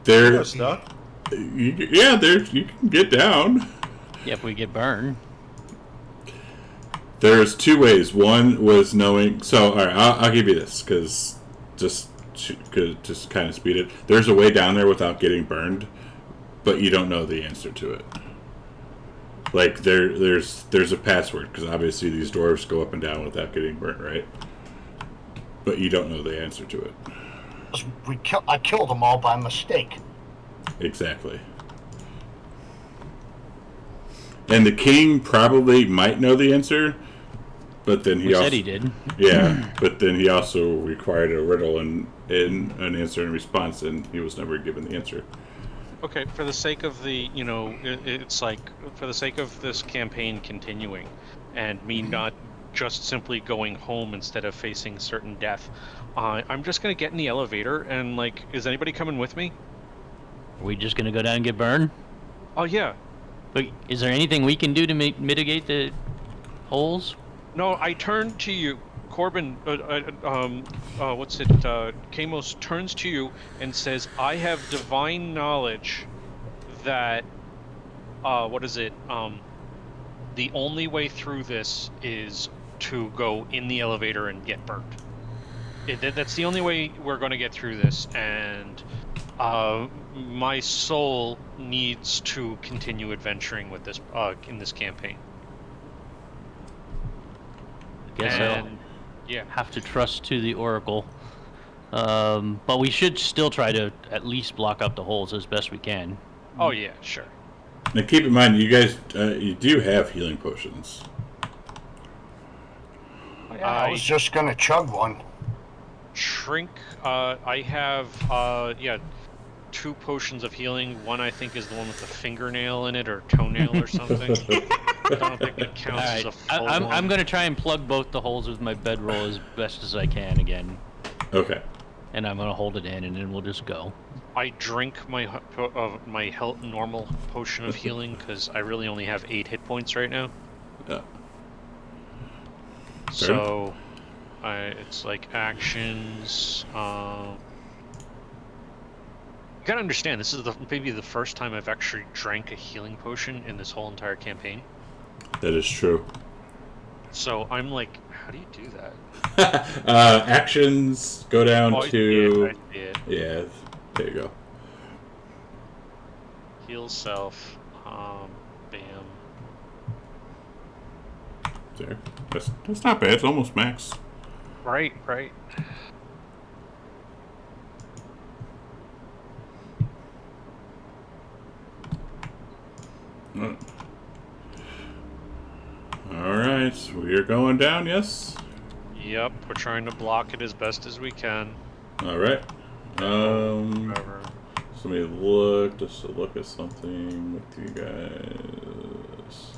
They're You're stuck? yeah, you can get down. Yeah, if we get burned. There's 2 ways. One was knowing. So, all right, I'll give you this because just kind of speed it. There's a way down there without getting burned, but you don't know the answer to it. Like there's a password because obviously these dwarves go up and down without getting burnt, right? But you don't know the answer to it. I killed them all by mistake. Exactly. And the king probably might know the answer, but then he We also said he did. Yeah, but then he also required a riddle and an answer and response, and he was never given the answer. Okay, for the sake of the, it's like, for the sake of this campaign continuing, and me not just simply going home instead of facing certain death, I'm just gonna get in the elevator and, like, is anybody coming with me? Are we just gonna go down and get burned? Oh, yeah. But is there anything we can do to mitigate the holes? No, I turn to you. Corbin, Kamos turns to you and says, I have divine knowledge that what is it? The only way through this is to go in the elevator and get burnt. That's the only way we're going to get through this, and my soul needs to continue adventuring with this in this campaign. I guess I'll yeah, have to trust to the Oracle. But we should still try to at least block up the holes as best we can. Oh yeah, sure. Now keep in mind, you guys, you do have healing potions. I was just gonna chug one. Shrink. I have 2 potions of healing. One I think is the one with the fingernail in it or toenail or something. I don't think it counts as a full one. I'm going to try and plug both the holes with my bedroll as best as I can again. Okay. And I'm going to hold it in, and then we'll just go. I drink my normal potion of healing because I really only have 8 hit points right now. Yeah. So, it's like actions. You gotta understand, this is maybe the first time I've actually drank a healing potion in this whole entire campaign. That is true. So I'm like, how do you do that? Actions go down to. I see it. Yeah, there you go. Heal self. Bam. There. That's not bad. It's almost max. Right. Alright, so we are going down, yes? Yep, we're trying to block it as best as we can. Alright. Whatever. So let me look, just to look at something with you guys.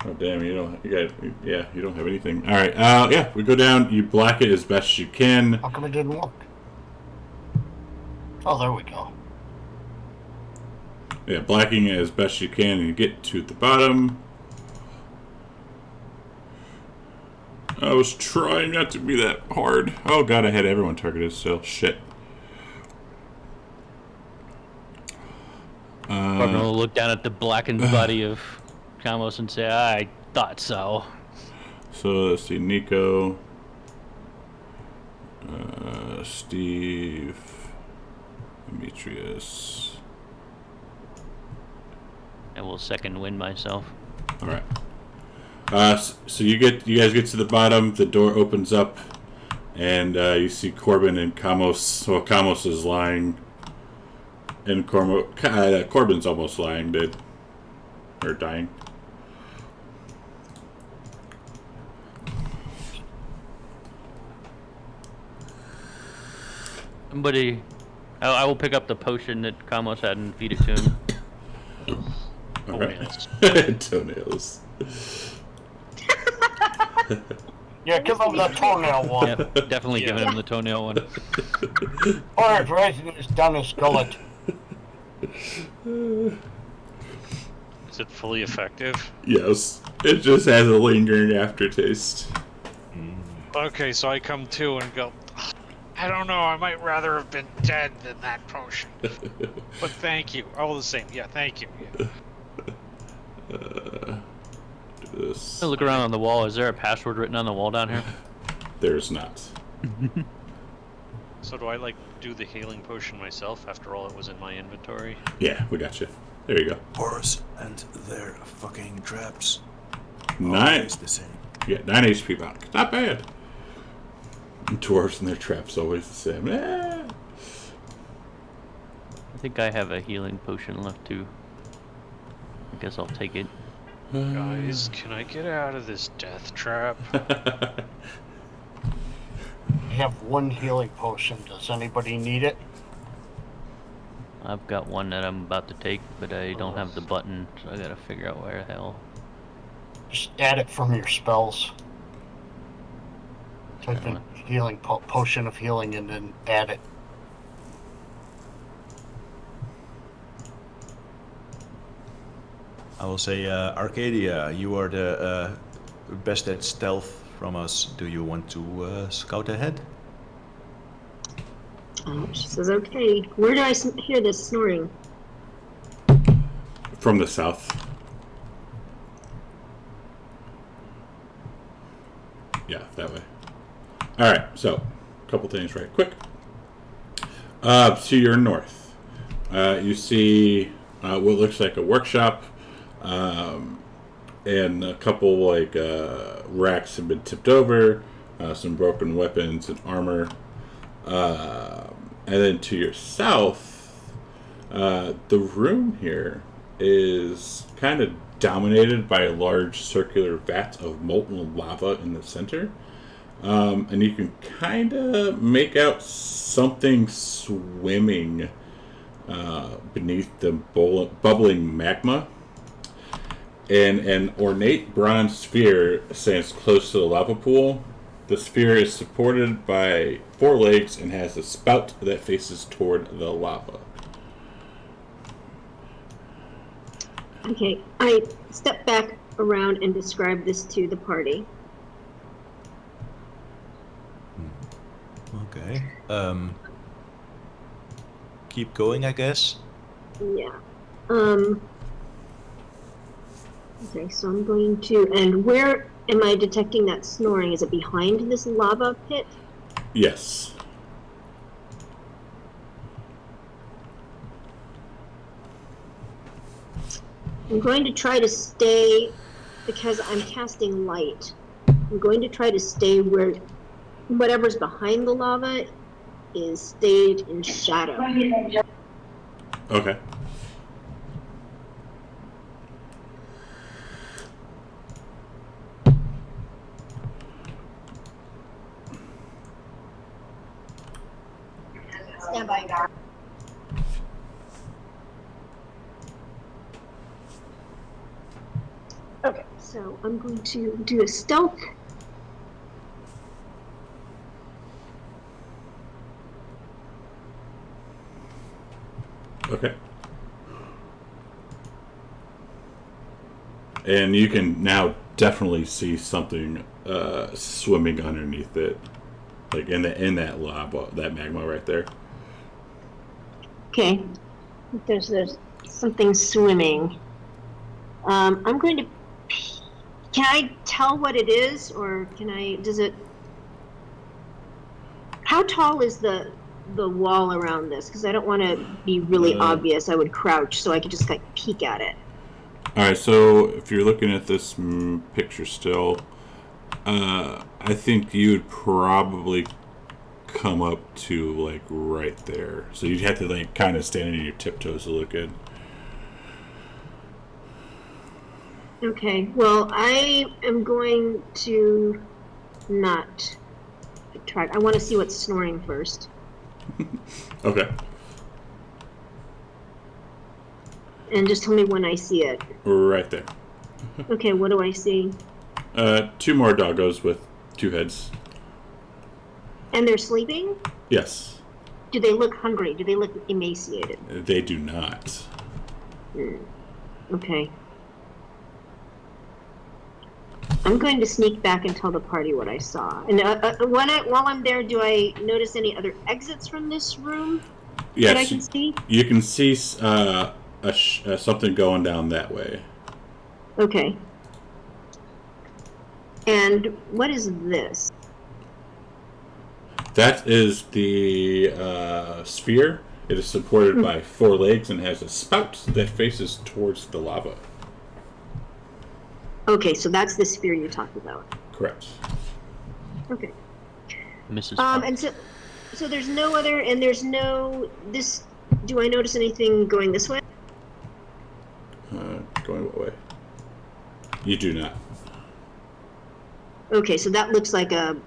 Oh damn, you don't have anything. Alright, yeah, we go down, you block it as best you can. How come it didn't work? Oh, there we go. Yeah, blocking it as best you can and you get to the bottom. I was trying not to be that hard. Oh god, I had everyone targeted still. Shit. I'm gonna look down at the blackened body of Kamos and say, I thought so. So let's see, Nico, Steve, Demetrius. I will second win myself. All right. So you guys get to the bottom. The door opens up, and you see Corbin and Kamos. Well, Kamos is lying, and Corbin's almost lying, dead or dying. Somebody, I will pick up the potion that Kamos had and feed it to him. All right. Toenails. Yeah, give him the toenail one. Yep, definitely giving him the toenail one. Or it's right down his gullet. Is it fully effective? Yes. It just has a lingering aftertaste. Okay, so I come to and go, I don't know, I might rather have been dead than that potion. But thank you. All the same. Yeah, thank you. Yeah. This. I look around on the wall. Is there a password written on the wall down here? There's not. So do I, like, do the healing potion myself? After all, it was in my inventory. Yeah, we got you. There you go. Horse and their fucking traps. 9. Always the same. Yeah, 9 HP back. Not bad. And dwarves and their traps always the same. Eh. I think I have a healing potion left too. I guess I'll take it. Guys, can I get out of this death trap? I have one healing potion. Does anybody need it? I've got one that I'm about to take, but I don't have the button, so I gotta figure out where the hell. Just add it from your spells. Type in healing potion of healing and then add it. I will say, Arcadia, you are the best at stealth from us. Do you want to scout ahead? She says, okay. Where do I hear this snoring? From the south. Yeah, that way. All right, so a couple things right quick. To your north, you see what looks like a workshop, and a couple like racks have been tipped over, some broken weapons and armor. And then to your south, the room here is kind of dominated by a large circular vat of molten lava in the center. And you can kind of make out something swimming beneath the bubbling magma. And an ornate bronze sphere stands close to the lava pool. The sphere is supported by 4 legs and has a spout that faces toward the lava. Okay, I step back around and describe this to the party. Okay. Keep going, I guess. Yeah. Okay, so I'm going to. And where am I detecting that snoring? Is it behind this lava pit? Yes. I'm going to try to stay, because I'm casting light, I'm going to try to stay where whatever's behind the lava is stayed in shadow. Okay. Stand by. Okay, so I'm going to do a stealth. Okay. And you can now definitely see something swimming underneath it, like in that lava, that magma right there. Okay, there's something swimming. I'm going to. Can I tell what it is, or can I? Does it? How tall is the wall around this? Because I don't want to be really obvious. I would crouch so I could just like peek at it. All right, so if you're looking at this picture still, I think you'd probably come up to like right there. So you'd have to like kind of stand on your tiptoes to look good. Okay, well, I am going to not try. I want to see what's snoring first. Okay. And just tell me when I see it. Right there. Okay, what do I see? 2 more doggos with 2 heads. And they're sleeping? Yes. Do they look hungry? Do they look emaciated? They do not. Okay. I'm going to sneak back and tell the party what I saw. And while I'm there, do I notice any other exits from this room that I can see? You can see something going down that way. Okay. And what is this? That is the sphere. It is supported by 4 legs and has a spout that faces towards the lava. Okay, so that's the sphere you're talking about. Correct. Okay. Mrs. And so there's no other, and there's no this. Do I notice anything going this way? Going what way? You do not. Okay, so that looks like a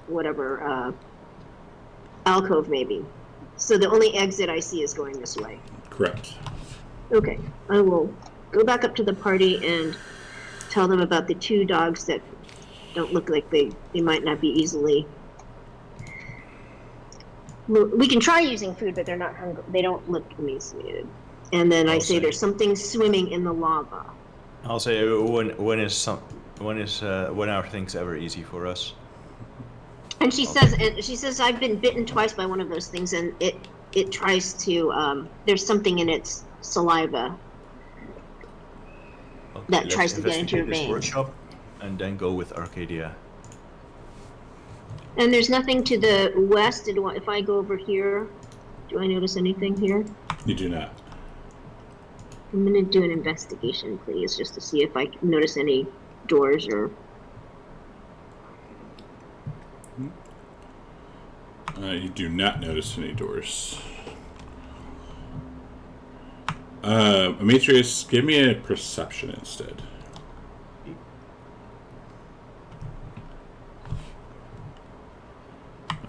whatever alcove maybe. So the only exit I see is going this way. Correct. Okay, I will go back up to the party and tell them about the 2 dogs that don't look like they might not be easily. We can try using food, but they're not hungry. They don't look emaciated. And then I say there's something swimming in the lava. I'll say when are things ever easy for us? And she says I've been bitten twice by one of those things, and it tries to there's something in its saliva Okay, that let's tries to get into your investigate this veins. workshop and then go with Arcadia. And there's nothing to the west. If I go over here, do I notice anything here? You do not. I'm gonna do an investigation, please, just to see if I can notice any doors or. You do not notice any doors. Demetrius, give me a perception instead.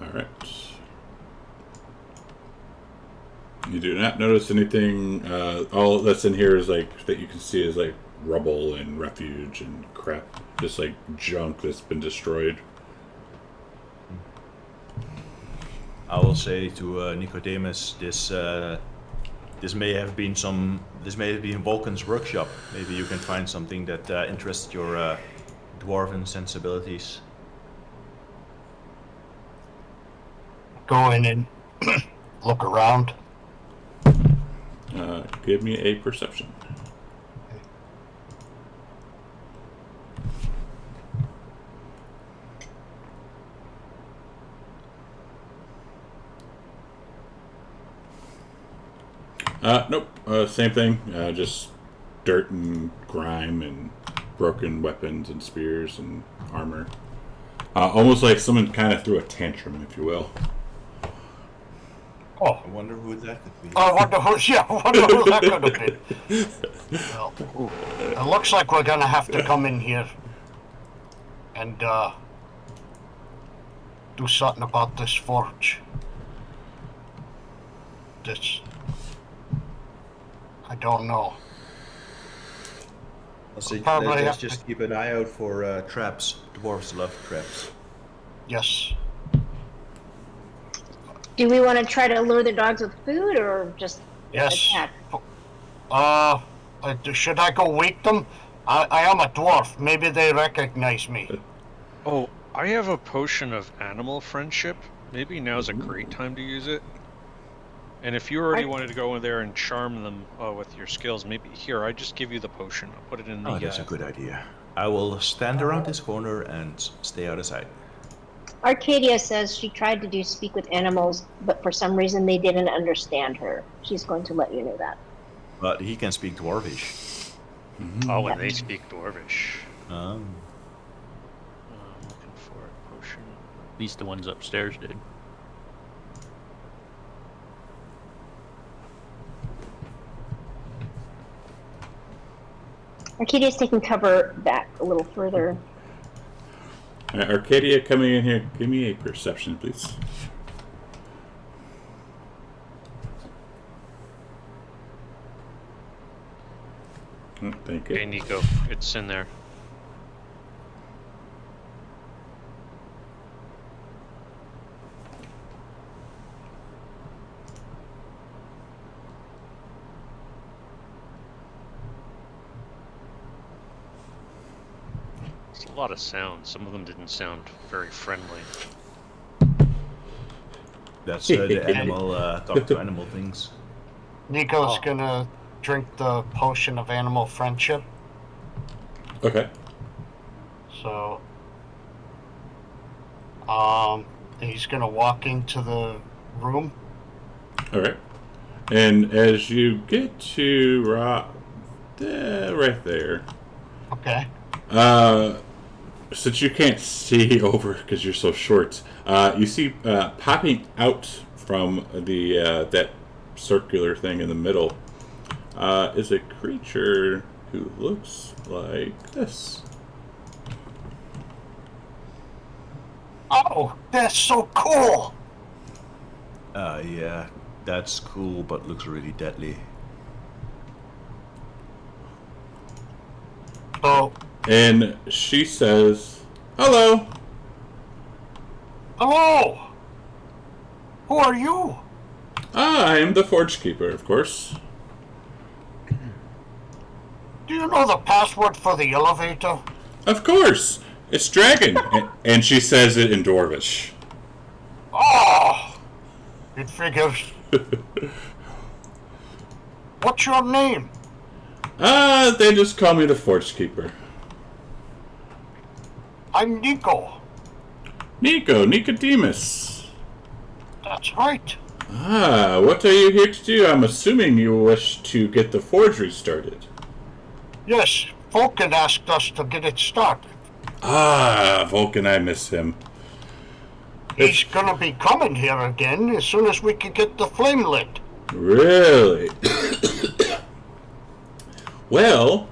Alright. You do not notice anything. All that's in here is like, that you can see is like rubble and refuge and crap. Just like junk that's been destroyed. I will say to Nicodemus, this may have been Vulcan's workshop. Maybe you can find something that interests your dwarven sensibilities. Go in and look around. Give me a perception. Nope. Same thing. Just dirt and grime and broken weapons and spears and armor. Almost like someone kind of threw a tantrum, if you will. Oh, I wonder who that could be. I wonder who that could have been. Well, it looks like we're gonna have to come in here and do something about this forge. I don't know. I'll say, Probably let's have just keep an eye out for traps. Dwarves love traps. Yes. Do we want to try to lure the dogs with food or just Yes. attack? Should I go wake them? I am a dwarf. Maybe they recognize me. Oh, I have a potion of animal friendship. Maybe now's a great time to use it. And if you already wanted to go in there and charm them with your skills, maybe here, I just give you the potion. I'll put it in the... Oh, that's a good idea. I will stand around this corner and stay out of sight. Arcadia says she tried to speak with animals, but for some reason they didn't understand her. She's going to let you know that. But he can speak Dwarvish. Oh, and they speak Dwarvish. Um, I'm looking for a potion. At least the ones upstairs did. Arcadia's taking cover back a little further. Arcadia, coming in here, give me a perception, please. Oh, thank you. Okay, Nico, it's in there. It's a lot of sounds. Some of them didn't sound very friendly. that's the animal, talk to animal things. Nico's gonna drink the potion of animal friendship. Okay. So, he's gonna walk into the room. All right. And as you get to right there, Okay. since you can't see over because you're so short, you see popping out from the that circular thing in the middle is a creature who looks like this. Oh, that's so cool! Yeah, that's cool, but looks really deadly. So, And she says, "Hello." hello! Who are you? I am the Forge Keeper, of course. Do you know the password for the elevator? Of course, it's Dragon, and she says it in Dwarvish. Oh, it figures. What's your name? They just call me the Forge Keeper. I'm Nico. Nicodemus. That's right. Ah, what are you here to do? I'm assuming you wish to get the forgery started. Yes, Vulcan asked us to get it started. Ah, Vulcan, I miss him. He's gonna be coming here again as soon as we can get the flame lit. Really? Well,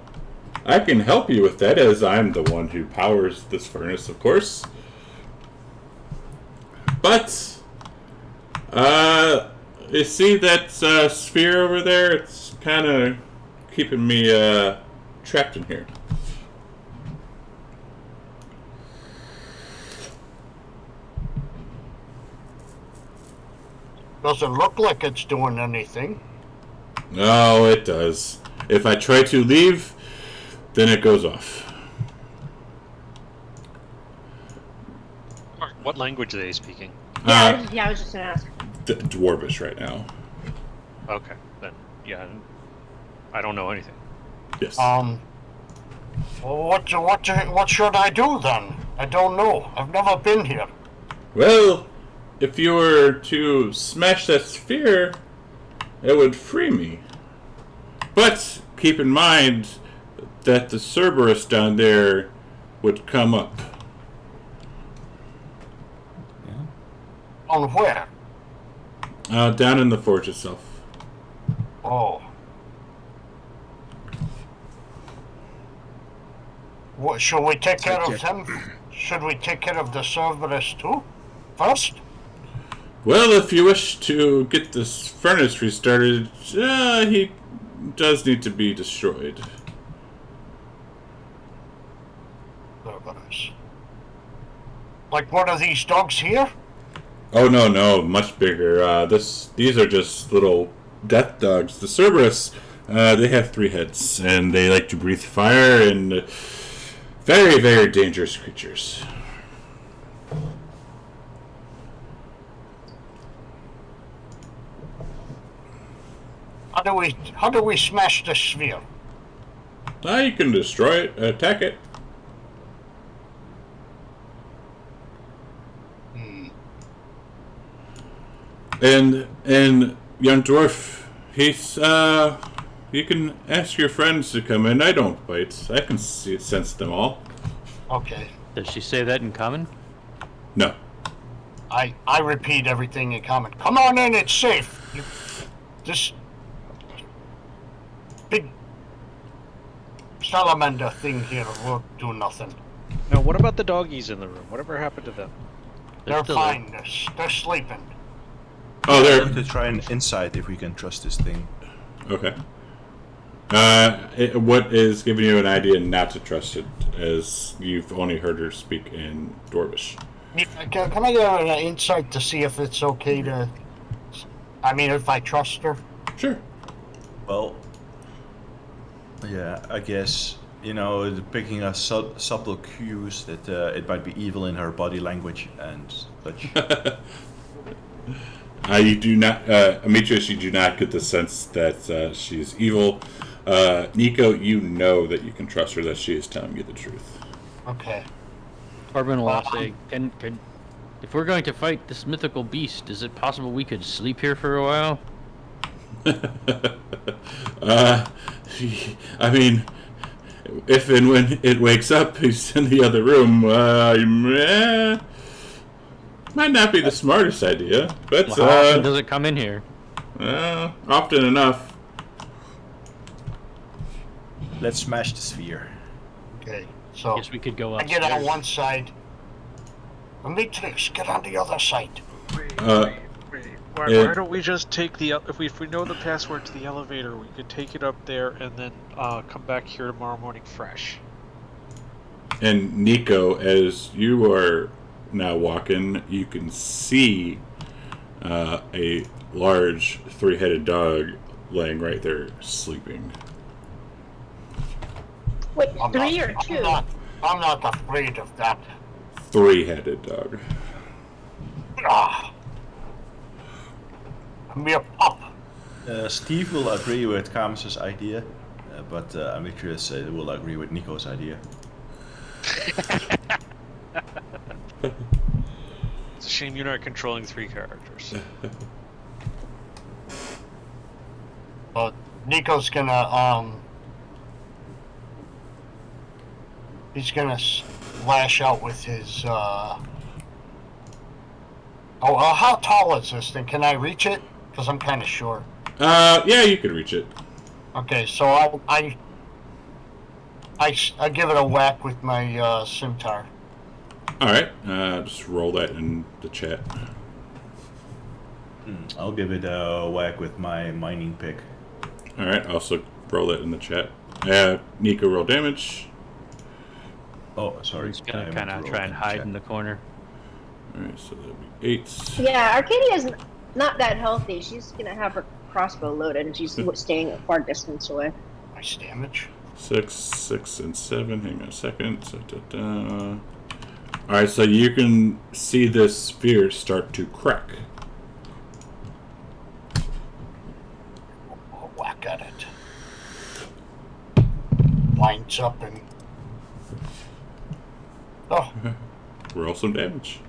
I can help you with that, as I'm the one who powers this furnace, of course. But, you see that sphere over there? It's kind of keeping me trapped in here. Doesn't look like it's doing anything. No, it does. If I try to leave, then it goes off. What language are they speaking? Yeah, I was just gonna ask. Dwarvish right now. Okay, then, yeah, I don't know anything. Yes. Well, what should I do then? I don't know. I've never been here. Well, if you were to smash that sphere, it would free me. But keep in mind that the Cerberus down there would come up. On where? Down in the forge itself. Oh. What, should we take care of him? Should we take care of the Cerberus too? First? Well, if you wish to get this furnace restarted, he does need to be destroyed. Cerberus. Like one of these dogs here? Oh no, much bigger. These are just little death dogs. The Cerberus, they have 3 heads, and they like to breathe fire, and very, very dangerous creatures. How do we smash the sphere? You can destroy it, attack it. And young dwarf, he's you can ask your friends to come in. I don't bite. I can sense them all. Okay. Does she say that in common? No. I repeat everything in common. Come on in, it's safe. This big salamander thing here will do nothing. Now, what about the doggies in the room? Whatever happened to them? They're still fine. They're sleeping. Oh, I'm there. going to try and insight if we can trust this thing. Okay. What is giving you an idea not to trust it, as you've only heard her speak in Dwarvish? Can I get an insight to see if it's okay to... I mean, if I trust her? Sure. Well, yeah, I guess, picking up subtle cues that it might be evil in her body language and such. You do not, Amitrus, you do not get the sense that she's evil. Nico, you know that you can trust her, that she is telling you the truth. Okay. Corbin will say, can, if we're going to fight this mythical beast, is it possible we could sleep here for a while? I mean, if and when it wakes up, he's in the other room. Might not be the smartest idea, but Well, how often does it come in here? often enough. Let's smash the sphere. Okay. So Guess we could go I upstairs. get on one side. Amitrix, get on the other side. Why Yeah. don't we just take the if we know the password to the elevator, we could take it up there and then come back here tomorrow morning fresh. And Nico, as you are now walking, you can see a large 3-headed dog laying right there sleeping. Wait, 3 or 2? I'm not afraid of that. 3-headed dog. Ah, I'm your pup. Steve will agree with Camus's idea, but Amitrius will agree with Nico's idea. It's a shame you're not controlling 3 characters. Nico's gonna he's gonna lash out with his how tall is this thing? Can I reach it? Because I'm kind of short. Yeah, you could reach it. Okay, so I give it a whack with my scimitar. All right, just roll that in the chat. I'll give it a whack with my mining pick. All right, also roll that in the chat. Nico, roll damage. Oh, sorry. He's gonna kind of try and hide in the corner. All right, so that'd be 8. Yeah, Arcadia's not that healthy. She's gonna have her crossbow loaded, and she's staying a far distance away. Nice damage. 6, and 7. Hang on a second. All right, so you can see this sphere start to crack. I'll whack at it. Lines up and Roll some damage.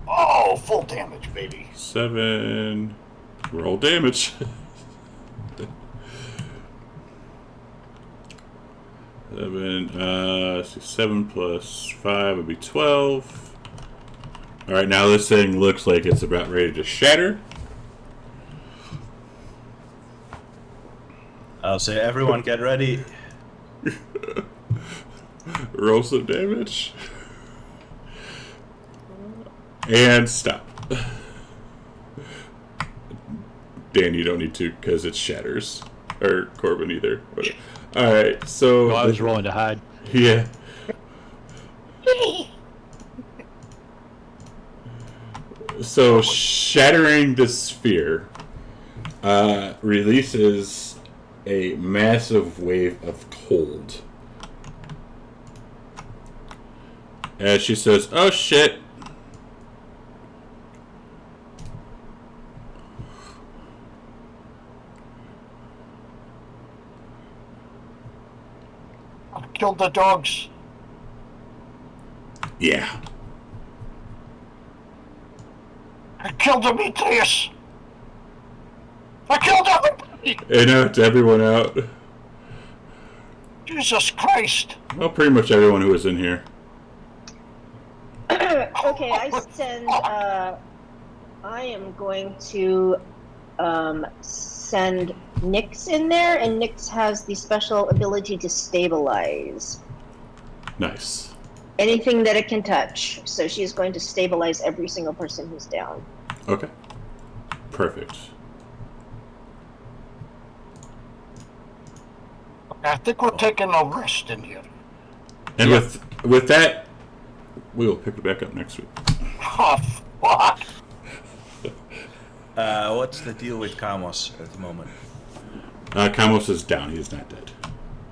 oh, full damage, baby. 7. Roll damage. 7 plus 5 would be 12. All right, now this thing looks like it's about ready to shatter. I'll say, everyone get ready. Roll some damage. And stop. Dan, you don't need to because it shatters. Or Corbin either. Alright, so... Oh, I was rolling to hide. Yeah. So, shattering the sphere releases a massive wave of cold. As she says, "Oh shit." I killed the dogs. Yeah. I killed Demetrius. I killed everybody. And knocked everyone out. Jesus Christ. Well, pretty much everyone who was in here. Okay, I am going to send Nyx in there, and Nyx has the special ability to stabilize Nice. anything that it can touch. So she's going to stabilize every single person who's down. Okay. Perfect. I think we're taking a rest in here. And with that, we will pick it back up next week. Oh, fuck. What's the deal with Kamos at the moment? Kamos is down. He's not dead.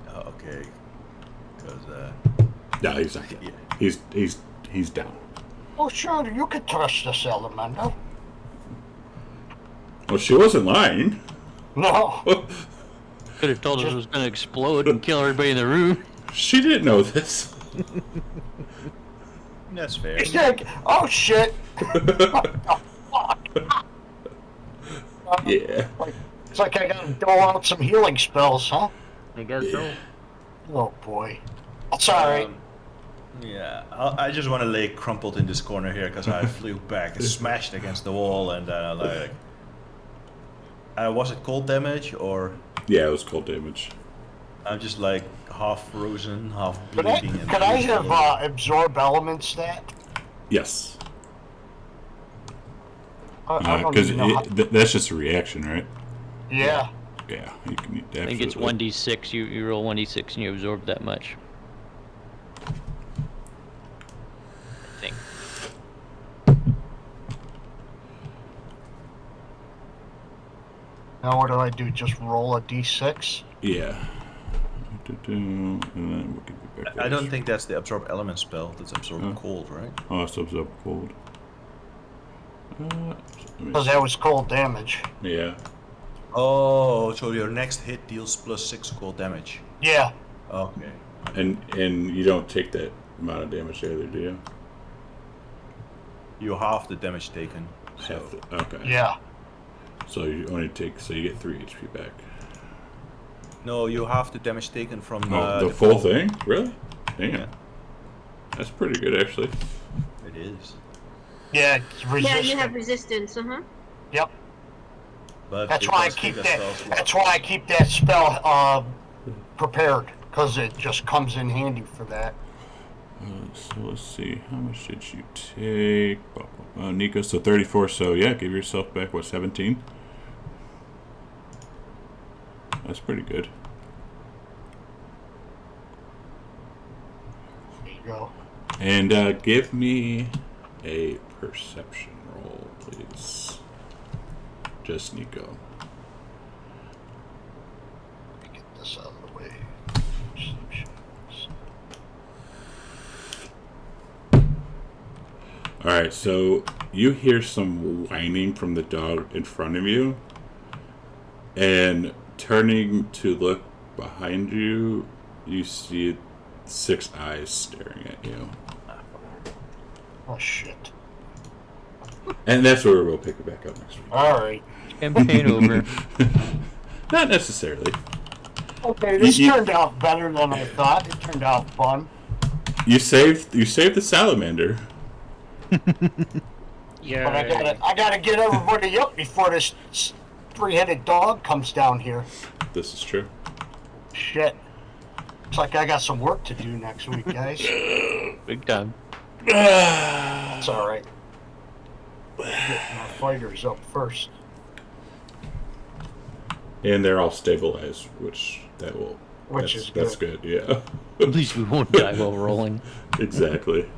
Oh, okay. Because, No, he's not dead. yeah. He's down. Oh, sure, you can trust this Salamander. Well, she wasn't lying. No. Could have told us it was going to explode and kill everybody in the room. She didn't know this. That's fair. It's like, oh, shit. Oh, fuck. Yeah. It's like I gotta dole out some healing spells, huh? I guess so. Oh, boy. That's alright. Yeah, I just want to lay crumpled in this corner here because I flew back and smashed against the wall, and was it cold damage or? Yeah, it was cold damage. I'm just like half frozen, half Could I, bleeding. could I have absorb element stat? Yes. I don't Because even know how... that's just a reaction, right? Yeah. Yeah. You can I think it's 1d6. You roll 1d6 and you absorb that much. I think. Now what do I do? Just roll a d6? Yeah. And then we'll get back I don't think that's the absorb element spell. That's absorb cold, right? Oh, it's absorb cold. Let me Because that was cold damage. Yeah. Oh, so your next hit deals +6 cold damage. Yeah. Okay. And you don't take that amount of damage either, do you? You half the damage taken. So. Okay. Yeah. So you only take, so you get 3 HP back. No, you half the damage taken from The full thing? Really? Damn. Yeah. That's pretty good, actually. It is. Yeah, it's resistant. Yeah, you have resistance. Yep. But That's it why I does keep kick a that. spell slot. That's why I keep that spell prepared, because it just comes in handy for that. So let's see. How much did you take? Nico, so 34. So yeah, give yourself back, what, 17? That's pretty good. There you go. And give me a perception roll, please. Just Nico. Let me get this out of the way. Alright, so you hear some whining from the dog in front of you. And turning to look behind you, you see 6 eyes staring at you. Oh shit! And that's where we'll pick it back up next week. All right. Campaign over. Not necessarily. Okay, this turned out better than I thought. It turned out fun. You saved the salamander. Yeah. But I gotta get everybody up before this 3-headed dog comes down here. This is true. Shit. Looks like I got some work to do next week, guys. Big time. That's all right. Get my fighters up first. And they're all stabilized, which that's good. Yeah. At least we won't die while rolling. Exactly.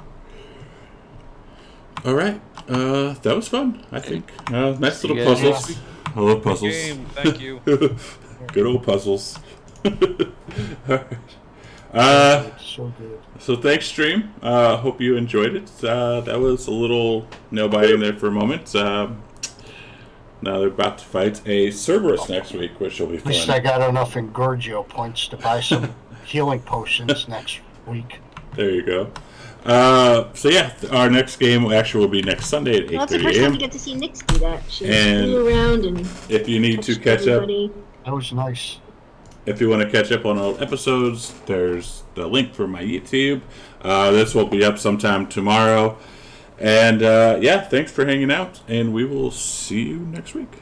All right. That was fun, I think. Nice little you guys puzzles. next I love puzzles. Game, thank you. Good old puzzles. All right. It's so good. So thanks, stream. Hope you enjoyed it. That was a little nail-biting there for a moment. Now they're about to fight a Cerberus next week, which will be At least fun. I got enough Engorgio points to buy some healing potions next week. There you go. So yeah, our next game actually will be next Sunday at Well, that's the 8:30 first time a.m. you get to see Nyx do that. She And flew around and If you need to touched catch up, everybody. That was nice. if you want to catch up on old episodes, there's the link for my YouTube. This will be up sometime tomorrow. And yeah, thanks for hanging out, and we will see you next week.